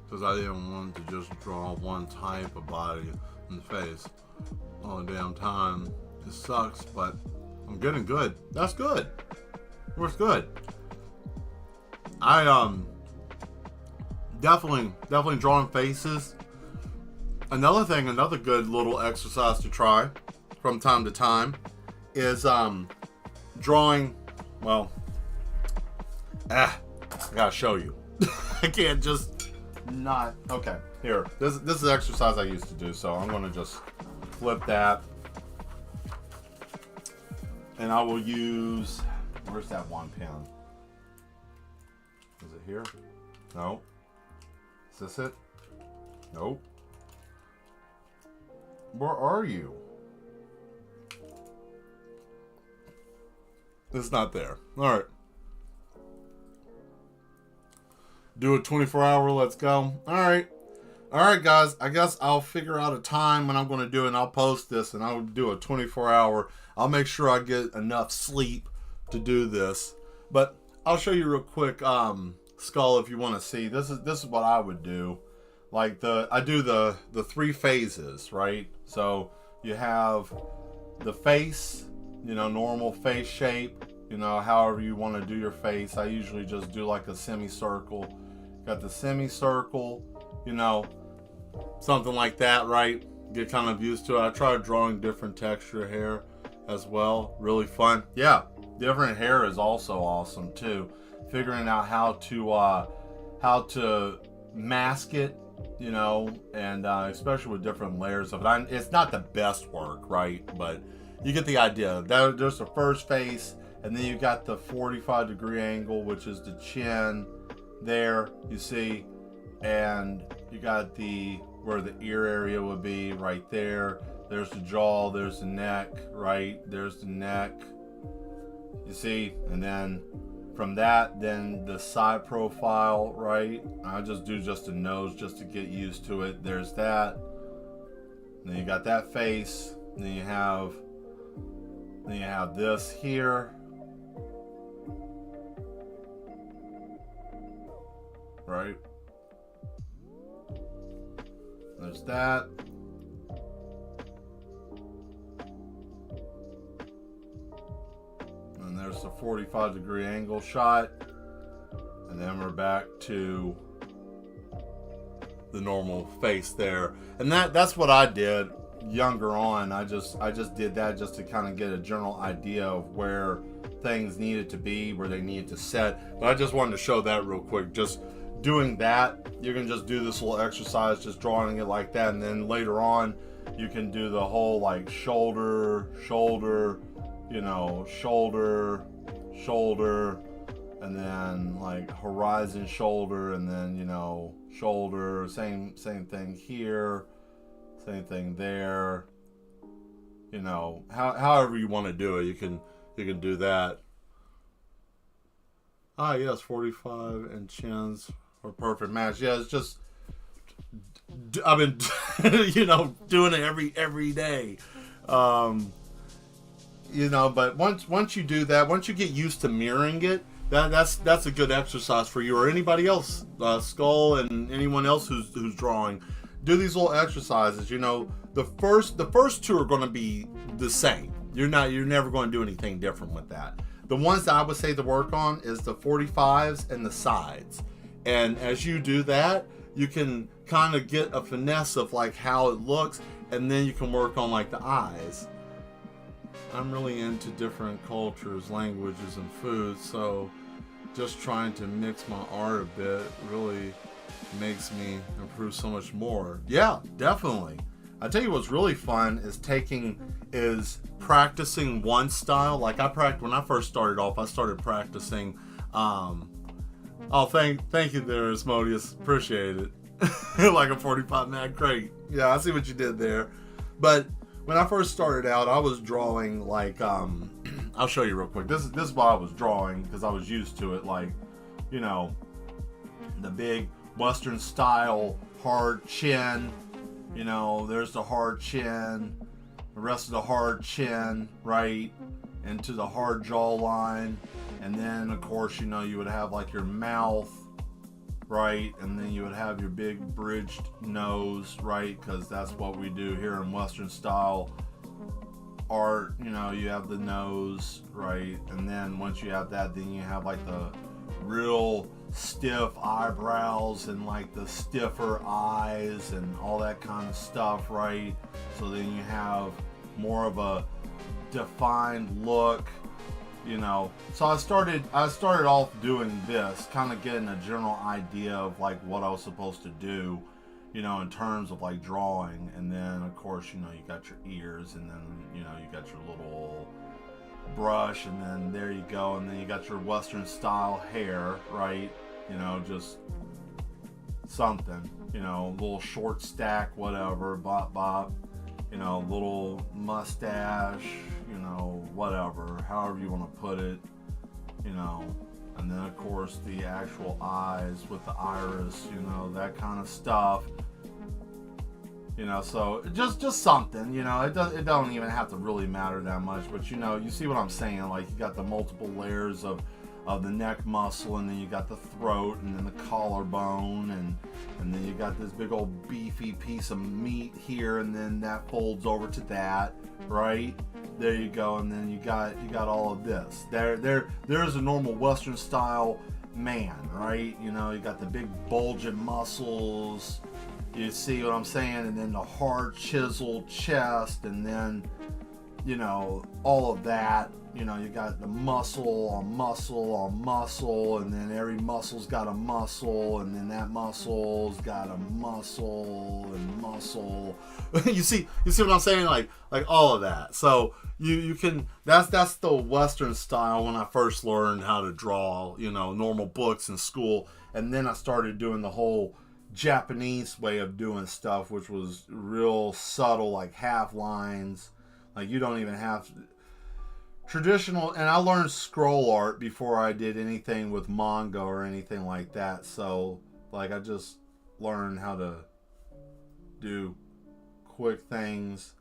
because I didn't want to just draw one type of body and face all the damn time. It sucks, but I'm getting good. That's good. Works good. I definitely drawing faces. Another good little exercise to try from time to time is drawing. Well, I gotta show you. I can't just not. Okay, here. This is the exercise I used to do, so I'm gonna just flip that. And I will use, where's that one pen? Is it here? No. Is this it? Nope. Where are you? It's not there. Alright. Do a 24-hour, let's go. Alright. Alright, guys. I guess I'll figure out a time when I'm going to do it, and I'll post this, and I'll do a 24-hour. I'll make sure I get enough sleep to do this. But I'll show you real quick, skull, if you want to see. This is what I would do. Like I do the 3 phases, right? So you have the face, you know, normal face shape, you know, however you want to do your face. I usually just do like a semicircle. Got the semicircle, you know, something like that, right? Get kind of used to it. I tried drawing different texture hair as well. Really fun. Yeah, different hair is also awesome too. Figuring out how to mask it, you know, and especially with different layers of it. It's not the best work, right? But you get the idea. There's the first face, and then you got the 45-degree angle, which is the chin there, you see, and you got where the ear area would be right there. There's the jaw, there's the neck, right? There's the neck, you see, and then from that, then the side profile, right? I just do just the nose just to get used to it. There's that. And then you got that face. And then you have this here. Right? There's that. And there's the 45-degree angle shot. And then we're back to the normal face there. And that's what I did younger on. I just did that just to kind of get a general idea of where things needed to be, where they needed to set. But I just wanted to show that real quick. Just doing that, you can just do this little exercise, just drawing it like that. And then later on, you can do the whole like shoulder, you know, shoulder, and then like horizon shoulder, and then, you know, shoulder, same thing here, same thing there, you know, however you want to do it, you can do that. Ah, yes, 45 and chins are perfect match. Yeah, it's just, I've been, you know, doing it every day. You know, but once you do that, once you get used to mirroring it, that's a good exercise for you or anybody else, Skull and anyone else who's drawing. Do these little exercises. You know, the first 2 are going to be the same. You're never going to do anything different with that. The ones that I would say to work on is the 45s and the sides. And as you do that, you can kind of get a finesse of like how it looks, and then you can work on like the eyes. I'm really into different cultures, languages, and foods, so just trying to mix my art a bit really makes me improve so much more. Yeah, definitely. I tell you what's really fun is practicing one style. Like when I first started off, I started practicing. Oh, thank you there, Asmodeus. Appreciate it. Like a 45 Mad Crate. Yeah, I see what you did there. But when I first started out, I was drawing like I'll show you real quick. This is what I was drawing because I was used to it. Like, you know, the big Western style hard chin. You know, there's the hard chin, the rest of the hard chin, right, into the hard jawline, and then of course, you know, you would have like your mouth, right, and then you would have your big bridged nose, right, because that's what we do here in Western style art. You know, you have the nose, right, and then once you have that, then you have like the real stiff eyebrows and like the stiffer eyes and all that kind of stuff, right? So then you have more of a defined look, you know. So I started off doing this, kind of getting a general idea of like what I was supposed to do, you know, in terms of like drawing. And then of course, you know, you got your ears, and then, you know, you got your little brush, and then there you go, and then you got your Western style hair, right? You know, just something, you know, little short stack, whatever, bop bop, you know, little mustache, you know, whatever, however you want to put it, you know, and then of course the actual eyes with the iris, you know, that kind of stuff. You know, so just something, you know, it don't even have to really matter that much, but you know, you see what I'm saying, like you got the multiple layers of the neck muscle, and then you got the throat, and then the collarbone, and then you got this big old beefy piece of meat here, and then that folds over to that, right? There you go, and then you got all of this. There's a normal Western style man, right? You know, you got the big bulging muscles. You see what I'm saying? And then the hard chiseled chest, and then, you know, all of that. You know, you got the muscle on muscle on muscle, and then every muscle's got a muscle, and then that muscle's got a muscle and muscle. you see what I'm saying? Like all of that. So you can, that's the Western style when I first learned how to draw, you know, normal books in school, and then I started doing the whole Japanese way of doing stuff, which was real subtle, like half lines, like you don't even have traditional. And I learned scroll art before I did anything with manga or anything like that, so like I just learned how to do quick things.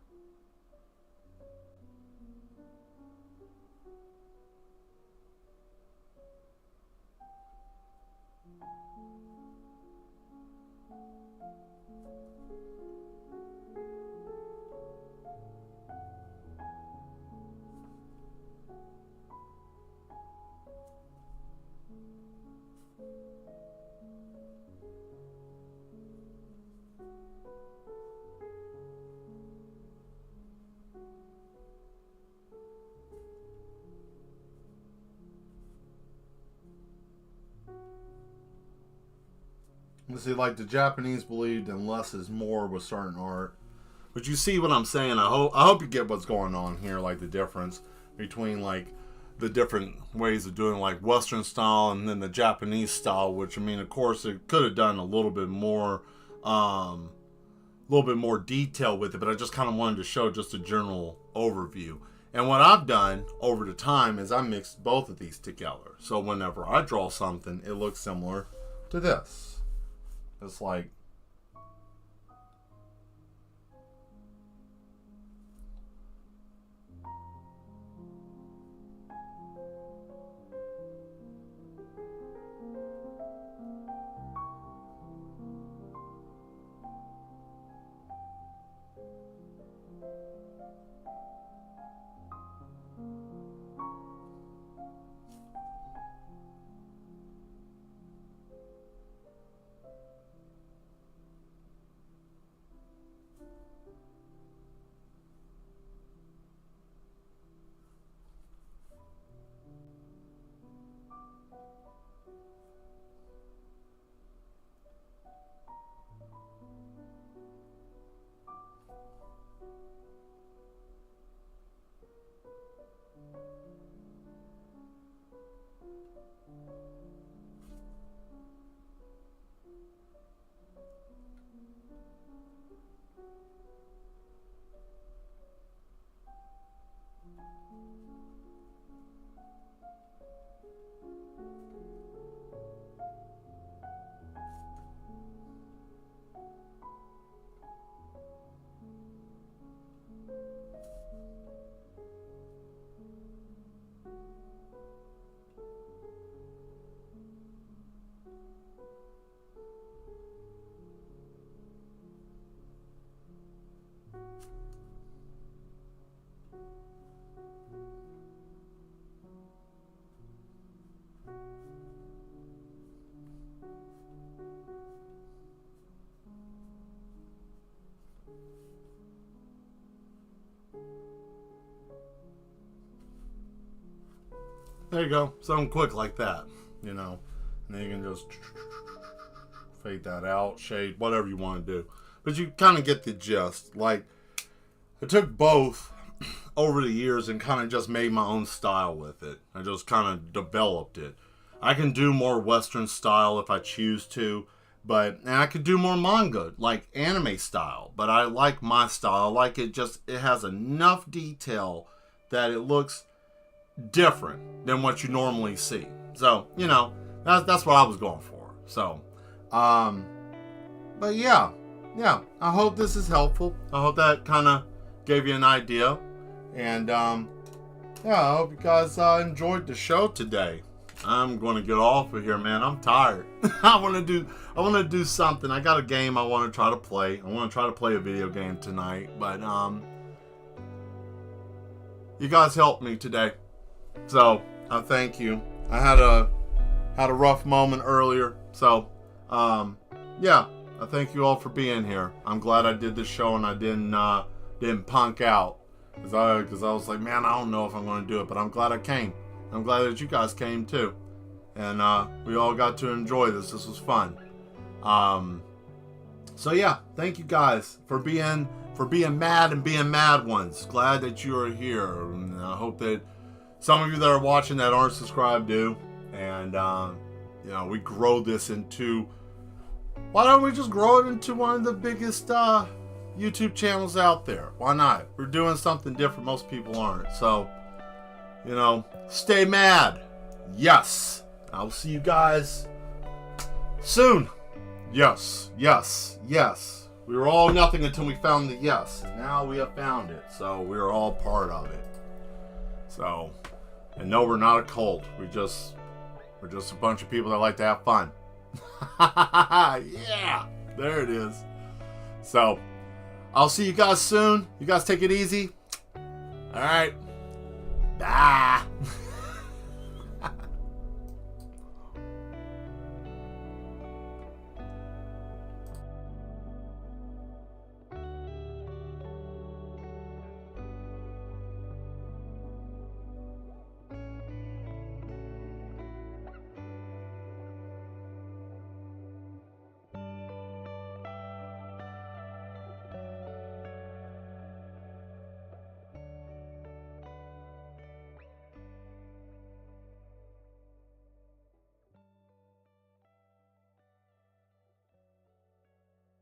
You see, like the Japanese believed in less is more with certain art. But you see what I'm saying? I hope you get what's going on here, like the difference between like the different ways of doing like Western style and then the Japanese style, which I mean, of course, it could have done a little bit more detail with it, but I just kind of wanted to show just a general overview. And what I've done over the time is I mixed both of these together. So whenever I draw something, it looks similar to this. It's like, there you go, something quick like that, you know, and then you can just fade that out, shade, whatever you want to do, but you kind of get the gist. Like, I took both over the years and kind of just made my own style with it. I just kind of developed it. I can do more Western style if I choose to, and I could do more manga, like anime style. But I like my style. I like it it has enough detail that it looks different than what you normally see. So, that's what I was going for. So, but yeah, I hope this is helpful. I hope that kind of gave you an idea. And, I hope you guys enjoyed the show today. I'm going to get off of here, man. I'm tired. I want to do something. I got a game I want to try to play. I want to try to play a video game tonight. But, you guys helped me today. So, I thank you. I had a rough moment earlier. So, I thank you all for being here. I'm glad I did this show and I didn't punk out. Because I was like, man, I don't know if I'm going to do it. But I'm glad I came. I'm glad that you guys came too. And we all got to enjoy this. This was fun. So yeah, thank you guys for being mad and being mad ones. Glad that you are here. And I hope that some of you that are watching that aren't subscribed do. And we grow this into, why don't we just grow it into one of the biggest YouTube channels out there? Why not? We're doing something different. Most people aren't. So, stay mad. Yes. I'll see you guys soon. Yes. We were all nothing until we found the yes. And now we have found it. So we're all part of it. So, and no, we're not a cult. We're just a bunch of people that like to have fun. Yeah. There it is. So, I'll see you guys soon. You guys take it easy. All right. Bye.